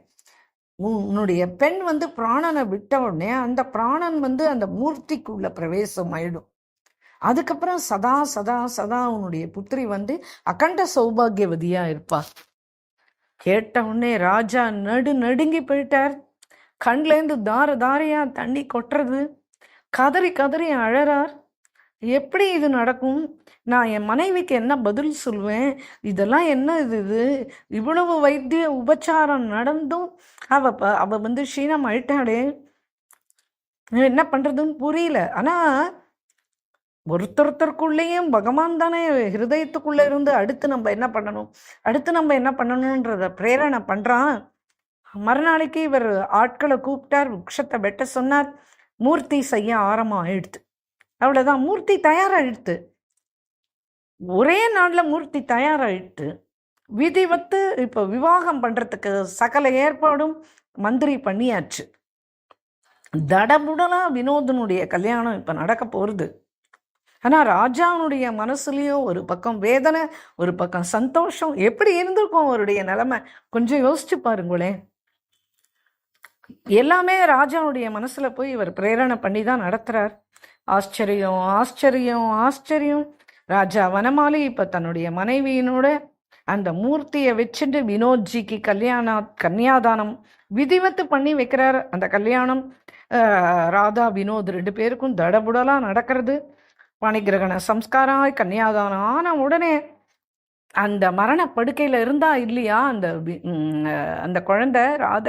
உன்னுடைய பெண் வந்து பிராணனை விட்ட உடனே அந்த பிராணன் வந்து அந்த மூர்த்திக்குள்ள பிரவேசம் ஆயிடும். அதுக்கப்புறம் சதா சதா சதா உன்னுடைய புத்திரி வந்து அகண்ட சௌபாகியவதியா இருப்பா. கேட்ட உடனே ராஜா நடுங்கி போயிட்டார். கண்லேருந்து தார தாரையா தண்ணி கொட்டுறது. கதறி கதறி அழறார். எப்படி இது நடக்கும்? நான் என் மனைவிக்கு என்ன பதில் சொல்வேன்? இதெல்லாம் என்ன இது? இவ்வளவு வைத்திய உபச்சாரம் நடந்தும் அவ வந்து க்ஷீணம் ஆயிட்டாளே, என்ன பண்றதுன்னு புரியல. ஆனா ஒருத்தருக்குள்ளேயும் பகவான் தானே ஹிருதயத்துக்குள்ள இருந்து அடுத்து நம்ம என்ன பண்ணணும்ன்றத பிரேரணை பண்றான். மறுநாளைக்கு இவர் ஆட்களை கூப்பிட்டார், விருட்சத்தை வெட்ட சொன்னார். மூர்த்தி செய்ய ஆரம்பம் ஆயிடுத்து. அவ்வளவுதான், மூர்த்தி தயாராயிடுத்து. ஒரே நாள்ல மூர்த்தி தயாராயிட்டு விதிவத்து இப்போ விவாகம் பண்றதுக்கு சகல ஏற்பாடும் மந்திரி பண்ணியாச்சு. தடபுடலா வினோதனுடைய கல்யாணம் இப்ப நடக்க போறது. ஆனா ராஜாவுடைய மனசுலயும் ஒரு பக்கம் வேதனை, ஒரு பக்கம் சந்தோஷம். எப்படி இருந்திருக்கும் அவருடைய நிலைமை? கொஞ்சம் யோசிச்சு பாருங்களேன். எல்லாமே ராஜாவுடைய மனசுல போய் இவர் பிரேரணை பண்ணி தான் நடத்துறார். ஆச்சரியம் ஆச்சரியம் ஆச்சரியம். ராஜா வனமாலி இப்ப தன்னுடைய மனைவியினோட அந்த மூர்த்தியை வச்சுட்டு வினோத்ஜிக்கு கன்னியாதானம் விதிவத்து பண்ணி வைக்கிறார். அந்த கல்யாணம் ராதா வினோத் 2 பேருக்கும் தடபுடலா நடக்கிறது. பணிகிரகண சம்ஸ்காரம், கன்னியாதானம் ஆன உடனே அந்த மரண படுக்கையில இருந்தா இல்லையா அந்த குழந்தை ராத,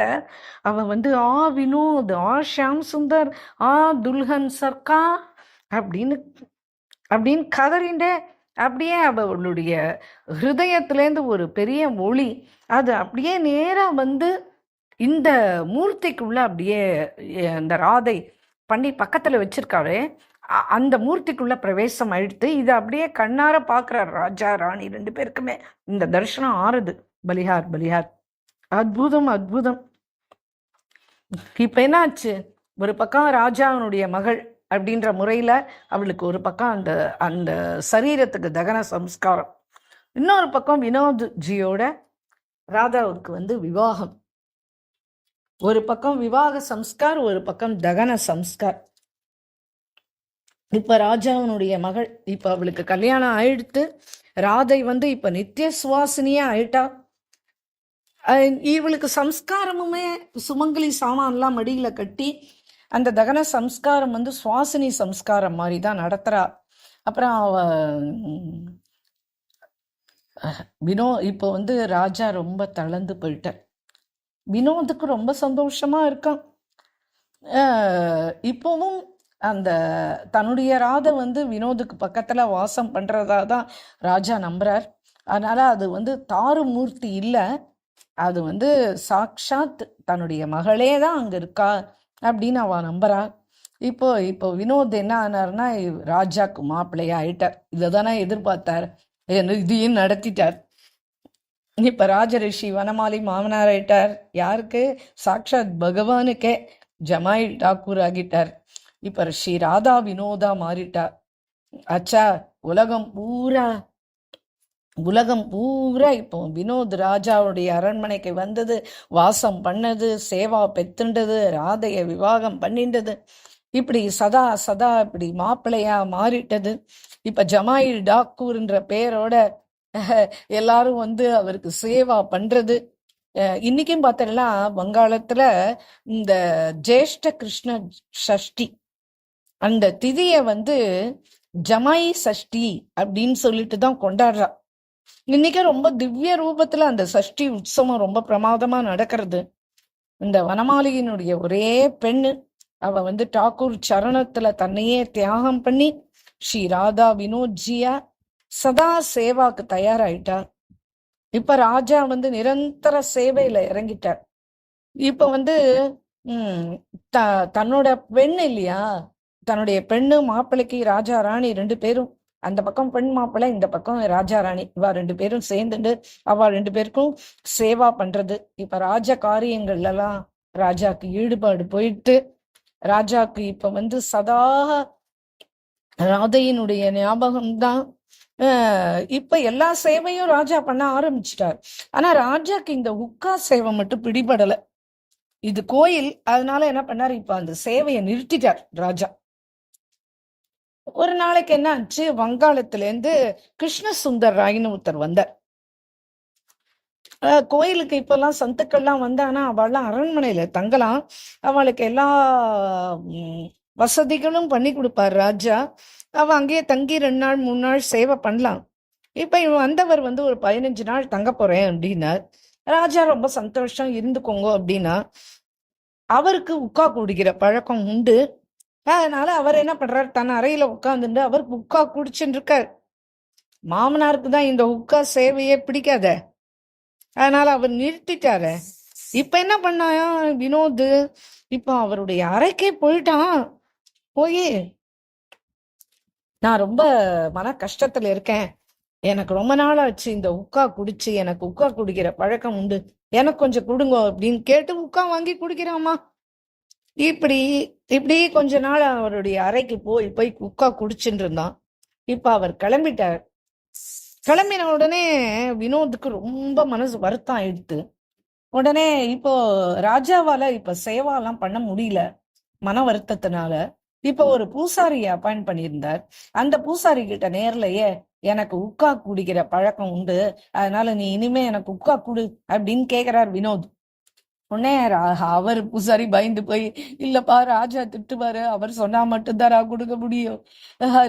அவ வந்து ஆ வினோத், ஆ ஷியாம் சுந்தர், ஆ துல்ஹன் சர்க்கா அப்படின்னு அப்படின்னு கதறிண்டே அப்படியே அவளுடைய ஹிருதயத்திலேருந்து ஒரு பெரிய மொழி அது அப்படியே நேரா வந்து இந்த மூர்த்திக்குள்ள அப்படியே அந்த ராதை பண்ணி பக்கத்துல வச்சிருக்காரு. அந்த மூர்த்திக்குள்ள பிரவேசம் ஆயிடுத்து. இது அப்படியே கண்ணார பாக்குறார் ராஜா ராணி 2 பேருக்குமே. இந்த தரிசனம் ஆறுது. பலிஹார் பலிஹார், அற்புதம் அற்புதம். இப்ப என்ன ஆச்சு, ஒரு பக்கம் ராஜாவினுடைய மகள் அப்படின்ற முறையில அவளுக்கு ஒரு பக்கம் அந்த அந்த சரீரத்துக்கு தகன சம்ஸ்காரம், இன்னொரு பக்கம் வினோத் ஜியோட ராதாவுக்கு வந்து விவாகம். ஒரு பக்கம் விவாக சம்ஸ்கார், ஒரு பக்கம் தகன சம்ஸ்கார். இப்ப ராஜாவினுடைய மகள், இப்ப அவளுக்கு கல்யாணம் ஆயிடுத்து. ராதை வந்து இப்ப நித்திய சுவாசினியா ஆயிட்டா. இவளுக்கு சம்ஸ்காரமுமே சுமங்கலி சாமான்லாம் மடியில கட்டி அந்த தகன சம்ஸ்காரம் வந்து சுவாசினி சம்ஸ்காரம் மாதிரி தான் நடத்துறா. அப்புறம் அவ இப்போ வந்து ராஜா ரொம்ப தளர்ந்து போயிட்டார். வினோதுக்கு ரொம்ப சந்தோஷமா இருக்கான். இப்போவும் அந்த தன்னுடைய ராதை வந்து வினோதுக்கு பக்கத்துல வாசம் பண்றதா தான் ராஜா நம்புறார். அதனால அது வந்து தாருமூர்த்தி இல்லை, அது வந்து சாக்ஷாத் தன்னுடைய மகளே தான் அங்க இருக்கா அப்படின்னு அவ நம்புறா. இப்போ இப்போ வினோத் என்ன ஆனார்னா ராஜாக்கு மாப்பிள்ளையா ஆயிட்டார். இதை தானே எதிர்பார்த்தார், இதையும் நடத்திட்டார். இப்ப ராஜரிஷி வனமாலி மாமனார் ஆயிட்டார். யாருக்கு? சாக்ஷாத் பகவானுக்கே ஜமாய் டாக்கூர் ஆகிட்டார். இப்ப ஸ்ரீ ராதா வினோதா மாறிட்டார். அச்சா, உலகம் பூரா இப்போ வினோத் ராஜாவுடைய அரண்மனைக்கு வந்தது, வாசம் பண்ணது, சேவா பெத்துண்டது, ராதைய விவாகம் பண்ணிண்டது, இப்படி சதா சதா இப்படி மாப்பிள்ளையா மாறிட்டது. இப்ப ஜமாயில் டாக்கூர்ன்ற பேரோட எல்லாரும் வந்து அவருக்கு சேவா பண்றது. இன்னைக்கும் பார்த்தோம்னா வங்காளத்துல இந்த ஜேஷ்ட கிருஷ்ண சஷ்டி அந்த திதிய வந்து ஜமாய் சஷ்டி அப்படின்னு சொல்லிட்டு தான் கொண்டாடுறா. இன்னைக்கு ரொம்ப திவ்ய ரூபத்துல அந்த சஷ்டி உற்சவம் ரொம்ப பிரமாதமா நடக்கிறது. இந்த வனமாளிகையினுடைய ஒரே பெண்ணு, அவ வந்து டாக்கூர் சரணத்துல தன்னையே தியாகம் பண்ணி ஸ்ரீ ராதா வினோத்ஜியா சதா சேவாக்கு தயாராயிட்டா. இப்ப ராஜா வந்து நிரந்தர சேவையில இறங்கிட்டார். இப்ப வந்து தன்னோட பெண் இல்லையா, தன்னுடைய பெண்ணு மாப்பிள்ளைக்கு ராஜா ராணி 2 பேரும், அந்த பக்கம் பெண் மாப்பிள்ளை, இந்த பக்கம் ராஜா ராணி, இவா 2 பேரும் சேர்ந்துட்டு அவ 2 பேருக்கும் சேவா பண்றது. இப்ப ராஜ காரியங்கள்ல எல்லாம் ராஜாக்கு ஈடுபாடு போயிட்டு ராஜாக்கு இப்ப வந்து சதா ராதையினுடைய ஞாபகம்தான். இப்ப எல்லா சேவையும் ராஜா பண்ண ஆரம்பிச்சிட்டார். ஆனா ராஜாக்கு இந்த உக்கா சேவை மட்டும் பிடிபடல. இது கோயில், அதனால என்ன பண்ணாரு, இப்ப அந்த சேவையை நிறுத்திட்டார் ராஜா. ஒரு நாளைக்கு என்ன ஆச்சு, வங்காளத்துல இருந்து கிருஷ்ண சுந்தர் ராயின்னு ஒருத்தர் வந்தார். கோயிலுக்கு இப்பெல்லாம் சந்துக்கள்லாம் வந்தானா அவள்லாம் அரண்மனையில தங்கலாம், அவளுக்கு எல்லா வசதிகளும் பண்ணி கொடுப்பார் ராஜா. அவ அங்கேயே தங்கி 2 நாள் 3 நாள் சேவை பண்ணலாம். இப்ப இவன் வந்தவர் வந்து ஒரு 15 நாள் தங்க போறேன் அப்படின்னார். ராஜா ரொம்ப சந்தோஷம், இருந்துக்கோங்க அப்படின்னா. அவருக்கு உக்கா குடிக்கிற பழக்கம் உண்டு. அதனால அவர் என்ன பண்றாரு, தன் அறையில உட்கார்ந்துட்டு அவர் உக்கா குடிச்சுட்டு இருக்காரு. மாமனாருக்கு தான் இந்த உக்கா சேவையே பிடிக்காத, அதனால அவர் நிறுத்திட்டாரு. இப்ப என்ன பண்ணாயா வினோத், இப்ப அவருடைய அறைக்கே போயிட்டான். போய் நான் ரொம்ப மன கஷ்டத்துல இருக்கேன், எனக்கு ரொம்ப நாள் ஆச்சு இந்த உக்கா குடிச்சு, எனக்கு உக்கா குடிக்கிற பழக்கம் உண்டு, எனக்கு கொஞ்சம் கொடுங்க அப்படின்னு கேட்டு உக்கா வாங்கி குடிக்கிறாமா. இப்படி இப்படி கொஞ்ச நாள் அவருடைய அறைக்கு போய் போய் உக்கா குடிச்சுட்டு இருந்தான். இப்ப அவர் கிளம்பிட்டார். கிளம்பின உடனே வினோத்துக்கு ரொம்ப மனசு வருத்தம் ஆயிடுத்து. உடனே இப்போ ராஜாவால இப்ப சேவாலாம் பண்ண முடியல மன வருத்தத்தினால. இப்ப ஒரு பூசாரியை அப்பாயிண்ட் பண்ணியிருந்தார். அந்த பூசாரி கிட்ட நேர்லயே எனக்கு உக்கா குடிக்கிற பழக்கம் உண்டு, அதனால நீ இனிமே எனக்கு உக்கா குடு அப்படின்னு கேக்குறார் வினோத். உடனே அவர் பூசாரி பயந்து போய், இல்லப்பா ராஜா திட்டுவாரு, அவர் சொன்னா மட்டும்தான் நான் கொடுக்க முடியும்,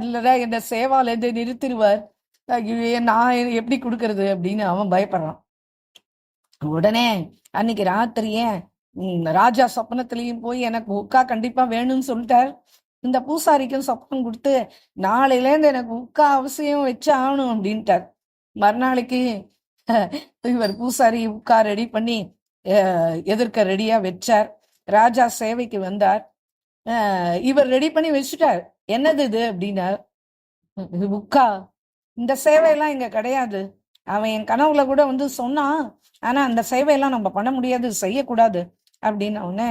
இல்லடா என்ன சேவால இருந்து நிறுத்திடுவார், ஐயோ, நான் எப்படி கொடுக்கறது அப்படின்னு அவன் பயப்படுறான். உடனே அன்னைக்கு ராத்திரியே ராஜா சொப்பனத்திலையும் போய் எனக்கு உக்கா கண்டிப்பா வேணும்னு சொல்லிட்டார். இந்த பூசாரிக்கும் சொப்பனம் கொடுத்து நாளையிலேருந்து எனக்கு உக்கா அவசியம் வச்சு ஆகணும் அப்படின்ட்டார். மறுநாளைக்கு இவர் பூசாரி உக்கா ரெடி பண்ணி எதிர்க்க ரெடியா வச்சார். ராஜா சேவைக்கு வந்தார். இவர் ரெடி பண்ணி வச்சுட்டார். என்னது இது அப்படின்னா, உக்கா, இந்த சேவையெல்லாம் இங்க கிடையாது. அவன் என் கனவுல கூட வந்து சொன்னான். ஆனா அந்த சேவையெல்லாம் நம்ம பண்ண முடியாது, செய்யக்கூடாது அப்படின்னு உடனே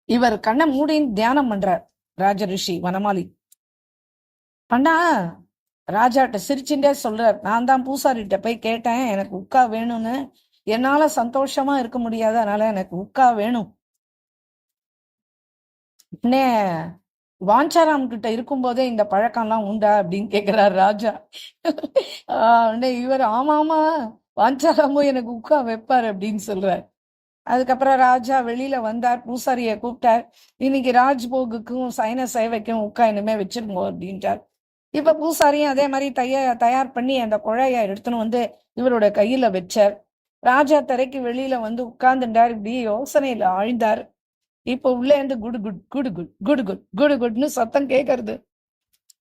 இவர் கண்ணை மூடி தியானம் பண்றார். ராஜரிஷி வனமாலி பண்ணா ராஜாட்ட சிரிச்சுட்டே சொல்றார், நான் தான் பூசாரிட்ட போய் கேட்டேன் எனக்கு உக்கா வேணும்னு. என்னால சந்தோஷமா இருக்க முடியாது, அதனால எனக்கு உக்கா வேணும். உடனே வாஞ்சாராம் கிட்ட இருக்கும் போதே இந்த பழக்கம்லாம் உண்டா அப்படின்னு கேக்குறாரு ராஜா. உடனே இவர் ஆமா ஆமா வாஞ்சாராமும் எனக்கு உக்கா வைப்பாரு அப்படின்னு சொல்றார். அதுக்கப்புறம் ராஜா வெளியில வந்தார், பூசாரிய கூப்பிட்டார். இன்னைக்கு ராஜ்போகுக்கும் சைன சேவைக்கும் உக்கா இனிமே வச்சிருங்கோ அப்படின்ட்டார். இப்ப பூசாரியும் அதே மாதிரி தயார் பண்ணி அந்த குழைய எடுத்துன்னு வந்து இவரோட கையில வச்சார். ராஜா திரைக்கு வெளியில வந்து உட்கார்ந்துட்டார். இப்படி யோசனையில ஆழ்ந்தார். இப்ப உள்ளே இருந்து குடு குட் குடு குட் குடு குட் குடு குட்னு சத்தம் கேட்கறது.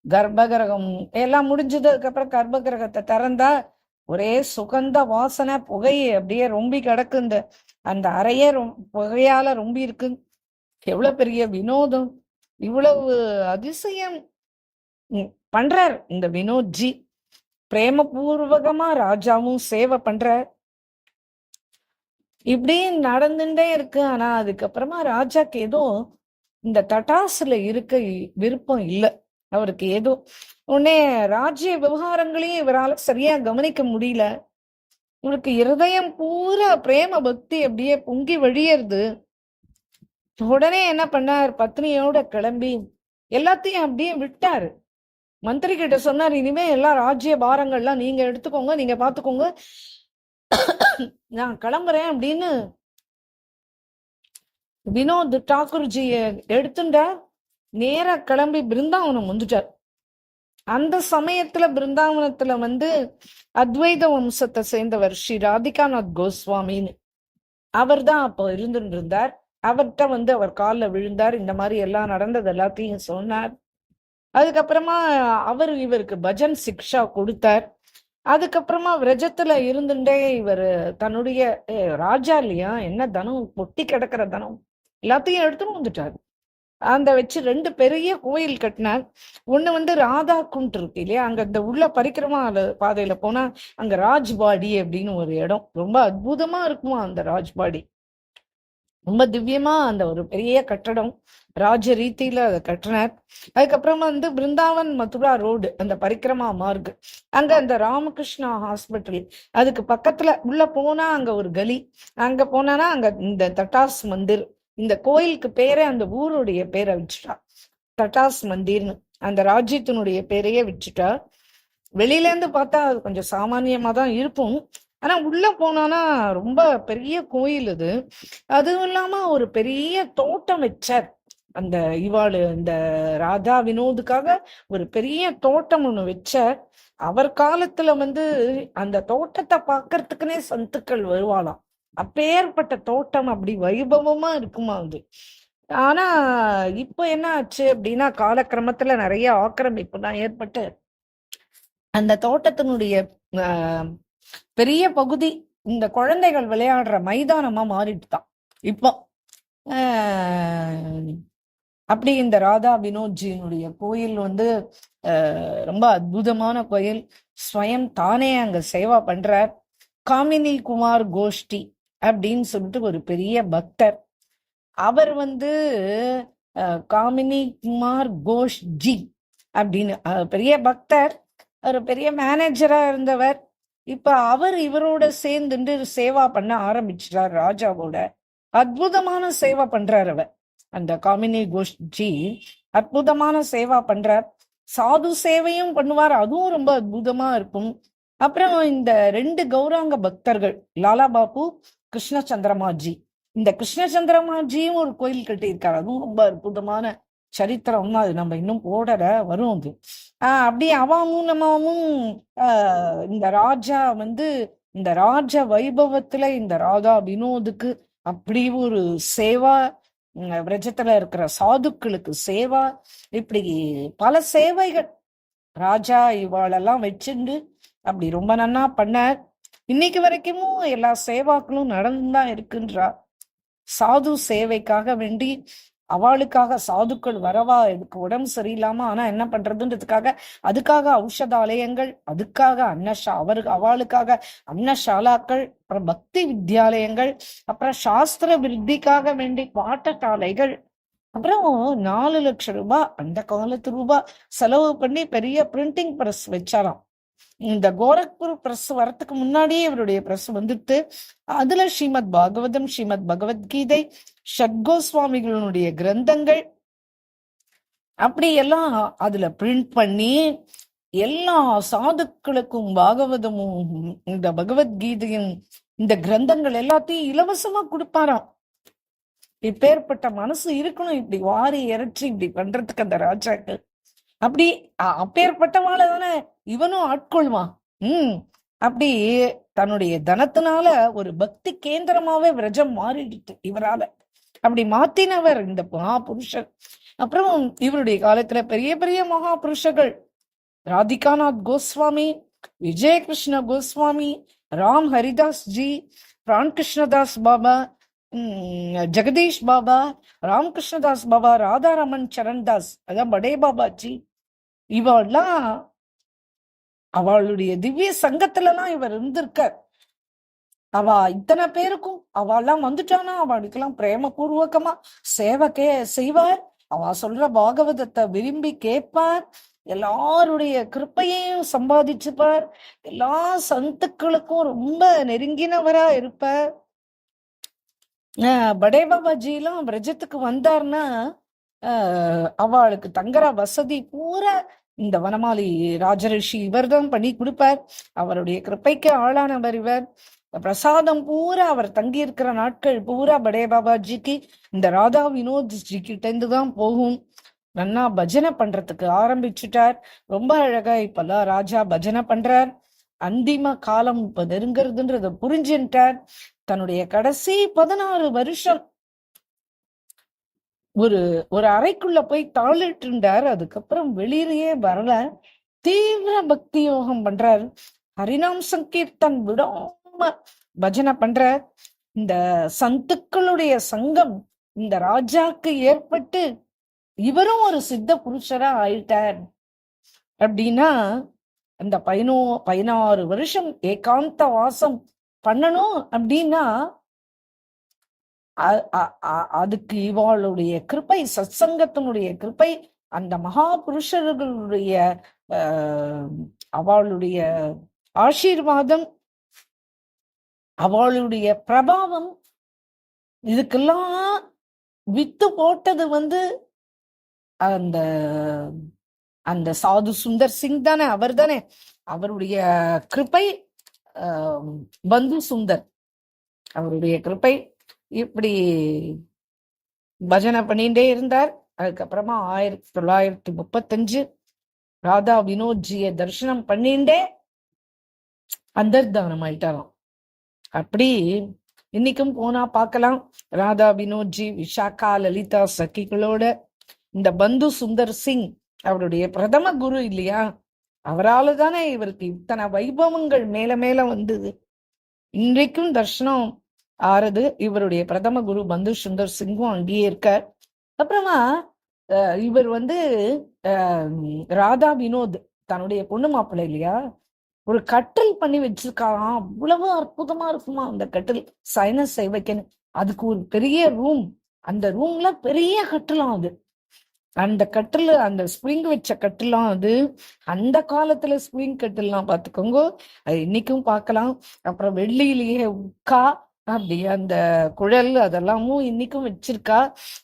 கர்ப்பகிரகம் எல்லாம் முடிஞ்சது. அதுக்கப்புறம் கர்ப்பகிரகத்தை திறந்தா ஒரே சுகந்த வாசனை, புகை அப்படியே ரொம்பி கிடக்கு. அந்த அறையே புகையால ரொம்பி இருக்கு. எவ்வளவு பெரிய வினோதம், இவ்வளவு அதிசயம் பண்றார் இந்த வினோத்ஜி. பிரேமபூர்வகமா ராஜாவும் சேவை பண்றார். இப்படி நடந்துட்டே இருக்கு. ஆனா அதுக்கப்புறமா ராஜாக்கு ஏதோ இந்த தட்டாசுல இருக்க விருப்பம் இல்லை. அவருக்கு ஏதோ உடனே ராஜ்ய விவகாரங்களையும் இவரால் சரியா கவனிக்க முடியல. இவருக்கு இருதயம் பூரா பிரேம பக்தி அப்படியே பொங்கி வழியறது. உடனே என்ன பண்ணார், பத்னியோட கிளம்பி எல்லாத்தையும் அப்படியே விட்டாரு. மந்திரி கிட்ட சொன்னார், இனிமே எல்லா ராஜ்ய பாரங்கள்லாம் நீங்க எடுத்துக்கோங்க, நீங்க பாத்துக்கோங்க, நான் கிளம்புறேன் அப்படின்னு வினோத் டாக்கூர்ஜிய எடுத்துட்டா நேரா கிளம்பி பிருந்தாவனம் வந்துட்டார். அந்த சமயத்துல பிருந்தாவனத்துல வந்து அத்வைத வம்சத்தை சேர்ந்தவர் ஸ்ரீ ராதிகாநாத் கோஸ்வாமின்னு அவர் தான் அப்போ இருந்துட்டு இருந்தார். அவர்கிட்ட வந்து அவர் காலில் விழுந்தார். இந்த மாதிரி எல்லாம் நடந்தது எல்லாத்தையும் சொன்னார். அதுக்கப்புறமா அவர் இவருக்கு பஜன் சிக்ஷா கொடுத்தார். அதுக்கப்புறமா விரஜத்துல இருந்துட்டே இவர் தன்னுடைய ராஜா இல்லையா, என்ன தனம், பொட்டி கிடக்கிற தனம் எல்லாத்தையும் எடுத்துன்னு வந்துட்டார். அந்த வச்சு 2 பெரிய கோயில் கட்டினார். ஒண்ணு வந்து ராதா குண்ட் இருக்கு இல்லையா, அங்க இந்த உள்ள பரிக்கிரமா பாதையில போனா அங்க ராஜ்பாடி அப்படின்னு ஒரு இடம், ரொம்ப அற்புதமா இருக்குமா அந்த ராஜ்பாடி. ரொம்ப திவ்யமா அந்த ஒரு பெரிய கட்டடம் ராஜ ரீதியில அதை கட்டினார். அதுக்கப்புறமா வந்து பிருந்தாவன் மதுரா ரோடு, அந்த பரிக்கிரமா மார்க், அங்க அந்த ராமகிருஷ்ணா ஹாஸ்பிட்டல் அதுக்கு பக்கத்துல உள்ள போனா அங்க ஒரு கலி, அங்க போனா அங்க இந்த தட்டாஸ் மந்திர், இந்த கோயிலுக்கு பேரே அந்த ஊருடைய பேரை வச்சுட்டா, தட்டாஸ் மந்திர்னு அந்த ராஜ்யத்தினுடைய பேரையே வச்சுட்டா. வெளியில இருந்து பார்த்தா அது கொஞ்சம் சாமானியமா தான் இருக்கும். ஆனா உள்ள போனானா ரொம்ப பெரிய கோயில் இது. அதுவும் இல்லாம ஒரு பெரிய தோட்டம் வச்சார் அந்த இவாளு, இந்த ராதா வினோதுக்காக ஒரு பெரிய தோட்டம் ஒண்ணு வச்சார். அவர் காலத்துல வந்து அந்த தோட்டத்தை பாக்குறதுக்குன்னே சந்துக்கள் வருவாளாம். அப்பேற்பட்ட தோட்டம் அப்படி வைபவமா இருக்குமா அது. ஆனா இப்ப என்ன ஆச்சு அப்படின்னா, காலக்கிரமத்துல நிறைய ஆக்கிரமிப்புலாம் ஏற்பட்டு அந்த தோட்டத்தினுடைய பெரிய பகுதி இந்த குழந்தைகள் விளையாடுற மைதானமா மாறிட்டுதான் இப்போ. அப்படி இந்த ராதா வினோத்ஜியினுடைய கோயில் வந்து ரொம்ப அற்புதமான கோயில். ஸ்வயம் தானே அங்க சேவா பண்றார். காமினி குமார் கோஷ்டி அப்படின்னு சொல்லிட்டு ஒரு பெரிய பக்தர். அவர் வந்து காமினி குமார் கோஷ்ஜி அப்படின்னு பெரிய பக்தர், ஒரு பெரிய மேனேஜரா இருந்தவர். இப்ப அவர் இவரோட சேர்ந்துட்டு சேவா பண்ண ஆரம்பிச்சிட்டார். ராஜாவோட அற்புதமான சேவா பண்றார் அவர். அந்த காமினி கோஷ்ஜி அற்புதமான சேவா பண்றார். சாது சேவையும் பண்ணுவார், அதுவும் ரொம்ப அற்புதமா இருக்கும். அப்புறம் இந்த 2 கௌராங்க பக்தர்கள், லாலா பாபு, கிருஷ்ண சந்திரமாஜி, இந்த கிருஷ்ண சந்திரமாஜியும் ஒரு கோயில் கட்டியிருக்காரு, அதுவும் ரொம்ப அற்புதமான சரித்திரம். அது நம்ம இன்னும் போடல, வரும் அது. அப்படி அவாமும் நம்மவும் இந்த ராஜா வந்து இந்த ராஜ வைபவத்துல இந்த ராதா வினோதுக்கு அப்படி ஒரு சேவா, விரஜத்துல இருக்கிற சாதுக்களுக்கு சேவா, இப்படி பல சேவைகள் ராஜா இவாளெல்லாம் வச்சுண்டு அப்படி ரொம்ப நன்னா பண்ணார். இன்னைக்கு வரைக்கும் எல்லா சேவாக்களும் நடந்துதான் இருக்குன்றா. சாது சேவைக்காக வேண்டி அவளுக்காக சாதுக்கள் வரவா, இதுக்கு உடம்பு சரியில்லாம ஆனா என்ன பண்றதுன்றதுக்காக அதுக்காக ஔஷதாலயங்கள், அதுக்காக அவளுக்காக அன்னசாலாக்கள், அப்புறம் பக்தி வித்யாலயங்கள், அப்புறம் சாஸ்திர விருத்திக்காக வேண்டி பாட்டசாலைகள், அப்புறம் 4 லட்சம் ரூபாய் அந்த காலத்து ரூபாய் செலவு பண்ணி பெரிய பிரிண்டிங் பிரஸ் வச்சாராம். இந்த கோரக்பூர் பிரஸ் வரத்துக்கு முன்னாடியே இவருடைய பிரஸ் வந்துட்டு அதுல ஸ்ரீமத் பாகவதம், ஸ்ரீமத் பகவத்கீதை, ஷட்கோஸ்வாமிகளுடைய கிரந்தங்கள் அப்படி எல்லாம் அதுல பிரிண்ட் பண்ணி எல்லா சாதுக்களுக்கும் பாகவதமும் இந்த பகவத்கீதையும் இந்த கிரந்தங்கள் எல்லாத்தையும் இலவசமா கொடுப்பாராம். இப்பேற்பட்ட மனசு இருக்கணும் இப்படி வாரி இறைச்சி இப்படி பண்றதுக்கு அந்த ராஜாக்கள். அப்படி அப்பேற்பட்டவாளை தானே இவனும் ஆட்கொள்வான். அப்படி தன்னுடைய தனத்தினால ஒரு பக்தி கேந்திரமாவே விரஜம் மாறிடுச்சு இவரால. அப்படி மாத்தினவர் இந்த மகாபுருஷர். அப்புறம் இவருடைய காலத்துல பெரிய பெரிய மகாபுருஷர்கள் ராதிகாநாத் கோஸ்வாமி, விஜயகிருஷ்ண கோஸ்வாமி, ராம் ஹரிதாஸ் ஜி, பிரான்கிருஷ்ணதாஸ் பாபா, ஜெகதீஷ் பாபா, ராமகிருஷ்ணதாஸ் பாபா, ராதாரமன் சரண்தாஸ், அதான் படே பாபாஜி, இவெல்லாம் அவளுடைய திவ்ய சங்கத்துலலாம் இவர் இருந்திருக்கார். அவ இத்தனை பேருக்கும் அவெல்லாம் வந்துட்டானா அவளுக்கெல்லாம் பிரேமபூர்வகமா சேவை செய்வார். அவ சொல்ற பாகவதத்தை விரும்பி கேட்பார். எல்லாருடைய கிருப்பையும் சம்பாதிச்சுப்பார். எல்லா சந்துக்களுக்கும் ரொம்ப நெருங்கினவரா இருப்பார். படே பாபாஜி எல்லாம் பிரஜத்துக்கு வந்தார்னா அவளுக்கு தங்குற வசதி பூரா இந்த வனமாலி ராஜரிஷி இவர் தான் பண்ணி கொடுப்பார். அவருடைய கிருப்பைக்கு ஆளானவர் இவர். பிரசாதம் பூரா அவர் தங்கி இருக்கிற நாட்கள் பூரா படே பாபாஜிக்கு இந்த ராதா வினோத் ஜி கிட்ட இருந்துதான் போகும். நன்னா பஜனை பண்றதுக்கு ஆரம்பிச்சுட்டார். ரொம்ப அழகா இப்பெல்லாம் ராஜா பஜனை பண்றார். அந்திம காலம் இப்ப நெருங்கிறதுன்றத புரிஞ்சுட்டார். தன்னுடைய கடைசி 16 வருஷம் ஒரு அறைக்குள்ள போய் தாளிட்டு இருந்தார். அதுக்கப்புறம் வெளியிலேயே வரல. தீவிர பக்தி யோகம் பண்றார். ஹரிநாம் சங்கீர்த்தன் விடாம பஜனை பண்றார். இந்த சந்துக்களுடைய சங்கம் இந்த ராஜாக்கு ஏற்பட்டு இவரும் ஒரு சித்த புருஷரா ஆயிட்டார். அப்படின்னா அந்த 16 வருஷம் ஏகாந்த வாசம் பண்ணணும் அப்படின்னா அதுக்கு இவாளுடைய கிருப்பை, சத்சங்கத்தினுடைய கிருப்பை, அந்த மகா புருஷர்களுடைய அவளுடைய ஆசீர்வாதம், அவளுடைய பிரபாவம், இதுக்கெல்லாம் வித்து போட்டது அந்த அந்த சாது சுந்தர் சிங் தானே, அவர் தானே. அவருடைய கிருப்பை, பந்து சுந்தர் அவருடைய கிருப்பை. இப்படி பஜனை பண்ணிட்டே இருந்தார். அதுக்கப்புறமா 1935 ராதா வினோத்ஜிய தரிசனம் பண்ணிண்டே அந்தர்தானம் ஆயிட்டாராம். அப்படி இன்னைக்கும் போனா பார்க்கலாம். ராதா வினோத்ஜி, விஷாக்கா, லலிதா சகிகளோட இந்த பந்து சுந்தர் சிங் அவருடைய பிரதம குரு இல்லையா, அவரால் தானே இவருக்கு இத்தனை வைபவங்கள் மேல மேல வந்தது. இன்றைக்கும் தர்ஷனம் ஆறுது. இவருடைய பிரதம குரு பந்து சுந்தர் சிங்கும் அங்கேயே இருக்கார். அப்புறமா இவர் ராதா வினோத் தன்னுடைய பொண்ணு மாப்பிள்ளை இல்லையா, ஒரு கட்டில் பண்ணி வச்சிருக்காராம். அவ்வளவு அற்புதமா இருக்குமா அந்த கட்டில், சைன சேவைக்குன்னு. அதுக்கு ஒரு பெரிய ரூம், அந்த ரூம்ல பெரிய கட்டிலாம். அது அந்த கட்டில், அந்த ஸ்ப்ரிங் வச்ச கட்டிலாம், அது அந்த காலத்துல ஸ்ப்ரிங் கட்டில்லாம் பாத்துக்கோங்க. அது இன்னைக்கும் பார்க்கலாம். அப்புறம் வெள்ளியிலேயே உட்கா அப்படி அந்த குழல் அதெல்லாமும் இன்னைக்கும் வச்சிருக்கா.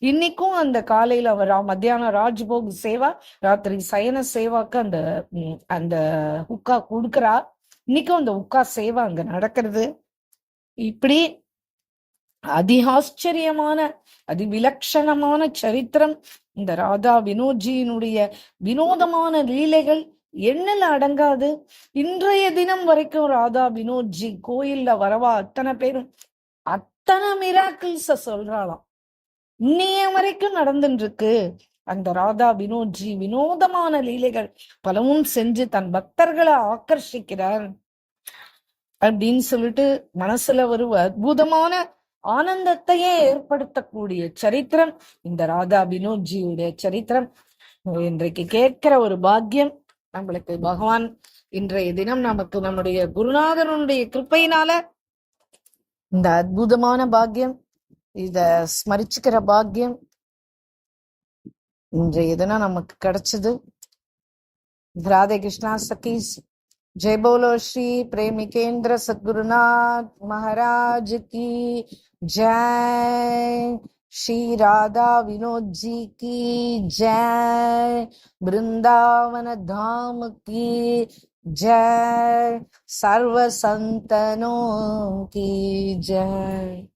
இன்னைக்கும் அந்த காலையில அவர் மத்தியானம் ராஜ்போக் சேவா, ராத்திரி சயன சேவாக்கு அந்த அந்த உக்கா கொடுக்கறா. இன்னைக்கும் அந்த உக்கா சேவா அங்க நடக்கிறது. இப்படி அதிஆச்சரியமான அதிவிலட்சணமான சரித்திரம் இந்த ராதா வினோத்ஜியினுடைய வினோதமான லீலைகள் எண்ணல அடங்காது. இன்றைய தினம் வரைக்கும் ராதா வினோத்ஜி கோயில்ல வரவா அத்தனை பேரும் அத்தனை மிராக்கிள்ஸ சொல்றாளாம். இன்னைய வரைக்கும் நடந்துட்டு இருக்கு. அந்த ராதா வினோத்ஜி வினோதமான லீலைகள் பலவும் செஞ்சு தன் பக்தர்களை ஆக்கர்ஷிக்கிறார் அப்படின்னு சொல்லிட்டு மனசுல ஒரு அற்புதமான ஆனந்தத்தையே ஏற்படுத்தக்கூடிய சரித்திரம் இந்த ராதா வினோத்ஜியுடைய சரித்திரம். இன்றைக்கு கேட்கிற ஒரு பாக்கியம் நம்மளுக்கு பகவான் இன்றைய தினம் நமக்கு நம்முடைய குருநாதனுடைய கிருப்பையினால இந்த அற்புதமான பாக்கியம், இத ஸ்மரிச்சுக்கிற பாக்கியம் இன்றைய தினம் நமக்கு கிடைச்சது. ராதே கிருஷ்ணா சகீஸ். जय बोलो श्री प्रेमिकेंद्र सद्गुरुनाथ महाराज की जय। श्री राधा विनोद जी की जय। वृंदावन धाम की जय। सर्व संतनों की जय।